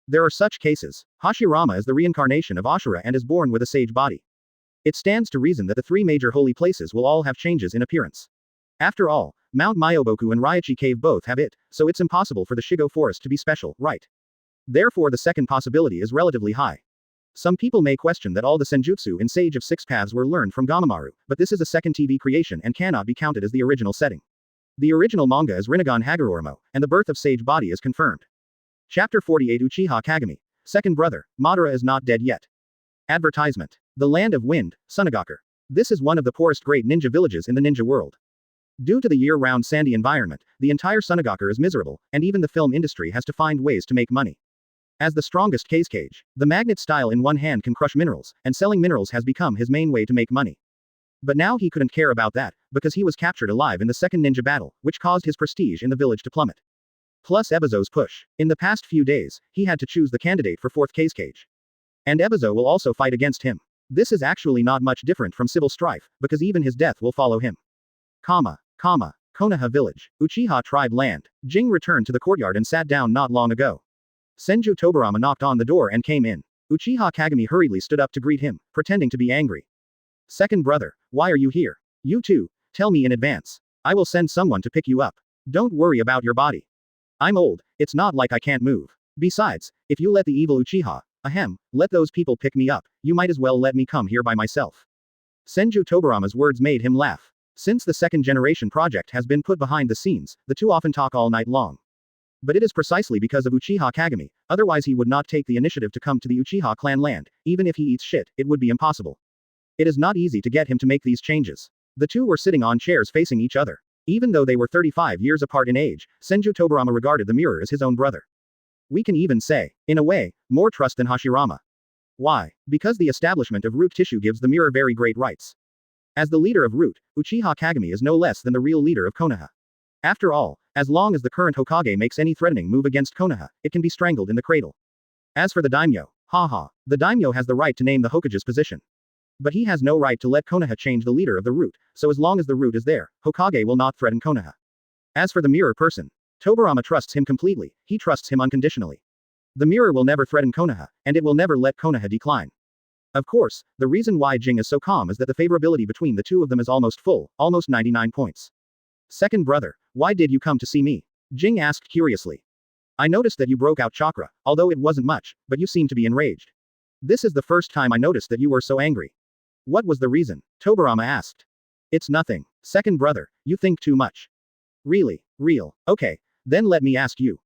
There are such cases. Hashirama is the reincarnation of Ashura and is born with a sage body. It stands to reason that the 3 major holy places will all have changes in appearance. After all, Mount Myoboku and Raichi Cave both have it, so it's impossible for the Shigo Forest to be special, right? Therefore the second possibility is relatively high. Some people may question that all the senjutsu in Sage of Six Paths were learned from Gamamaru, but this is a second TV creation and cannot be counted as the original setting. The original manga is Rinnegan Hagoromo, and the birth of Sage Body is confirmed. Chapter 48 Uchiha Kagami. Second brother, Madara is not dead yet. Advertisement. The Land of Wind, Sunagaku. This is one of the poorest great ninja villages in the ninja world. Due to the year-round sandy environment, the entire Sunagaku is miserable, and even the film industry has to find ways to make money. As the strongest cage, the magnet style in one hand can crush minerals, and selling minerals has become his main way to make money. But now he couldn't care about that, because he was captured alive in the second ninja battle, which caused his prestige in the village to plummet. Plus Ebizo's push. In the past few days, he had to choose the candidate for fourth cage. And Ebizo will also fight against him. This is actually not much different from civil strife, because even his death will follow him. Konoha village. Uchiha tribe land. Jing returned to the courtyard and sat down not long ago. Senju Tobirama knocked on the door and came in. Uchiha Kagami hurriedly stood up to greet him, pretending to be angry. Second brother, why are you here? You too, tell me in advance. I will send someone to pick you up. Don't worry about your body. I'm old, it's not like I can't move. Besides, if you let the evil Uchiha, let those people pick me up, you might as well let me come here by myself. Senju Tobirama's words made him laugh. Since the second generation project has been put behind the scenes, the two often talk all night long. But it is precisely because of Uchiha Kagami, otherwise he would not take the initiative to come to the Uchiha clan land, even if he eats shit, it would be impossible. It is not easy to get him to make these changes. The two were sitting on chairs facing each other. Even though they were 35 years apart in age, Senju Tobirama regarded the mirror as his own brother. We can even say, in a way, more trust than Hashirama. Why? Because the establishment of root tissue gives the mirror very great rights. As the leader of root, Uchiha Kagami is no less than the real leader of Konoha. After all, as long as the current Hokage makes any threatening move against Konoha, it can be strangled in the cradle. As for the daimyo, the daimyo has the right to name the Hokage's position. But he has no right to let Konoha change the leader of the root, so as long as the root is there, Hokage will not threaten Konoha. As for the mirror person, Tobirama trusts him completely, he trusts him unconditionally. The mirror will never threaten Konoha, and it will never let Konoha decline. Of course, the reason why Jing is so calm is that the favorability between the two of them is almost full, almost 99 points. Second brother, why did you come to see me? Jing asked curiously. I noticed that you broke out chakra, although it wasn't much, but you seemed to be enraged. This is the first time I noticed that you were so angry. What was the reason? Tobirama asked. It's nothing. Second brother, you think too much. Really? Real. Okay. Then let me ask you.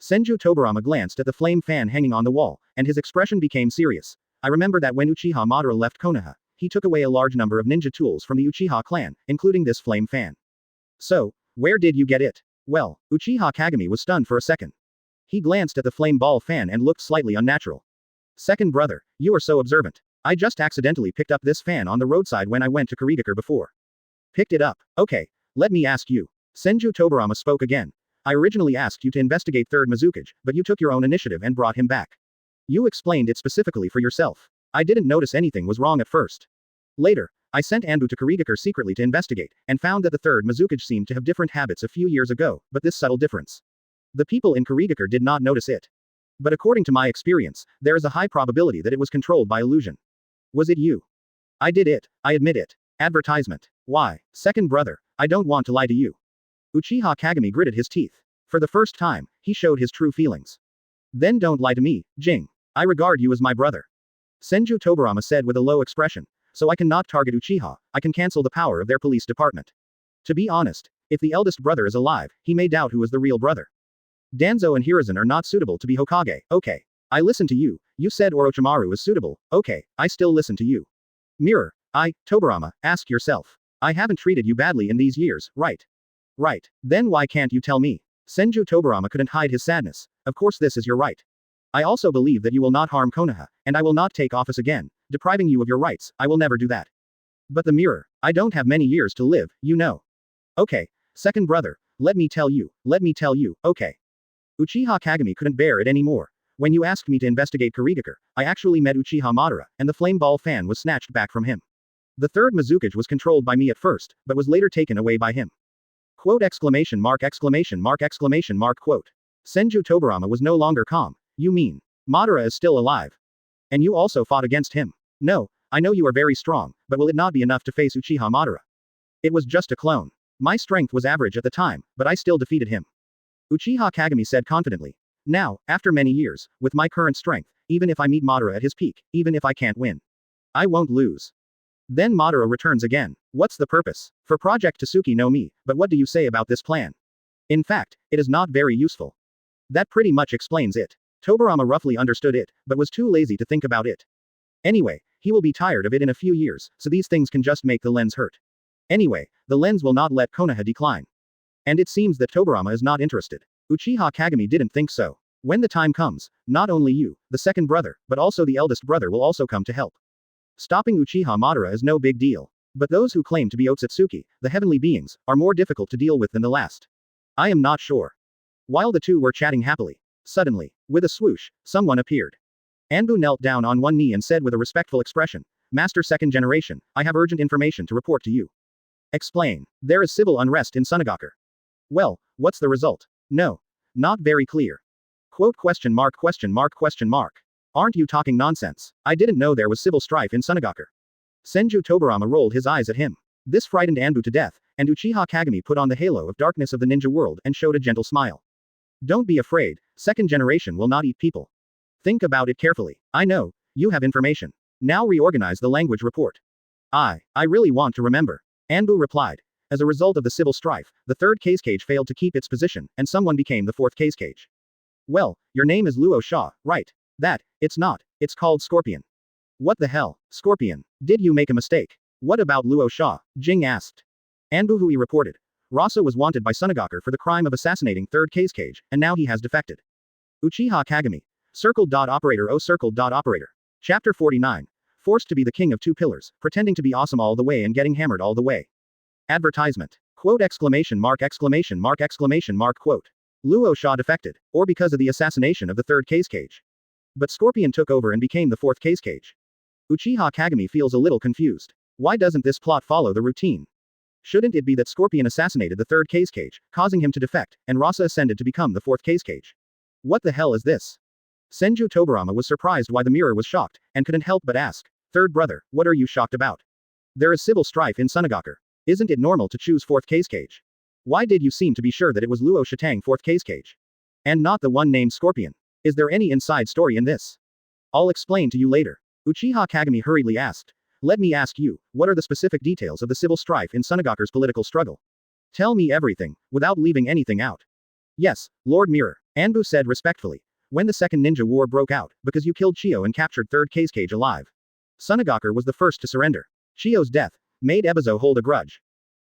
Senju Tobirama glanced at the flame fan hanging on the wall, and his expression became serious. I remember that when Uchiha Madara left Konoha, he took away a large number of ninja tools from the Uchiha clan, including this flame fan. So, where did you get it? Well, Uchiha Kagami was stunned for a second. He glanced at the flame ball fan and looked slightly unnatural. Second brother, you are so observant. I just accidentally picked up this fan on the roadside when I went to Kurigakure before. Picked it up. Okay, let me ask you. Senju Tobirama spoke again. I originally asked you to investigate Third Hokage, but you took your own initiative and brought him back. You explained it specifically for yourself. I didn't notice anything was wrong at first. Later, I sent Anbu to Kurigakure secretly to investigate, and found that the Third Hokage seemed to have different habits a few years ago, but this subtle difference. The people in Kurigakure did not notice it. But according to my experience, there is a high probability that it was controlled by illusion. Was it you? I did it, I admit it. Advertisement. Why? Second brother, I don't want to lie to you. Uchiha Kagami gritted his teeth. For the first time, he showed his true feelings. Then don't lie to me, Jing. I regard you as my brother. Senju Tobirama said with a low expression. So I cannot target Uchiha, I can cancel the power of their police department. To be honest, if the eldest brother is alive, he may doubt who is the real brother. Danzo and Hiruzen are not suitable to be Hokage, okay. I listen to you, you said Orochimaru is suitable, okay, I still listen to you. Mirror, Tobirama, ask yourself. I haven't treated you badly in these years, right? Right. Then why can't you tell me? Senju Tobirama couldn't hide his sadness. Of course this is your right. I also believe that you will not harm Konoha, and I will not take office again, depriving you of your rights, I will never do that. But the mirror, I don't have many years to live, you know. Okay. Second brother, let me tell you, okay. Uchiha Kagami couldn't bear it anymore. When you asked me to investigate Kurigakure, I actually met Uchiha Madara, and the flame ball fan was snatched back from him. The third Hokage was controlled by me at first, but was later taken away by him. Quote exclamation mark exclamation mark exclamation mark quote. Senju Tobirama was no longer calm. You mean, Madara is still alive? And you also fought against him? No, I know you are very strong, but will it not be enough to face Uchiha Madara? It was just a clone. My strength was average at the time, but I still defeated him. Uchiha Kagami said confidently. Now, after many years, with my current strength, even if I meet Madara at his peak, even if I can't win, I won't lose. Then Madara returns again. What's the purpose? For Project Tsuki no Mi, but what do you say about this plan? In fact, it is not very useful. That pretty much explains it. Tobirama roughly understood it, but was too lazy to think about it. Anyway, he will be tired of it in a few years, so these things can just make the lens hurt. Anyway, the lens will not let Konoha decline. And it seems that Tobirama is not interested. Uchiha Kagami didn't think so. When the time comes, not only you, the second brother, but also the eldest brother will also come to help. Stopping Uchiha Madara is no big deal. But those who claim to be Otsutsuki, the heavenly beings, are more difficult to deal with than the last. I am not sure. While the two were chatting happily, suddenly, with a swoosh, someone appeared. Anbu knelt down on one knee and said with a respectful expression, Master Second Generation, I have urgent information to report to you. Explain. There is civil unrest in Sunagakure. Well, what's the result? No. Not very clear. Quote question mark question mark question mark. Aren't you talking nonsense? I didn't know there was civil strife in Sunagaku. Senju Tobirama rolled his eyes at him. This frightened Anbu to death, and Uchiha Kagami put on the halo of darkness of the ninja world and showed a gentle smile. Don't be afraid, second generation will not eat people. Think about it carefully. I know, you have information. Now reorganize the language report. I really want to remember. Anbu replied. As a result of the civil strife, the third case cage failed to keep its position, and someone became the fourth case cage. Well, your name is Luo Sha, right? It's not, it's called Scorpion. What the hell, Scorpion? Did you make a mistake? What about Luo Sha? Jing asked. Anbu Hui reported. Rasa was wanted by Sunagaku for the crime of assassinating third case cage, and now he has defected. Uchiha Kagami. Operator. Operator. Chapter 49. Forced to be the king of two pillars, pretending to be awesome all the way and getting hammered all the way. Advertisement. Quote exclamation mark quote. Luo Sha defected, or because of the assassination of the third case cage. But Scorpion took over and became the fourth case cage. Uchiha Kagami feels a little confused. Why doesn't this plot follow the routine? Shouldn't it be that Scorpion assassinated the third case cage, causing him to defect, and Rasa ascended to become the fourth case cage? What the hell is this? Senju Tobirama was surprised why the mirror was shocked, and couldn't help but ask, third brother, what are you shocked about? There is civil strife in Sunagaku. Isn't it normal to choose fourth case cage? Why did you seem to be sure that it was Luo Shatang fourth case cage? And not the one named Scorpion? Is there any inside story in this? I'll explain to you later. Uchiha Kagami hurriedly asked. Let me ask you, what are the specific details of the civil strife in Sunagaku's political struggle? Tell me everything, without leaving anything out. Yes, Lord Mirror, Anbu said respectfully. When the Second Ninja War broke out, because you killed Chiyo and captured third case cage alive. Sunagaku was the first to surrender. Chiyo's death made Ebizo hold a grudge.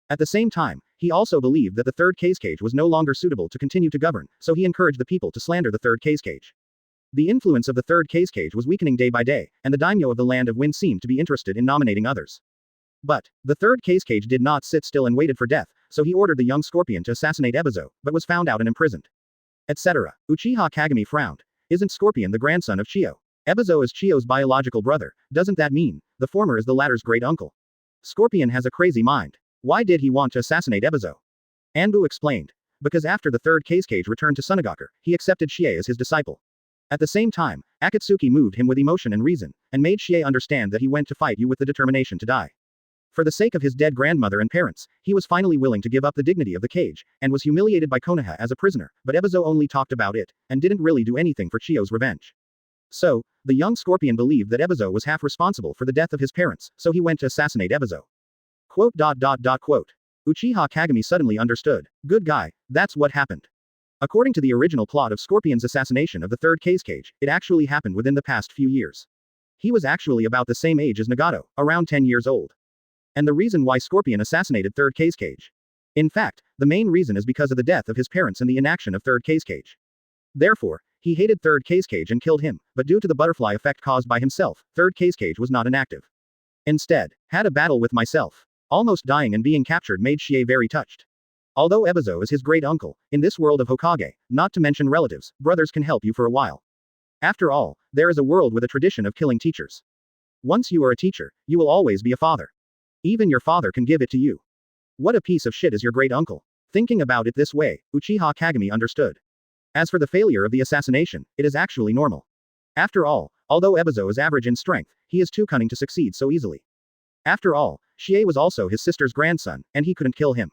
At the same time, he also believed that the third case cage was no longer suitable to continue to govern, so he encouraged the people to slander the third case cage. The influence of the third case cage was weakening day by day, and the daimyo of the land of Wind seemed to be interested in nominating others. But the third case cage did not sit still and waited for death, so he ordered the young Scorpion to assassinate Ebizo, but was found out and imprisoned. Etc. Uchiha Kagami frowned. Isn't Scorpion the grandson of Chiyo? Ebizo is Chiyo's biological brother. Doesn't that mean the former is the latter's great uncle? Scorpion has a crazy mind. Why did he want to assassinate Ebizo? Anbu explained. Because after the third case cage returned to Sunagaku, he accepted Shie as his disciple. At the same time, Akatsuki moved him with emotion and reason, and made Shie understand that he went to fight you with the determination to die. For the sake of his dead grandmother and parents, he was finally willing to give up the dignity of the cage, and was humiliated by Konoha as a prisoner, but Ebizo only talked about it, and didn't really do anything for Chiyo's revenge. So, the young Scorpion believed that Ebizo was half responsible for the death of his parents, so he went to assassinate Ebizo. Quote. Uchiha Kagami suddenly understood. Good guy, that's what happened. According to the original plot of Scorpion's assassination of the third case cage, it actually happened within the past few years. He was actually about the same age as Nagato, around 10 years old. And the reason why Scorpion assassinated third case cage. In fact, the main reason is because of the death of his parents and the inaction of third case cage. Therefore, he hated third case cage and killed him, but due to the butterfly effect caused by himself, third case cage was not inactive. Instead, had a battle with myself. Almost dying and being captured made Shie very touched. Although Ebizo is his great uncle, in this world of Hokage, not to mention relatives, brothers can help you for a while. After all, there is a world with a tradition of killing teachers. Once you are a teacher, you will always be a father. Even your father can give it to you. What a piece of shit is your great uncle. Thinking about it this way, Uchiha Kagami understood. As for the failure of the assassination, it is actually normal. After all, although Ebizo is average in strength, he is too cunning to succeed so easily. After all, Shie was also his sister's grandson, and he couldn't kill him.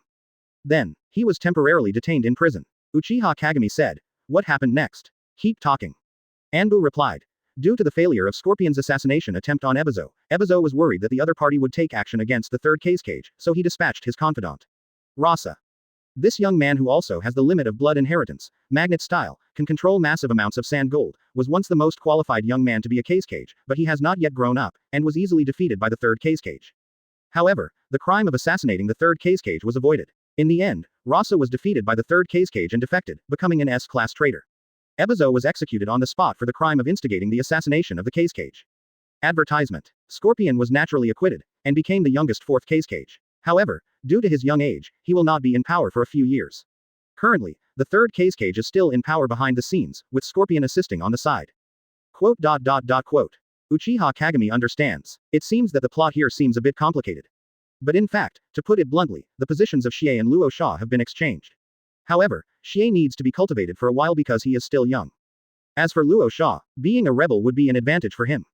Then, he was temporarily detained in prison. Uchiha Kagami said. What happened next? Keep talking. Anbu replied. Due to the failure of Scorpion's assassination attempt on Ebizo, Ebizo was worried that the other party would take action against the third case cage, so he dispatched his confidant. Rasa. This young man who also has the limit of blood inheritance, magnet style, can control massive amounts of sand gold, was once the most qualified young man to be a case cage, but he has not yet grown up, and was easily defeated by the third case cage. However, the crime of assassinating the third case cage was avoided. In the end, Rasa was defeated by the third case cage and defected, becoming an S-class traitor. Ebizo was executed on the spot for the crime of instigating the assassination of the case cage. Advertisement. Scorpion was naturally acquitted, and became the youngest fourth case cage. However, due to his young age, he will not be in power for a few years. Currently, the third case cage is still in power behind the scenes, with Scorpion assisting on the side. Quote. Uchiha Kagami understands. It seems that the plot here seems a bit complicated. But in fact, to put it bluntly, the positions of Shie and Luo Sha have been exchanged. However, Shie needs to be cultivated for a while because he is still young. As for Luo Sha, being a rebel would be an advantage for him.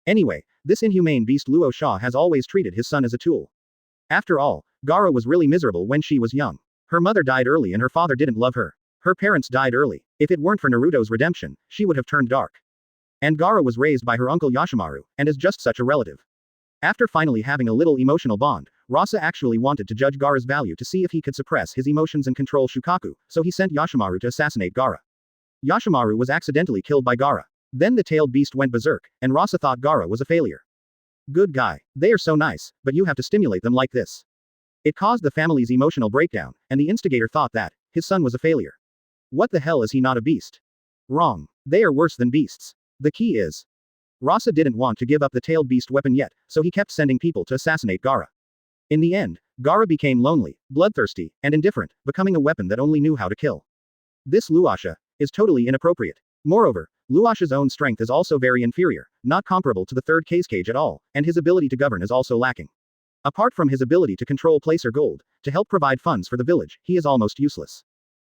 Anyway, this inhumane beast Luo Sha has always treated his son as a tool. After all, Gaara was really miserable when she was young. Her mother died early and her father didn't love her. Her parents died early. If it weren't for Naruto's redemption, she would have turned dark. And Gaara was raised by her uncle Yoshimaru, and is just such a relative. After finally having a little emotional bond, Rasa actually wanted to judge Gaara's value to see if he could suppress his emotions and control Shukaku, so he sent Yoshimaru to assassinate Gaara. Yoshimaru was accidentally killed by Gaara. Then the tailed beast went berserk, and Rasa thought Gaara was a failure. Good guy. They are so nice, but you have to stimulate them like this. It caused the family's emotional breakdown, and the instigator thought that his son was a failure. What the hell is he not a beast? Wrong. They are worse than beasts. The key is, Rasa didn't want to give up the tailed beast weapon yet, so he kept sending people to assassinate Gaara. In the end, Gaara became lonely, bloodthirsty, and indifferent, becoming a weapon that only knew how to kill. This Luasha is totally inappropriate. Moreover, Luasha's own strength is also very inferior, not comparable to the third Hokage at all, and his ability to govern is also lacking. Apart from his ability to control placer gold, to help provide funds for the village, he is almost useless.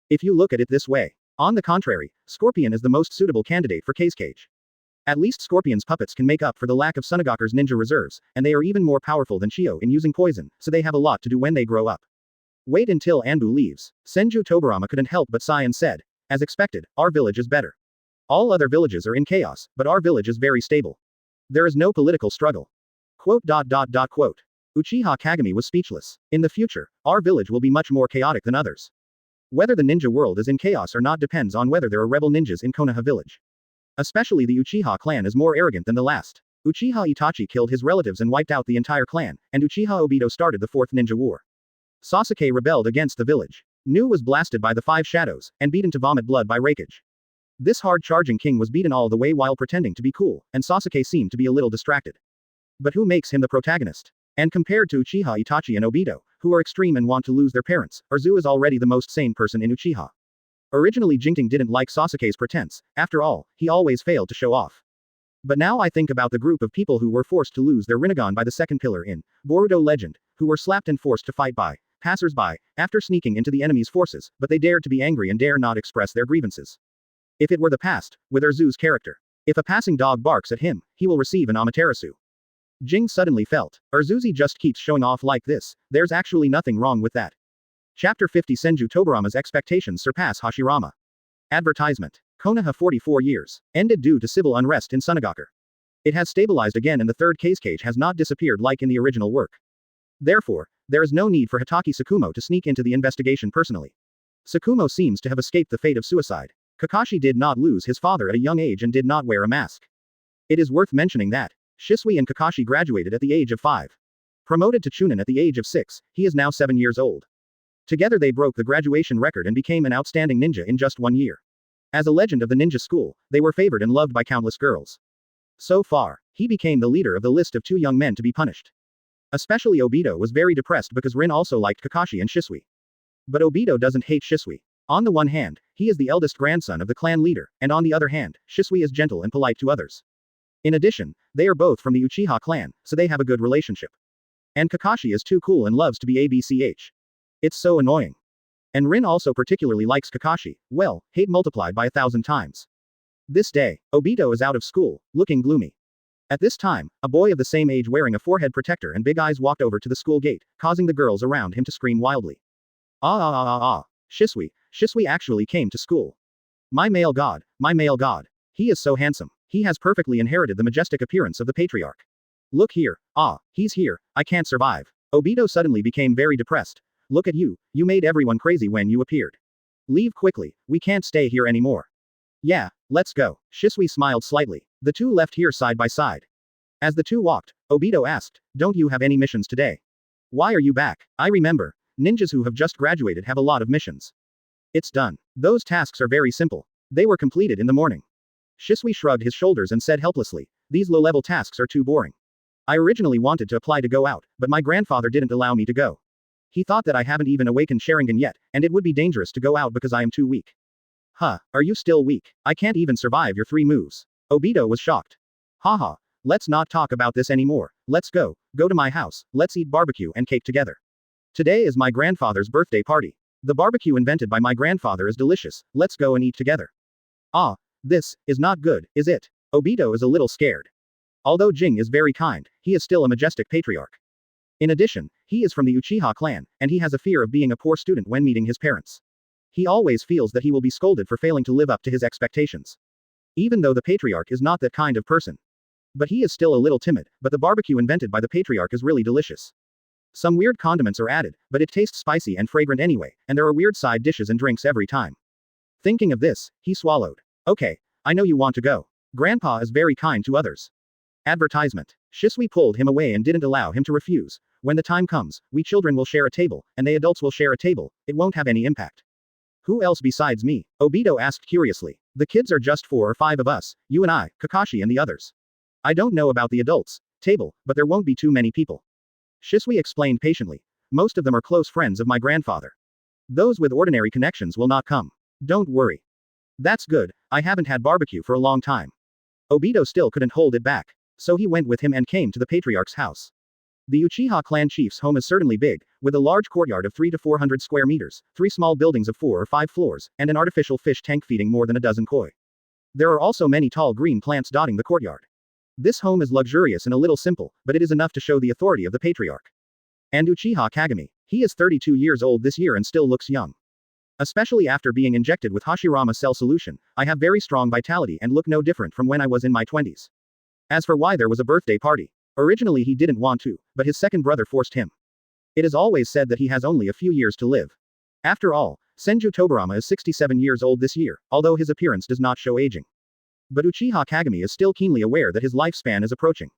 If you look at it this way. On the contrary, Scorpion is the most suitable candidate for Hokage. At least Scorpion's puppets can make up for the lack of Sunagaku's ninja reserves, and they are even more powerful than Shio in using poison, so they have a lot to do when they grow up. Wait until Anbu leaves. Senju Tobirama couldn't help but sigh and said, as expected, our village is better. All other villages are in chaos, but our village is very stable. There is no political struggle. Quote. Uchiha Kagami was speechless. In the future, our village will be much more chaotic than others. Whether the ninja world is in chaos or not depends on whether there are rebel ninjas in Konoha village. Especially the Uchiha clan is more arrogant than the last. Uchiha Itachi killed his relatives and wiped out the entire clan, and Uchiha Obito started the fourth ninja war. Sasuke rebelled against the village. Nu was blasted by the five shadows, and beaten to vomit blood by Raikage. This hard-charging king was beaten all the way while pretending to be cool, and Sasuke seemed to be a little distracted. But who makes him the protagonist? And compared to Uchiha Itachi and Obito, who are extreme and want to lose their parents, Arzu is already the most sane person in Uchiha. Originally Jinting didn't like Sasuke's pretense, after all, he always failed to show off. But now I think about the group of people who were forced to lose their Rinnegan by the second pillar in Boruto Legend, who were slapped and forced to fight by passers-by, after sneaking into the enemy's forces, but they dared to be angry and dare not express their grievances. If it were the past, with Arzu's character. If a passing dog barks at him, he will receive an Amaterasu. Jing suddenly felt, Arzuzi just keeps showing off like this, there's actually nothing wrong with that. Chapter 50 Senju Tobirama's expectations surpass Hashirama. Advertisement. Konoha 44 years. Ended due to civil unrest in Sunagaku. It has stabilized again and the third Hokage has not disappeared like in the original work. Therefore, there is no need for Hitaki Tsukumo to sneak into the investigation personally. Tsukumo seems to have escaped the fate of suicide. Kakashi did not lose his father at a young age and did not wear a mask. It is worth mentioning that Shisui and Kakashi graduated at the age of 5. Promoted to Chunin at the age of 6, he is now 7 years old. Together they broke the graduation record and became an outstanding ninja in just 1 year. As a legend of the ninja school, they were favored and loved by countless girls. So far, he became the leader of the list of 2 young men to be punished. Especially Obito was very depressed because Rin also liked Kakashi and Shisui. But Obito doesn't hate Shisui. On the one hand, he is the eldest grandson of the clan leader, and on the other hand, Shisui is gentle and polite to others. In addition, they are both from the Uchiha clan, so they have a good relationship. And Kakashi is too cool and loves to be ABCH. It's so annoying. And Rin also particularly likes Kakashi, well, hate multiplied by 1,000 times. This day, Obito is out of school, looking gloomy. At this time, a boy of the same age wearing a forehead protector and big eyes walked over to the school gate, causing the girls around him to scream wildly. Shisui actually came to school. My male god, he is so handsome. He has perfectly inherited the majestic appearance of the patriarch. Look here, he's here, I can't survive. Obito suddenly became very depressed. Look at you made everyone crazy when you appeared. Leave quickly, we can't stay here anymore. Yeah, let's go. Shisui smiled slightly. The two left here side by side. As the two walked, Obito asked, don't you have any missions today? Why are you back? I remember, ninjas who have just graduated have a lot of missions. It's done. Those tasks are very simple. They were completed in the morning. Shisui shrugged his shoulders and said helplessly, these low-level tasks are too boring. I originally wanted to apply to go out, but my grandfather didn't allow me to go. He thought that I haven't even awakened Sharingan yet, and it would be dangerous to go out because I am too weak. Huh, are you still weak? I can't even survive your 3 moves. Obito was shocked. Haha, let's not talk about this anymore, let's go to my house, let's eat barbecue and cake together. Today is my grandfather's birthday party. The barbecue invented by my grandfather is delicious, let's go and eat together. This is not good, is it? Obito is a little scared. Although Jing is very kind, he is still a majestic patriarch. In addition, he is from the Uchiha clan, and he has a fear of being a poor student when meeting his parents. He always feels that he will be scolded for failing to live up to his expectations. Even though the patriarch is not that kind of person. But he is still a little timid, but the barbecue invented by the patriarch is really delicious. Some weird condiments are added, but it tastes spicy and fragrant anyway, and there are weird side dishes and drinks every time. Thinking of this, he swallowed. Okay, I know you want to go. Grandpa is very kind to others. Advertisement. Shisui pulled him away and didn't allow him to refuse. When the time comes, we children will share a table, and they adults will share a table, it won't have any impact. Who else besides me? Obito asked curiously. The kids are just 4 or 5 of us, you and I, Kakashi and the others. I don't know about the adults table, but there won't be too many people. Shisui explained patiently. Most of them are close friends of my grandfather. Those with ordinary connections will not come. Don't worry. That's good, I haven't had barbecue for a long time. Obito still couldn't hold it back. So he went with him and came to the patriarch's house. The Uchiha clan chief's home is certainly big, with a large courtyard of 300 to 400 square meters, 3 small buildings of 4 or 5 floors, and an artificial fish tank feeding more than a dozen koi. There are also many tall green plants dotting the courtyard. This home is luxurious and a little simple, but it is enough to show the authority of the patriarch. And Uchiha Kagami. He is 32 years old this year and still looks young. Especially after being injected with Hashirama cell solution, I have very strong vitality and look no different from when I was in my 20s. As for why there was a birthday party. Originally he didn't want to, but his second brother forced him. It is always said that he has only a few years to live. After all, Senju Tobirama is 67 years old this year, although his appearance does not show aging. But Uchiha Kagami is still keenly aware that his lifespan is approaching.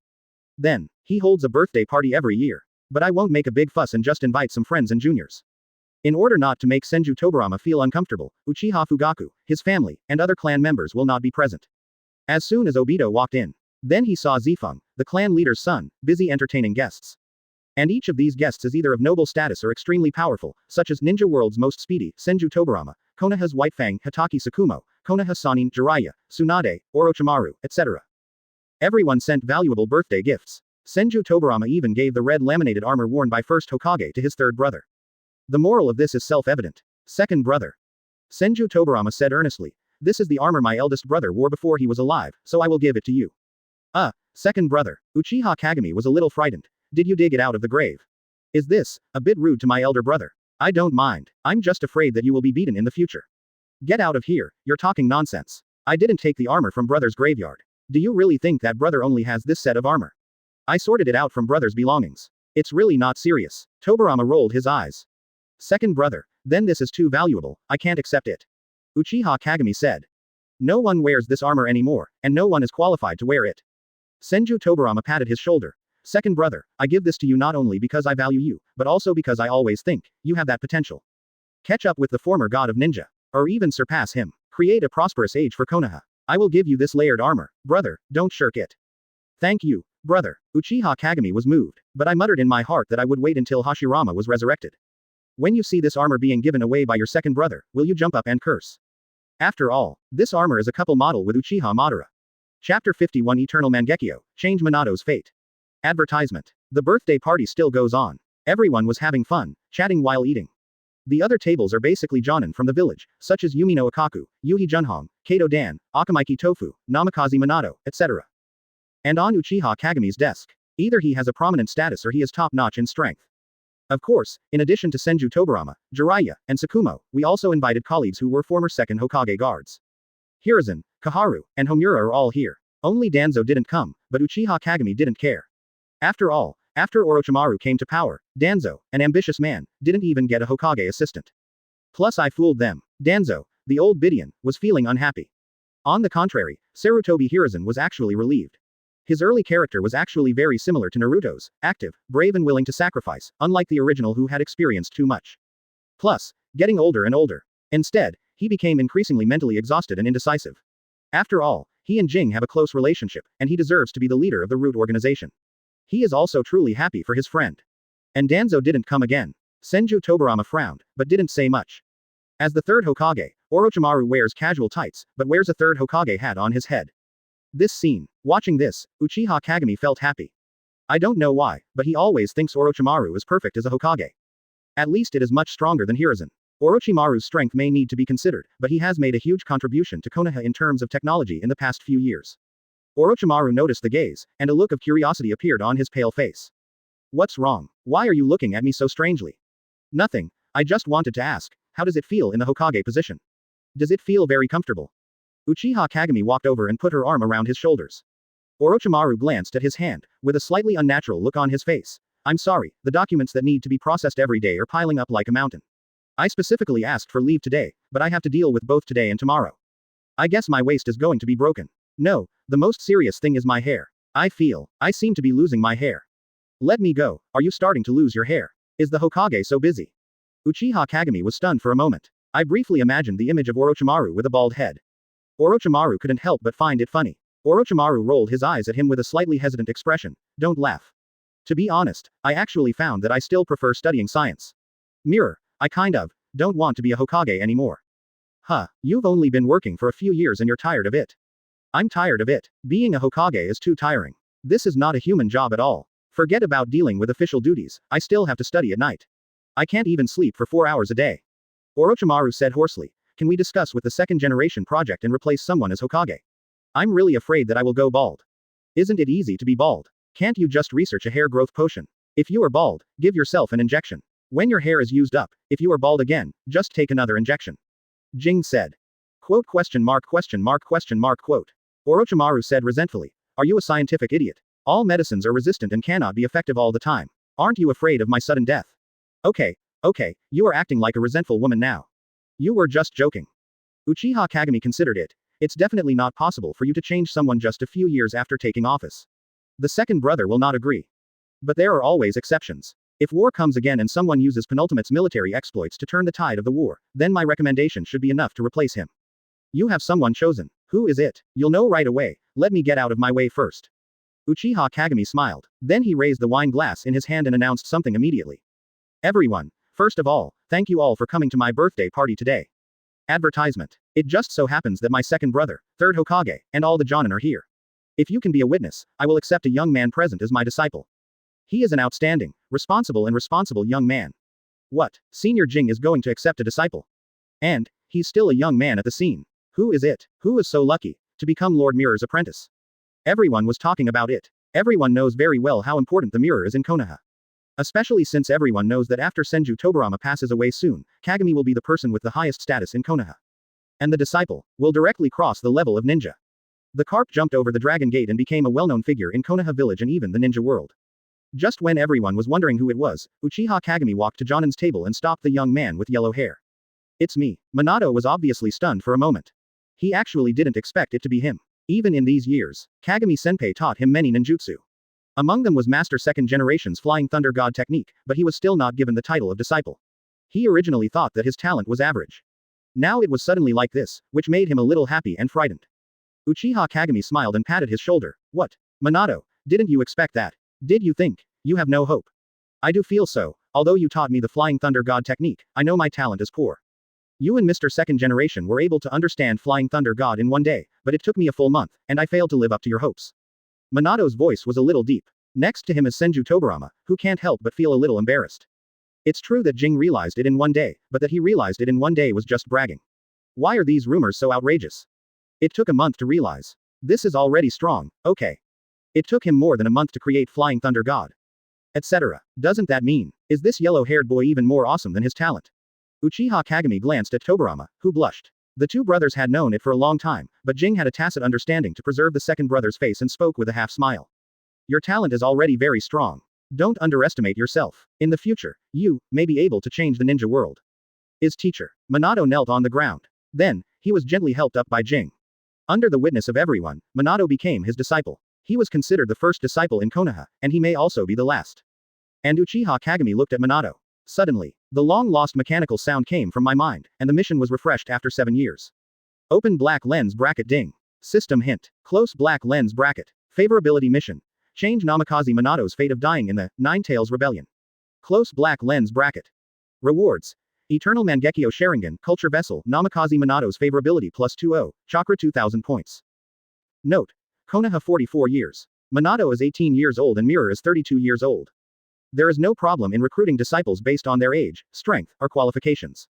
Then, he holds a birthday party every year. But I won't make a big fuss and just invite some friends and juniors. In order not to make Senju Tobirama feel uncomfortable, Uchiha Fugaku, his family, and other clan members will not be present. As soon as Obito walked in, then he saw Zifeng, the clan leader's son, busy entertaining guests. And each of these guests is either of noble status or extremely powerful, such as Ninja World's most speedy, Senju Tobirama, Konoha's White Fang, Hataki Tsukumo, Konoha Sannin, Jiraiya, Tsunade, Orochimaru, etc. Everyone sent valuable birthday gifts. Senju Tobirama even gave the red laminated armor worn by First Hokage to his third brother. The moral of this is self-evident. Second brother. Senju Tobirama said earnestly, this is the armor my eldest brother wore before he was alive, so I will give it to you. Second brother. Uchiha Kagami was a little frightened. Did you dig it out of the grave? Is this a bit rude to my elder brother? I don't mind. I'm just afraid that you will be beaten in the future. Get out of here, you're talking nonsense. I didn't take the armor from brother's graveyard. Do you really think that brother only has this set of armor? I sorted it out from brother's belongings. It's really not serious. Tobirama rolled his eyes. Second brother. Then this is too valuable, I can't accept it. Uchiha Kagami said. No one wears this armor anymore, and no one is qualified to wear it. Senju Tobirama patted his shoulder. Second brother, I give this to you not only because I value you, but also because I always think you have that potential. Catch up with the former god of ninja. Or even surpass him. Create a prosperous age for Konoha. I will give you this layered armor. Brother, don't shirk it. Thank you, brother. Uchiha Kagami was moved, but I muttered in my heart that I would wait until Hashirama was resurrected. When you see this armor being given away by your second brother, will you jump up and curse? After all, this armor is a couple model with Uchiha Madara. Chapter 51 Eternal Mangekyō, Change Minato's Fate. Advertisement. The birthday party still goes on. Everyone was having fun, chatting while eating. The other tables are basically jonin from the village, such as Yumino Akaku, Yuhi Junhong, Kato Dan, Akamaiki Tofu, Namikaze Minato, etc. And on Uchiha Kagami's desk. Either he has a prominent status or he is top-notch in strength. Of course, in addition to Senju Tobirama, Jiraiya, and Tsukumo, we also invited colleagues who were former second Hokage guards. Hiruzen, Kaharu, and Homura are all here. Only Danzo didn't come, but Uchiha Kagami didn't care. After all, after Orochimaru came to power, Danzo, an ambitious man, didn't even get a Hokage assistant. Plus I fooled them. Danzo, the old Bidian, was feeling unhappy. On the contrary, Sarutobi Hiruzen was actually relieved. His early character was actually very similar to Naruto's, active, brave and willing to sacrifice, unlike the original who had experienced too much. Plus, getting older and older. Instead, he became increasingly mentally exhausted and indecisive. After all, he and Jing have a close relationship, and he deserves to be the leader of the root organization. He is also truly happy for his friend. And Danzo didn't come again. Senju Tobirama frowned, but didn't say much. As the third Hokage, Orochimaru wears casual tights, but wears a third Hokage hat on his head. This scene. Watching this, Uchiha Kagami felt happy. I don't know why, but he always thinks Orochimaru is perfect as a Hokage. At least it is much stronger than Hiruzen. Orochimaru's strength may need to be considered, but he has made a huge contribution to Konoha in terms of technology in the past few years. Orochimaru noticed the gaze, and a look of curiosity appeared on his pale face. What's wrong? Why are you looking at me so strangely? Nothing. I just wanted to ask, how does it feel in the Hokage position? Does it feel very comfortable? Uchiha Kagami walked over and put her arm around his shoulders. Orochimaru glanced at his hand, with a slightly unnatural look on his face. I'm sorry, the documents that need to be processed every day are piling up like a mountain. I specifically asked for leave today, but I have to deal with both today and tomorrow. I guess my waist is going to be broken. No, the most serious thing is my hair. I seem to be losing my hair. Let me go. Are you starting to lose your hair? Is the Hokage so busy? Uchiha Kagami was stunned for a moment. I briefly imagined the image of Orochimaru with a bald head. Orochimaru couldn't help but find it funny. Orochimaru rolled his eyes at him with a slightly hesitant expression. Don't laugh. To be honest, I actually found that I still prefer studying science. Mirror, I don't want to be a Hokage anymore. Huh, you've only been working for a few years and you're tired of it. I'm tired of it. Being a Hokage is too tiring. This is not a human job at all. Forget about dealing with official duties, I still have to study at night. I can't even sleep for 4 hours a day. Orochimaru said hoarsely, can we discuss with the second generation project and replace someone as Hokage? I'm really afraid that I will go bald. Isn't it easy to be bald? Can't you just research a hair growth potion? If you are bald, give yourself an injection. When your hair is used up, if you are bald again, just take another injection. Jing said. Quote question mark question mark question mark quote. Orochimaru said resentfully. Are you a scientific idiot? All medicines are resistant and cannot be effective all the time. Aren't you afraid of my sudden death? Okay, you are acting like a resentful woman now. You were just joking. Uchiha Kagami considered it. It's definitely not possible for you to change someone just a few years after taking office. The second brother will not agree. But there are always exceptions. If war comes again and someone uses penultimate's military exploits to turn the tide of the war, then my recommendation should be enough to replace him. You have someone chosen. Who is it? You'll know right away. Let me get out of my way first. Uchiha Kagami smiled. Then he raised the wine glass in his hand and announced something immediately. Everyone, first of all, thank you all for coming to my birthday party today. Advertisement. It just so happens that my second brother, Third Hokage, and all the Jonin are here. If you can be a witness, I will accept a young man present as my disciple. He is an outstanding, responsible young man. What? Senior Jing is going to accept a disciple. And, he's still a young man at the scene. Who is it? Who is so lucky to become Lord Mirror's apprentice? Everyone was talking about it. Everyone knows very well how important the mirror is in Konoha. Especially since everyone knows that after Senju Tobirama passes away soon, Kagami will be the person with the highest status in Konoha. And the disciple will directly cross the level of ninja. The carp jumped over the dragon gate and became a well-known figure in Konoha village and even the ninja world. Just when everyone was wondering who it was, Uchiha Kagami walked to Jonin's table and stopped the young man with yellow hair. It's me. Minato was obviously stunned for a moment. He actually didn't expect it to be him. Even in these years, Kagami-senpai taught him many ninjutsu. Among them was Master Second Generation's Flying Thunder God technique, but he was still not given the title of disciple. He originally thought that his talent was average. Now it was suddenly like this, which made him a little happy and frightened. Uchiha Kagami smiled and patted his shoulder. What? Minato, didn't you expect that? Did you think you have no hope? I do feel so. Although you taught me the Flying Thunder God technique, I know my talent is poor. You and Mr. Second Generation were able to understand Flying Thunder God in one day, but it took me a full month, and I failed to live up to your hopes. Minato's voice was a little deep. Next to him is Senju Tobirama, who can't help but feel a little embarrassed. It's true that Jing realized it in one day, but that he realized it in one day was just bragging. Why are these rumors so outrageous? It took a month to realize. This is already strong, okay. It took him more than a month to create Flying Thunder God. Etc. Doesn't that mean, is this yellow-haired boy even more awesome than his talent? Uchiha Kagami glanced at Tobirama, who blushed. The two brothers had known it for a long time, but Jing had a tacit understanding to preserve the second brother's face and spoke with a half-smile. Your talent is already very strong. Don't underestimate yourself. In the future, you may be able to change the ninja world. His teacher. Minato knelt on the ground. Then, he was gently helped up by Jing. Under the witness of everyone, Minato became his disciple. He was considered the first disciple in Konoha, and he may also be the last. And Uchiha Kagami looked at Minato. Suddenly, the long-lost mechanical sound came from my mind, and the mission was refreshed after 7 years. Open black lens bracket ding. System hint. Close black lens bracket. Favorability mission. Change Namikaze Minato's fate of dying in the Nine Tails Rebellion. Close black lens bracket. Rewards. Eternal Mangekyō Sharingan, Culture Vessel, Namikaze Minato's favorability +20, Chakra 2000 points. Note. Konoha 44 years. Minato is 18 years old and Mirror is 32 years old. There is no problem in recruiting disciples based on their age, strength, or qualifications.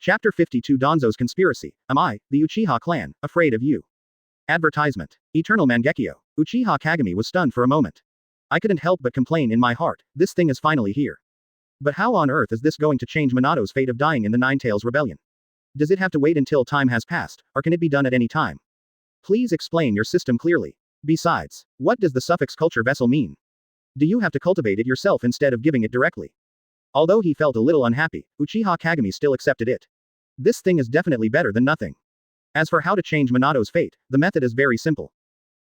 Chapter 52 Danzo's Conspiracy. Am I, the Uchiha clan, afraid of you? Advertisement. Eternal Mangekyō. Uchiha Kagami was stunned for a moment. I couldn't help but complain in my heart, this thing is finally here. But how on earth is this going to change Minato's fate of dying in the Nine-Tails Rebellion? Does it have to wait until time has passed, or can it be done at any time? Please explain your system clearly. Besides, what does the suffix culture vessel mean? Do you have to cultivate it yourself instead of giving it directly? Although he felt a little unhappy, Uchiha Kagami still accepted it. This thing is definitely better than nothing. As for how to change Minato's fate, the method is very simple.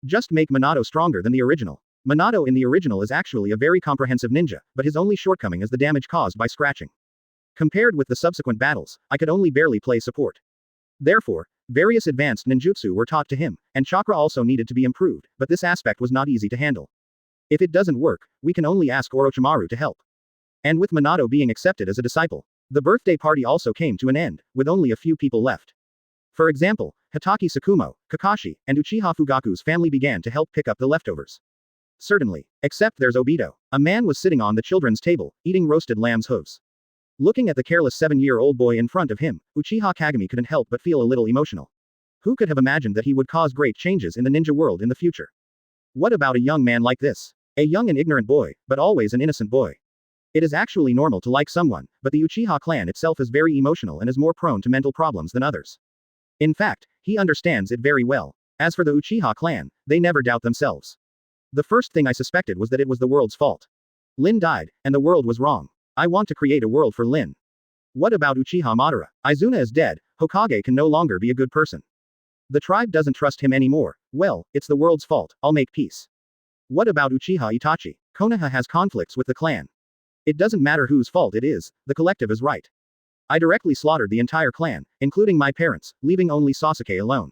Just make Minato stronger than the original. Minato in the original is actually a very comprehensive ninja, but his only shortcoming is the damage caused by scratching. Compared with the subsequent battles, I could only barely play support. Therefore, various advanced ninjutsu were taught to him, and chakra also needed to be improved, but this aspect was not easy to handle. If it doesn't work, we can only ask Orochimaru to help. And with Minato being accepted as a disciple, the birthday party also came to an end, with only a few people left. For example, Hatake Tsukumo, Kakashi, and Uchiha Fugaku's family began to help pick up the leftovers. Certainly. Except there's Obito. A man was sitting on the children's table, eating roasted lamb's hooves. Looking at the careless 7-year-old boy in front of him, Uchiha Kagami couldn't help but feel a little emotional. Who could have imagined that he would cause great changes in the ninja world in the future? What about a young man like this? A young and ignorant boy, but always an innocent boy. It is actually normal to like someone, but the Uchiha clan itself is very emotional and is more prone to mental problems than others. In fact, he understands it very well. As for the Uchiha clan, they never doubt themselves. The first thing I suspected was that it was the world's fault. Lin died, and the world was wrong. I want to create a world for Lin. What about Uchiha Madara? Izuna is dead, Hokage can no longer be a good person. The tribe doesn't trust him anymore. Well, it's the world's fault, I'll make peace. What about Uchiha Itachi? Konoha has conflicts with the clan. It doesn't matter whose fault it is, the collective is right. I directly slaughtered the entire clan, including my parents, leaving only Sasuke alone.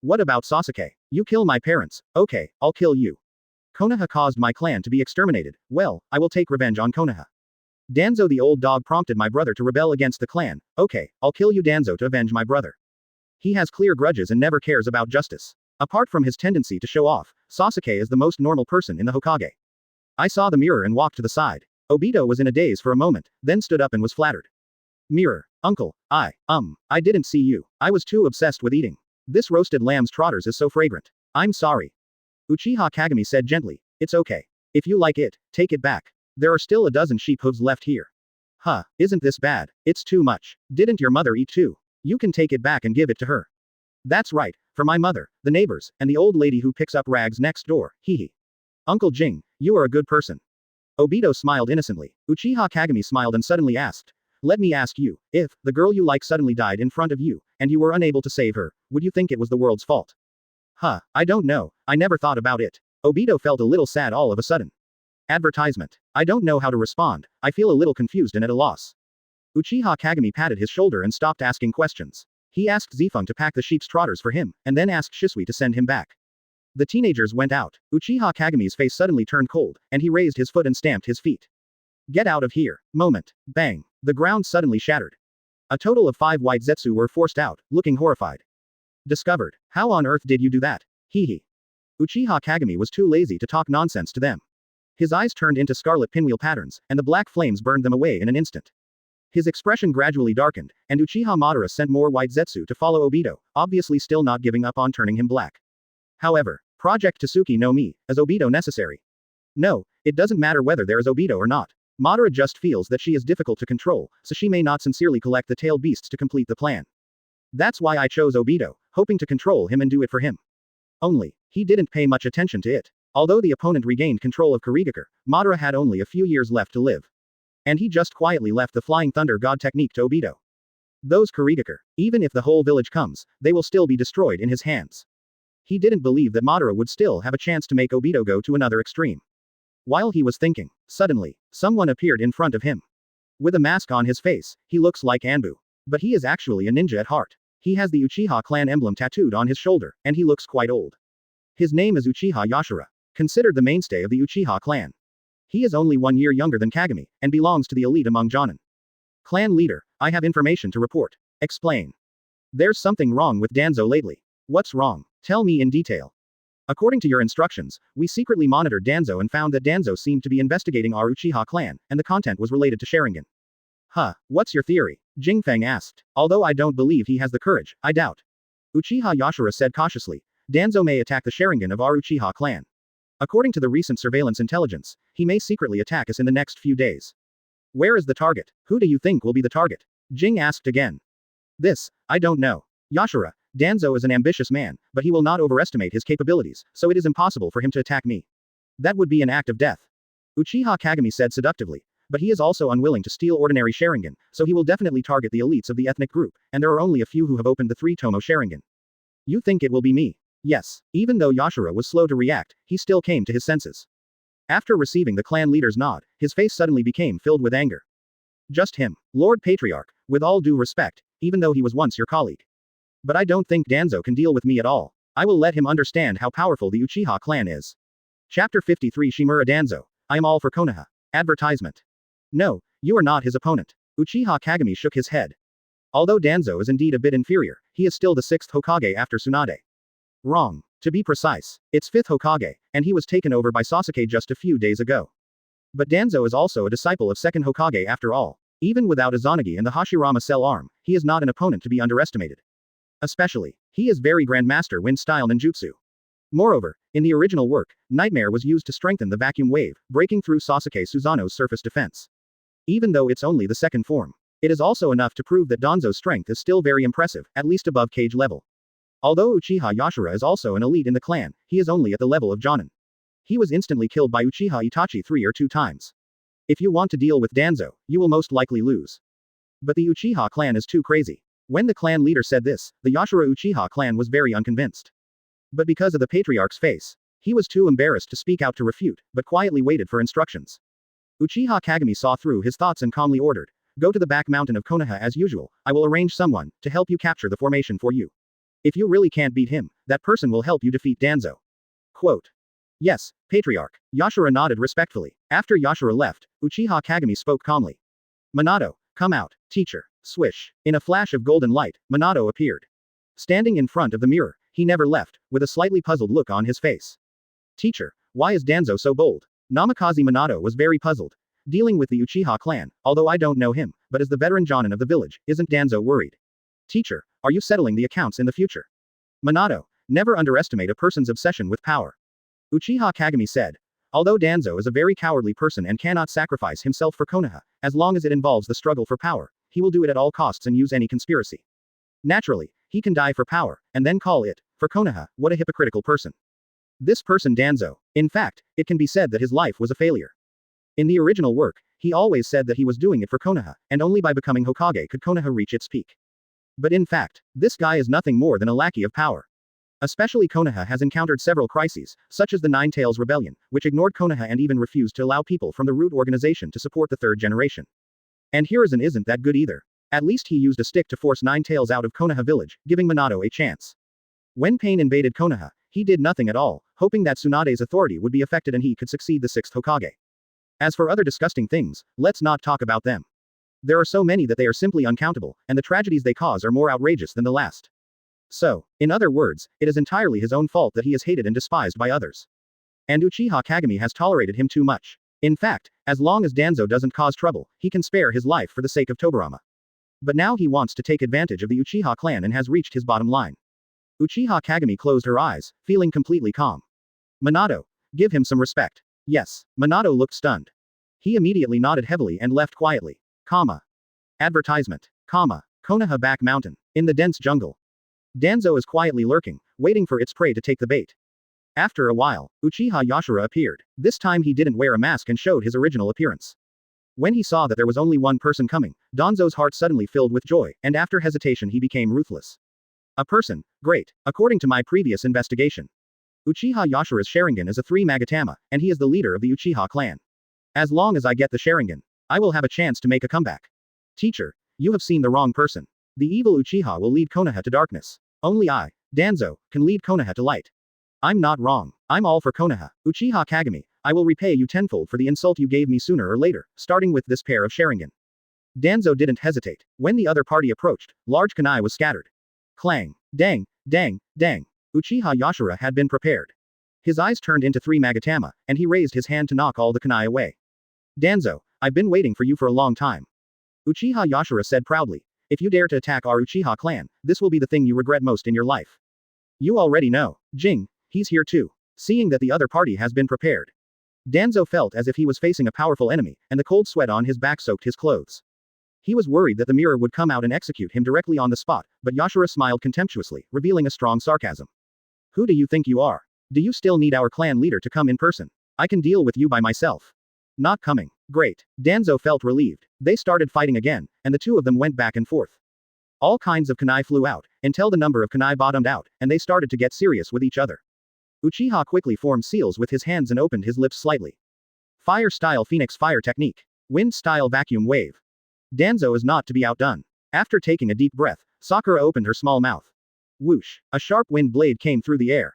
What about Sasuke? You kill my parents, okay, I'll kill you. Konoha caused my clan to be exterminated, well, I will take revenge on Konoha. Danzo the old dog prompted my brother to rebel against the clan, okay, I'll kill you Danzo to avenge my brother. He has clear grudges and never cares about justice. Apart from his tendency to show off, Sasuke is the most normal person in the Hokage. I saw the mirror and walked to the side. Obito was in a daze for a moment, then stood up and was flattered. Mirror. Uncle, I didn't see you. I was too obsessed with eating. This roasted lamb's trotters is so fragrant. I'm sorry. Uchiha Kagami said gently, it's okay. If you like it, take it back. There are still a dozen sheep hooves left here. Huh, isn't this bad? It's too much. Didn't your mother eat too? You can take it back and give it to her. That's right, for my mother, the neighbors, and the old lady who picks up rags next door, hehe. Uncle Jing, you are a good person. Obito smiled innocently. Uchiha Kagami smiled and suddenly asked, let me ask you, if the girl you like suddenly died in front of you, and you were unable to save her, would you think it was the world's fault? Huh, I don't know, I never thought about it. Obito felt a little sad all of a sudden. Advertisement. I don't know how to respond, I feel a little confused and at a loss. Uchiha Kagami patted his shoulder and stopped asking questions. He asked Zifeng to pack the sheep's trotters for him, and then asked Shisui to send him back. The teenagers went out. Uchiha Kagami's face suddenly turned cold, and he raised his foot and stamped his feet. Get out of here. Moment. Bang. The ground suddenly shattered. A total of 5 white Zetsu were forced out, looking horrified. Discovered. How on earth did you do that? Hehe. Uchiha Kagami was too lazy to talk nonsense to them. His eyes turned into scarlet pinwheel patterns, and the black flames burned them away in an instant. His expression gradually darkened, and Uchiha Madara sent more white Zetsu to follow Obito, obviously still not giving up on turning him black. However, Project Tsuki no Mi, is Obito necessary? No, it doesn't matter whether there is Obito or not. Madara just feels that she is difficult to control, so she may not sincerely collect the tailed beasts to complete the plan. That's why I chose Obito, hoping to control him and do it for him. Only, he didn't pay much attention to it. Although the opponent regained control of Kurigakure, Madara had only a few years left to live. And he just quietly left the Flying Thunder God technique to Obito. Those Kurigakure, even if the whole village comes, they will still be destroyed in his hands. He didn't believe that Madara would still have a chance to make Obito go to another extreme. While he was thinking, suddenly, someone appeared in front of him. With a mask on his face, he looks like Anbu. But he is actually a ninja at heart. He has the Uchiha clan emblem tattooed on his shoulder, and he looks quite old. His name is Uchiha Yashira, considered the mainstay of the Uchiha clan. He is only 1 year younger than Kagami, and belongs to the elite among Jonin. Clan leader, I have information to report. Explain. There's something wrong with Danzo lately. What's wrong? Tell me in detail. According to your instructions, we secretly monitored Danzo and found that Danzo seemed to be investigating our Uchiha clan, and the content was related to Sharingan. Huh, what's your theory? Jing Feng asked. Although I don't believe he has the courage, I doubt. Uchiha Yashira said cautiously. Danzo may attack the Sharingan of our Uchiha clan. According to the recent surveillance intelligence, he may secretly attack us in the next few days. Where is the target? Who do you think will be the target? Jing asked again. This, I don't know. Yashira, Danzo is an ambitious man, but he will not overestimate his capabilities, so it is impossible for him to attack me. That would be an act of death. Uchiha Kagami said seductively. But he is also unwilling to steal ordinary Sharingan, so he will definitely target the elites of the ethnic group, and there are only a few who have opened the 3-tomo Sharingan. You think it will be me? Yes. Even though Yashira was slow to react, he still came to his senses. After receiving the clan leader's nod, his face suddenly became filled with anger. Just him, Lord Patriarch, with all due respect, even though he was once your colleague. But I don't think Danzo can deal with me at all. I will let him understand how powerful the Uchiha clan is. Chapter 53 Shimura Danzo. I am all for Konoha. Advertisement. No, you are not his opponent. Uchiha Kagami shook his head. Although Danzo is indeed a bit inferior, he is still the 6th Hokage after Tsunade. Wrong. To be precise, it's 5th Hokage, and he was taken over by Sasuke just a few days ago. But Danzo is also a disciple of 2nd Hokage after all. Even without Izanagi and the Hashirama cell arm, he is not an opponent to be underestimated. Especially, he is very Grandmaster Wind-style ninjutsu. Moreover, in the original work, Nightmare was used to strengthen the vacuum wave, breaking through Sasuke Susanoo's surface defense. Even though it's only the second form, it is also enough to prove that Danzo's strength is still very impressive, at least above cage level. Although Uchiha Yashira is also an elite in the clan, he is only at the level of Jonin. He was instantly killed by Uchiha Itachi 3 or 2 times. If you want to deal with Danzo, you will most likely lose. But the Uchiha clan is too crazy. When the clan leader said this, the Yashira Uchiha clan was very unconvinced. But because of the patriarch's face, he was too embarrassed to speak out to refute, but quietly waited for instructions. Uchiha Kagami saw through his thoughts and calmly ordered, "Go to the back mountain of Konoha as usual, I will arrange someone to help you capture the formation for you. If you really can't beat him, that person will help you defeat Danzo." Quote. Yes, Patriarch. Yashira nodded respectfully. After Yashira left, Uchiha Kagami spoke calmly. Minato, come out, teacher. Swish. In a flash of golden light, Minato appeared. Standing in front of the mirror, he never left, with a slightly puzzled look on his face. Teacher, why is Danzo so bold? Namikaze Minato was very puzzled. Dealing with the Uchiha clan, although I don't know him, but as the veteran Jonin of the village, isn't Danzo worried? Teacher, are you settling the accounts in the future? Minato, never underestimate a person's obsession with power. Uchiha Kagami said. Although Danzo is a very cowardly person and cannot sacrifice himself for Konoha, as long as it involves the struggle for power, he will do it at all costs and use any conspiracy. Naturally, he can die for power, and then call it, for Konoha. What a hypocritical person. This person Danzo. In fact, it can be said that his life was a failure. In the original work, he always said that he was doing it for Konoha, and only by becoming Hokage could Konoha reach its peak. But in fact, this guy is nothing more than a lackey of power. Especially Konoha has encountered several crises, such as the Nine Tails Rebellion, which ignored Konoha and even refused to allow people from the root organization to support the third generation. And Hiruzen isn't that good either. At least he used a stick to force Nine Tails out of Konoha village, giving Minato a chance. When Pain invaded Konoha, he did nothing at all, hoping that Tsunade's authority would be affected and he could succeed the 6th Hokage. As for other disgusting things, let's not talk about them. There are so many that they are simply uncountable, and the tragedies they cause are more outrageous than the last. So, in other words, it is entirely his own fault that he is hated and despised by others. And Uchiha Kagami has tolerated him too much. In fact, as long as Danzo doesn't cause trouble, he can spare his life for the sake of Tobirama. But now he wants to take advantage of the Uchiha clan and has reached his bottom line. Uchiha Kagami closed her eyes, feeling completely calm. Minato, give him some respect. Yes. Minato looked stunned. He immediately nodded heavily and left quietly. Comma. Advertisement. Comma. Konoha Back Mountain. In the dense jungle. Danzo is quietly lurking, waiting for its prey to take the bait. After a while, Uchiha Yashira appeared. This time he didn't wear a mask and showed his original appearance. When he saw that there was only one person coming, Danzo's heart suddenly filled with joy, and after hesitation he became ruthless. A person? Great. According to my previous investigation, Uchiha Yashira's Sharingan is a 3 Magatama, and he is the leader of the Uchiha clan. As long as I get the Sharingan, I will have a chance to make a comeback. Teacher, you have seen the wrong person. The evil Uchiha will lead Konoha to darkness. Only I, Danzo, can lead Konoha to light. I'm not wrong. I'm all for Konoha. Uchiha Kagami, I will repay you tenfold for the insult you gave me sooner or later, starting with this pair of Sharingan. Danzo didn't hesitate. When the other party approached, large kunai was scattered. Clang. Dang. Dang. Dang. Uchiha Yashira had been prepared. His eyes turned into 3 Magatama, and he raised his hand to knock all the kunai away. Danzo, I've been waiting for you for a long time. Uchiha Yashira said proudly. If you dare to attack our Uchiha clan, this will be the thing you regret most in your life. You already know. Jing, he's here too. Seeing that the other party has been prepared. Danzo felt as if he was facing a powerful enemy, and the cold sweat on his back soaked his clothes. He was worried that the mirror would come out and execute him directly on the spot, but Yashira smiled contemptuously, revealing a strong sarcasm. Who do you think you are? Do you still need our clan leader to come in person? I can deal with you by myself. Not coming. Great. Danzo felt relieved. They started fighting again, and the two of them went back and forth. All kinds of kunai flew out, until the number of kunai bottomed out, and they started to get serious with each other. Uchiha quickly formed seals with his hands and opened his lips slightly. Fire-style Phoenix Fire Technique. Wind-style Vacuum Wave. Danzo is not to be outdone. After taking a deep breath, Sakura opened her small mouth. Whoosh! A sharp wind blade came through the air.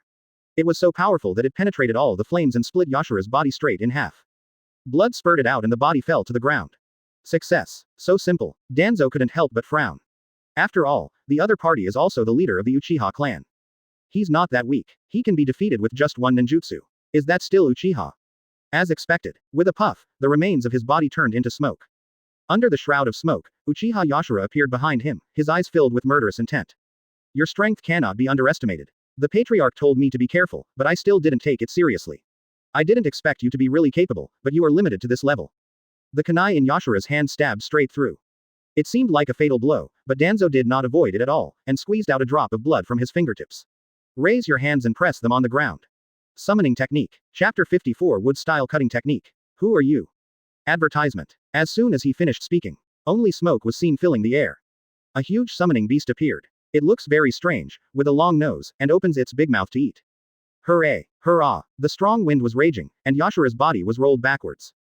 It was so powerful that it penetrated all the flames and split Yashira's body straight in half. Blood spurted out and the body fell to the ground. Success. So simple. Danzo couldn't help but frown. After all, the other party is also the leader of the Uchiha clan. He's not that weak. He can be defeated with just one ninjutsu. Is that still Uchiha? As expected. With a puff, the remains of his body turned into smoke. Under the shroud of smoke, Uchiha Yashira appeared behind him, his eyes filled with murderous intent. Your strength cannot be underestimated. The patriarch told me to be careful, but I still didn't take it seriously. I didn't expect you to be really capable, but you are limited to this level. The kunai in Yashira's hand stabbed straight through. It seemed like a fatal blow, but Danzo did not avoid it at all, and squeezed out a drop of blood from his fingertips. Raise your hands and press them on the ground. Summoning Technique. Chapter 54 Wood-Style Cutting Technique. Who are you? Advertisement. As soon as he finished speaking, only smoke was seen filling the air. A huge summoning beast appeared. It looks very strange, with a long nose, and opens its big mouth to eat. Hooray! Hurrah! The strong wind was raging, and Yashira's body was rolled backwards.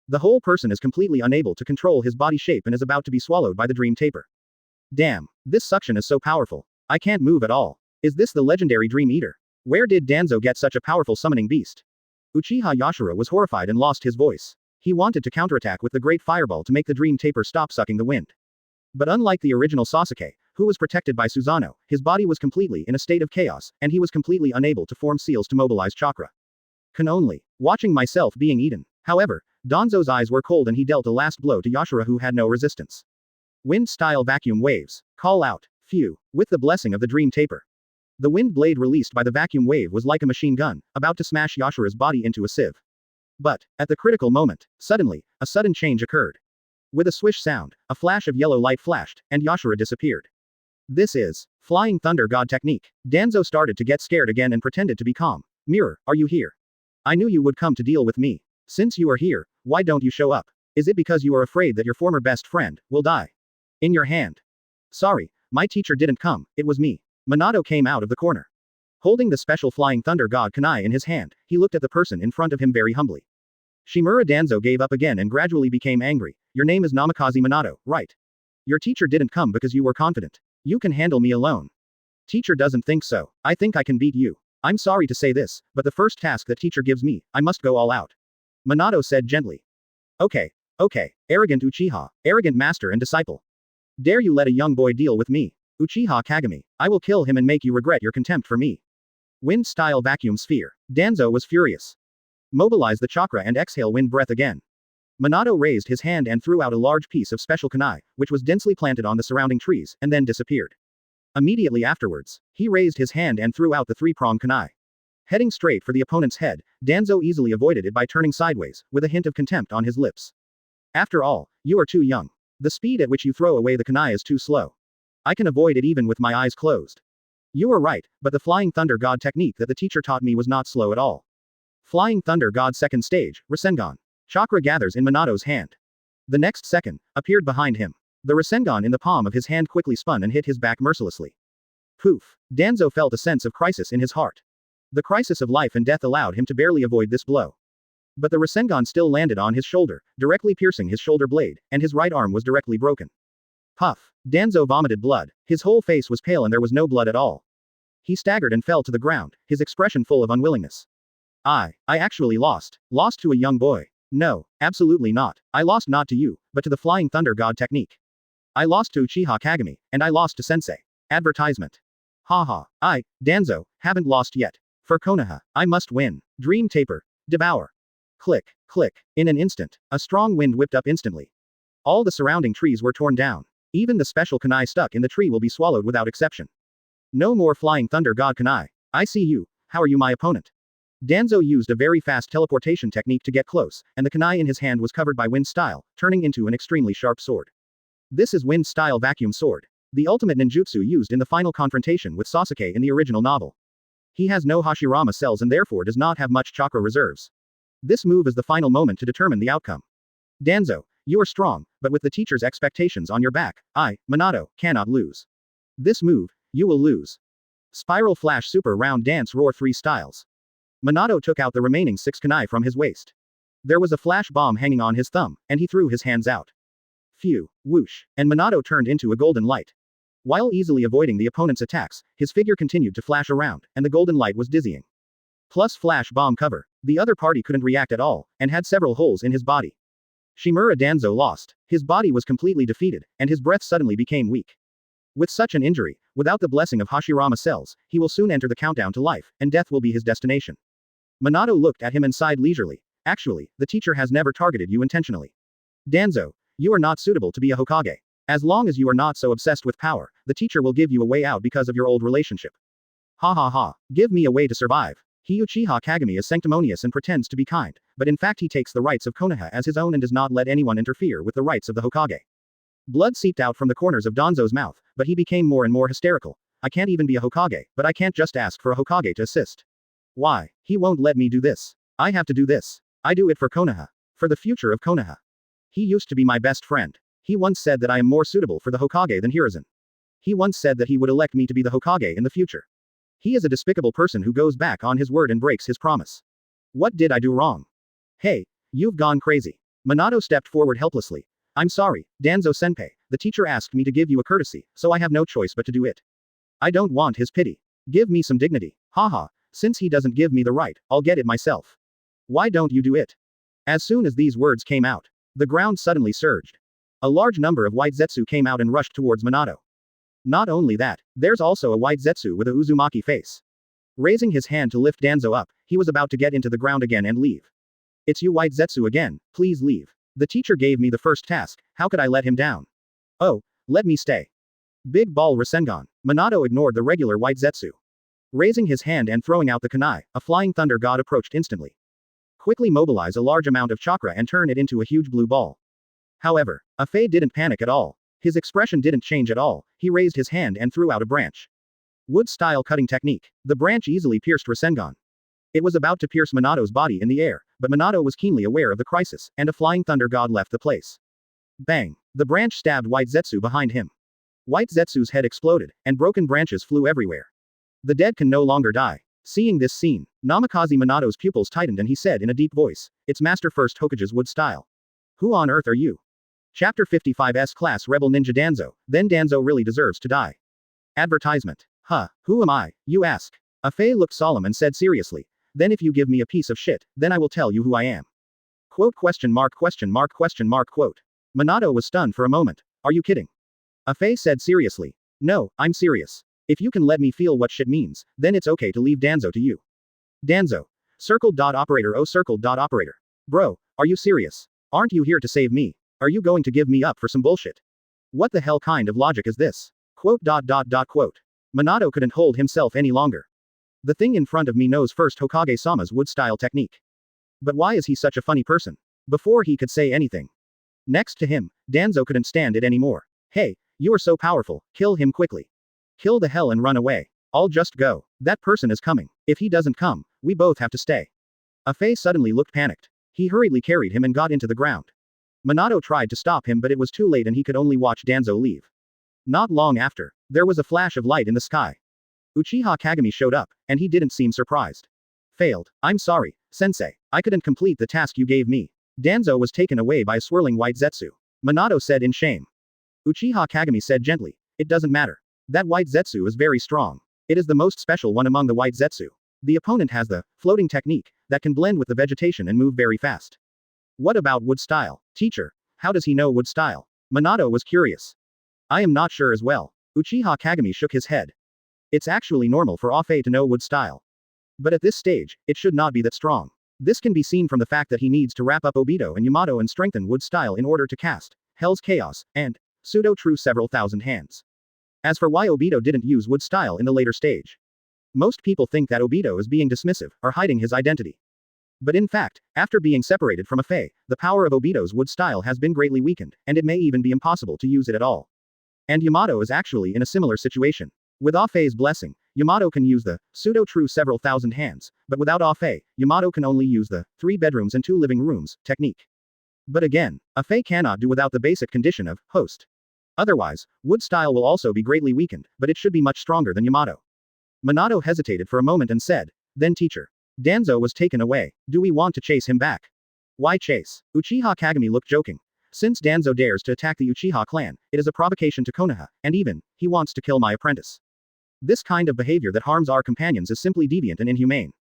The whole person is completely unable to control his body shape and is about to be swallowed by the dream taper. Damn, this suction is so powerful. I can't move at all. Is this the legendary Dream Eater? Where did Danzo get such a powerful summoning beast? Uchiha Yashira was horrified and lost his voice. He wanted to counterattack with the Great Fireball to make the Dream Taper stop sucking the wind. But unlike the original Sasuke, who was protected by Susanoo, his body was completely in a state of chaos, and he was completely unable to form seals to mobilize chakra. Can only. Watching myself being eaten. However, Danzo's eyes were cold and he dealt a last blow to Yashira who had no resistance. Wind-style Vacuum Waves. Call out. Phew. With the blessing of the Dream Taper. The wind blade released by the vacuum wave was like a machine gun, about to smash Yashira's body into a sieve. But, at the critical moment, suddenly, a sudden change occurred. With a swish sound, a flash of yellow light flashed, and Yashira disappeared. This is Flying Thunder God Technique. Danzo started to get scared again and pretended to be calm. Mirror, are you here? I knew you would come to deal with me. Since you are here, why don't you show up? Is it because you are afraid that your former best friend will die? In your hand. Sorry, my teacher didn't come, it was me. Minato came out of the corner. Holding the special Flying Thunder God kunai in his hand, he looked at the person in front of him very humbly. Shimura Danzo gave up again and gradually became angry. Your name is Namikaze Minato, right? Your teacher didn't come because you were confident. You can handle me alone. Teacher doesn't think so. I think I can beat you. I'm sorry to say this, but the first task that teacher gives me, I must go all out. Minato said gently. Okay. Arrogant Uchiha, arrogant master and disciple. Dare you let a young boy deal with me? Uchiha Kagami, I will kill him and make you regret your contempt for me. Wind-style Vacuum Sphere. Danzo was furious. Mobilize the chakra and exhale wind breath again. Minato raised his hand and threw out a large piece of special kunai, which was densely planted on the surrounding trees, and then disappeared. Immediately afterwards, he raised his hand and threw out the three-prong kunai. Heading straight for the opponent's head, Danzo easily avoided it by turning sideways, with a hint of contempt on his lips. After all, you are too young. The speed at which you throw away the kunai is too slow. I can avoid it even with my eyes closed. You are right, but the Flying Thunder God technique that the teacher taught me was not slow at all. Flying Thunder God second stage, Rasengan. Chakra gathers in Minato's hand. The next second, appeared behind him. The Rasengan in the palm of his hand quickly spun and hit his back mercilessly. Poof! Danzo felt a sense of crisis in his heart. The crisis of life and death allowed him to barely avoid this blow. But the Rasengan still landed on his shoulder, directly piercing his shoulder blade, and his right arm was directly broken. Puff! Danzo vomited blood. His whole face was pale and there was no blood at all. He staggered and fell to the ground, his expression full of unwillingness. I actually lost. Lost to a young boy. No, absolutely not. I lost not to you, but to the Flying Thunder God technique. I lost to Uchiha Kagami, and I lost to Sensei. Advertisement. Haha, Danzo, haven't lost yet. For Konoha, I must win. Dream Taper. Devour. Click, click. In an instant, a strong wind whipped up instantly. All the surrounding trees were torn down. Even the special kunai stuck in the tree will be swallowed without exception. No more flying thunder god kunai. I see you. How are you my opponent? Danzo used a very fast teleportation technique to get close, and the kunai in his hand was covered by wind style, turning into an extremely sharp sword. This is wind style vacuum sword. The ultimate ninjutsu used in the final confrontation with Sasuke in the original novel. He has no Hashirama cells and therefore does not have much chakra reserves. This move is the final moment to determine the outcome. Danzo, you are strong, but with the teacher's expectations on your back, I, Minato, cannot lose. This move, you will lose. Spiral Flash Super Round Dance Roar 3 Styles. Minato took out the remaining 6 kunai from his waist. There was a flash bomb hanging on his thumb, and he threw his hands out. Phew, whoosh, and Minato turned into a golden light. While easily avoiding the opponent's attacks, his figure continued to flash around, and the golden light was dizzying. Plus flash bomb cover. The other party couldn't react at all, and had several holes in his body. Shimura Danzo lost. His body was completely defeated, and his breath suddenly became weak. With such an injury, without the blessing of Hashirama cells, he will soon enter the countdown to life, and death will be his destination. Minato looked at him and sighed leisurely. Actually, the teacher has never targeted you intentionally. Danzo, you are not suitable to be a Hokage. As long as you are not so obsessed with power, the teacher will give you a way out because of your old relationship. Ha ha ha, give me a way to survive. He Uchiha Kagami is sanctimonious and pretends to be kind, but in fact he takes the rights of Konoha as his own and does not let anyone interfere with the rights of the Hokage. Blood seeped out from the corners of Danzo's mouth, but he became more and more hysterical. I can't even be a Hokage, but I can't just ask for a Hokage to assist. Why? He won't let me do this. I have to do this. I do it for Konoha. For the future of Konoha. He used to be my best friend. He once said that I am more suitable for the Hokage than Hiruzen. He once said that he would elect me to be the Hokage in the future. He is a despicable person who goes back on his word and breaks his promise. What did I do wrong? Hey, you've gone crazy. Minato stepped forward helplessly. I'm sorry, Danzo-senpai, the teacher asked me to give you a courtesy, so I have no choice but to do it. I don't want his pity. Give me some dignity. Haha, since he doesn't give me the right, I'll get it myself. Why don't you do it? As soon as these words came out, the ground suddenly surged. A large number of white Zetsu came out and rushed towards Minato. Not only that, there's also a white Zetsu with a Uzumaki face. Raising his hand to lift Danzo up, he was about to get into the ground again and leave. It's you white Zetsu again, please leave. The teacher gave me the first task, how could I let him down? Oh, let me stay. Big Ball Rasengan. Minato ignored the regular white Zetsu. Raising his hand and throwing out the kunai, a flying thunder god approached instantly. Quickly mobilize a large amount of chakra and turn it into a huge blue ball. However, Afei didn't panic at all. His expression didn't change at all, he raised his hand and threw out a branch. Wood-style cutting technique. The branch easily pierced Rasengan. It was about to pierce Minato's body in the air, but Minato was keenly aware of the crisis, and a flying thunder god left the place. Bang! The branch stabbed White Zetsu behind him. White Zetsu's head exploded, and broken branches flew everywhere. The dead can no longer die. Seeing this scene, Namikaze Minato's pupils tightened and he said in a deep voice, it's Master First Hokage's wood style. Who on earth are you? Chapter 55 S-Class Rebel Ninja Danzo, then Danzo really deserves to die. Advertisement. Huh, who am I, you ask? Afei looked solemn and said seriously, then if you give me a piece of shit, then I will tell you who I am. Quote question mark quote. Minato was stunned for a moment. Are you kidding? Afei said seriously. No, I'm serious. If you can let me feel what shit means, then it's okay to leave Danzo to you. Danzo. Circle.operator oh circle.operator. Bro, are you serious? Aren't you here to save me? Are you going to give me up for some bullshit? What the hell kind of logic is this? Quote. Minato couldn't hold himself any longer. The thing in front of me knows First Hokage-sama's wood-style technique. But why is he such a funny person? Before he could say anything. Next to him, Danzo couldn't stand it anymore. Hey, you are so powerful, kill him quickly. Kill the hell and run away. I'll just go. That person is coming. If he doesn't come, we both have to stay. Afei suddenly looked panicked. He hurriedly carried him and got into the ground. Minato tried to stop him but it was too late and he could only watch Danzo leave. Not long after, there was a flash of light in the sky. Uchiha Kagami showed up, and he didn't seem surprised. Failed. I'm sorry, sensei. I couldn't complete the task you gave me. Danzo was taken away by a swirling white Zetsu. Minato said in shame. Uchiha Kagami said gently, it doesn't matter. That white Zetsu is very strong. It is the most special one among the white Zetsu. The opponent has the floating technique that can blend with the vegetation and move very fast. What about wood style? Teacher, how does he know wood style? Minato was curious. I am not sure as well. Uchiha Kagami shook his head. It's actually normal for Afei to know wood style. But at this stage, it should not be that strong. This can be seen from the fact that he needs to wrap up Obito and Yamato and strengthen wood style in order to cast Hell's Chaos, and pseudo-true several thousand hands. As for why Obito didn't use wood style in the later stage. Most people think that Obito is being dismissive, or hiding his identity. But in fact, after being separated from Afei, the power of Obito's wood style has been greatly weakened, and it may even be impossible to use it at all. And Yamato is actually in a similar situation. With Afei's blessing, Yamato can use the pseudo-true several thousand hands, but without Afei, Yamato can only use the 3 bedrooms and 2 living rooms technique. But again, Afei cannot do without the basic condition of host. Otherwise, wood style will also be greatly weakened, but it should be much stronger than Yamato. Minato hesitated for a moment and said, "Then teacher. Danzo was taken away. Do we want to chase him back?" "Why chase?" Uchiha Kagami looked joking. "Since Danzo dares to attack the Uchiha clan, it is a provocation to Konoha, and even, he wants to kill my apprentice. This kind of behavior that harms our companions is simply deviant and inhumane.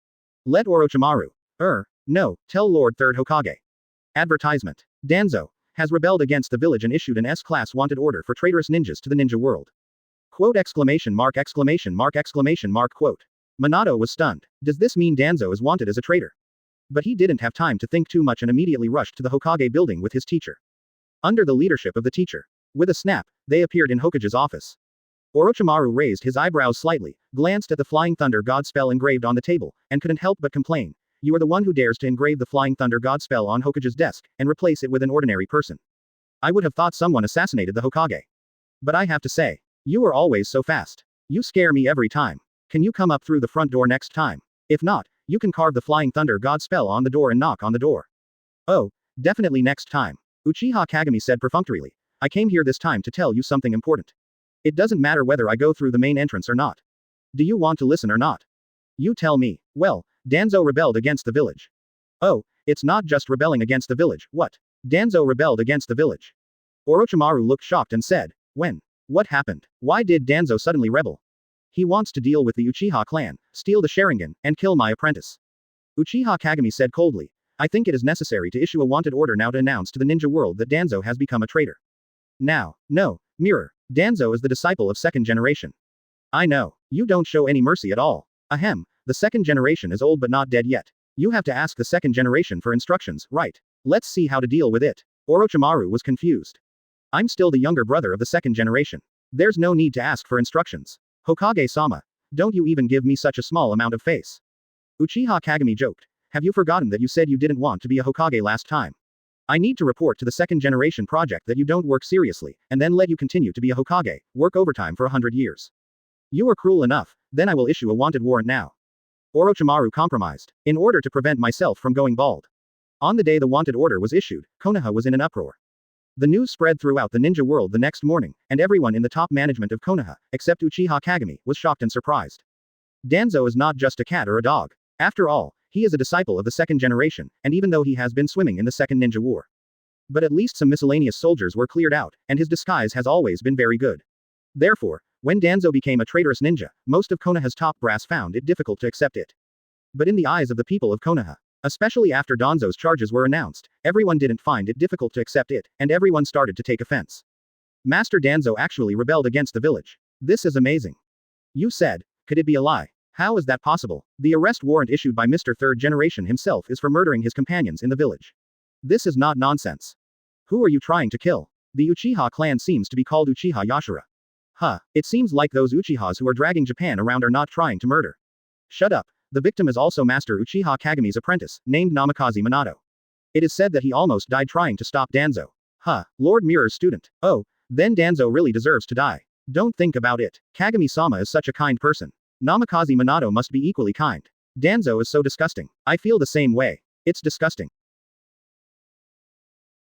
Let Orochimaru. No, tell Lord Third Hokage. Advertisement. Danzo has rebelled against the village and issued an S-class wanted order for traitorous ninjas to the ninja world." Quote exclamation mark exclamation mark exclamation mark quote. Minato was stunned. Does this mean Danzo is wanted as a traitor? But he didn't have time to think too much and immediately rushed to the Hokage building with his teacher. Under the leadership of the teacher. With a snap, they appeared in Hokage's office. Orochimaru raised his eyebrows slightly, glanced at the Flying Thunder God spell engraved on the table, and couldn't help but complain. "You are the one who dares to engrave the Flying Thunder God spell on Hokage's desk, and replace it with an ordinary person. I would have thought someone assassinated the Hokage. But I have to say, you are always so fast. You scare me every time. Can you come up through the front door next time? If not, you can carve the Flying Thunder God spell on the door and knock on the door." "Oh, definitely next time," Uchiha Kagami said perfunctorily. "I came here this time to tell you something important. It doesn't matter whether I go through the main entrance or not. Do you want to listen or not? You tell me." "Well, Danzo rebelled against the village." "Oh, it's not just rebelling against the village, what? Danzo rebelled against the village." Orochimaru looked shocked and said, "When? What happened? Why did Danzo suddenly rebel?" "He wants to deal with the Uchiha clan, steal the Sharingan, and kill my apprentice." Uchiha Kagami said coldly, "I think it is necessary to issue a wanted order now to announce to the ninja world that Danzo has become a traitor. Now, no, mirror, Danzo is the disciple of second generation. I know, you don't show any mercy at all. Ahem, the second generation is old but not dead yet. You have to ask the second generation for instructions, right? Let's see how to deal with it." Orochimaru was confused. "I'm still the younger brother of the second generation. There's no need to ask for instructions. Hokage-sama, don't you even give me such a small amount of face." Uchiha Kagami joked. "Have you forgotten that you said you didn't want to be a Hokage last time? I need to report to the second generation project that you don't work seriously, and then let you continue to be a Hokage, work overtime for 100 years. You are cruel enough, then I will issue a wanted warrant now." Orochimaru compromised. "In order to prevent myself from going bald." On the day the wanted order was issued, Konoha was in an uproar. The news spread throughout the ninja world the next morning, and everyone in the top management of Konoha, except Uchiha Kagami, was shocked and surprised. Danzo is not just a cat or a dog. After all, he is a disciple of the second generation, and even though he has been swimming in the second ninja war. But at least some miscellaneous soldiers were cleared out, and his disguise has always been very good. Therefore, when Danzo became a traitorous ninja, most of Konoha's top brass found it difficult to accept it. But in the eyes of the people of Konoha, especially after Danzo's charges were announced, everyone didn't find it difficult to accept it, and everyone started to take offense. Master Danzo actually rebelled against the village. This is amazing. You said, could it be a lie? How is that possible? The arrest warrant issued by Mr. Third Generation himself is for murdering his companions in the village. This is not nonsense. Who are you trying to kill? The Uchiha clan seems to be called Uchiha Yashira. It seems like those Uchihas who are dragging Japan around are not trying to murder. Shut up. The victim is also Master Uchiha Kagami's apprentice, named Namikaze Minato. It is said that he almost died trying to stop Danzo. Lord Mirror's student. Oh, then Danzo really deserves to die. Don't think about it. Kagami-sama is such a kind person. Namikaze Minato must be equally kind. Danzo is so disgusting. I feel the same way. It's disgusting.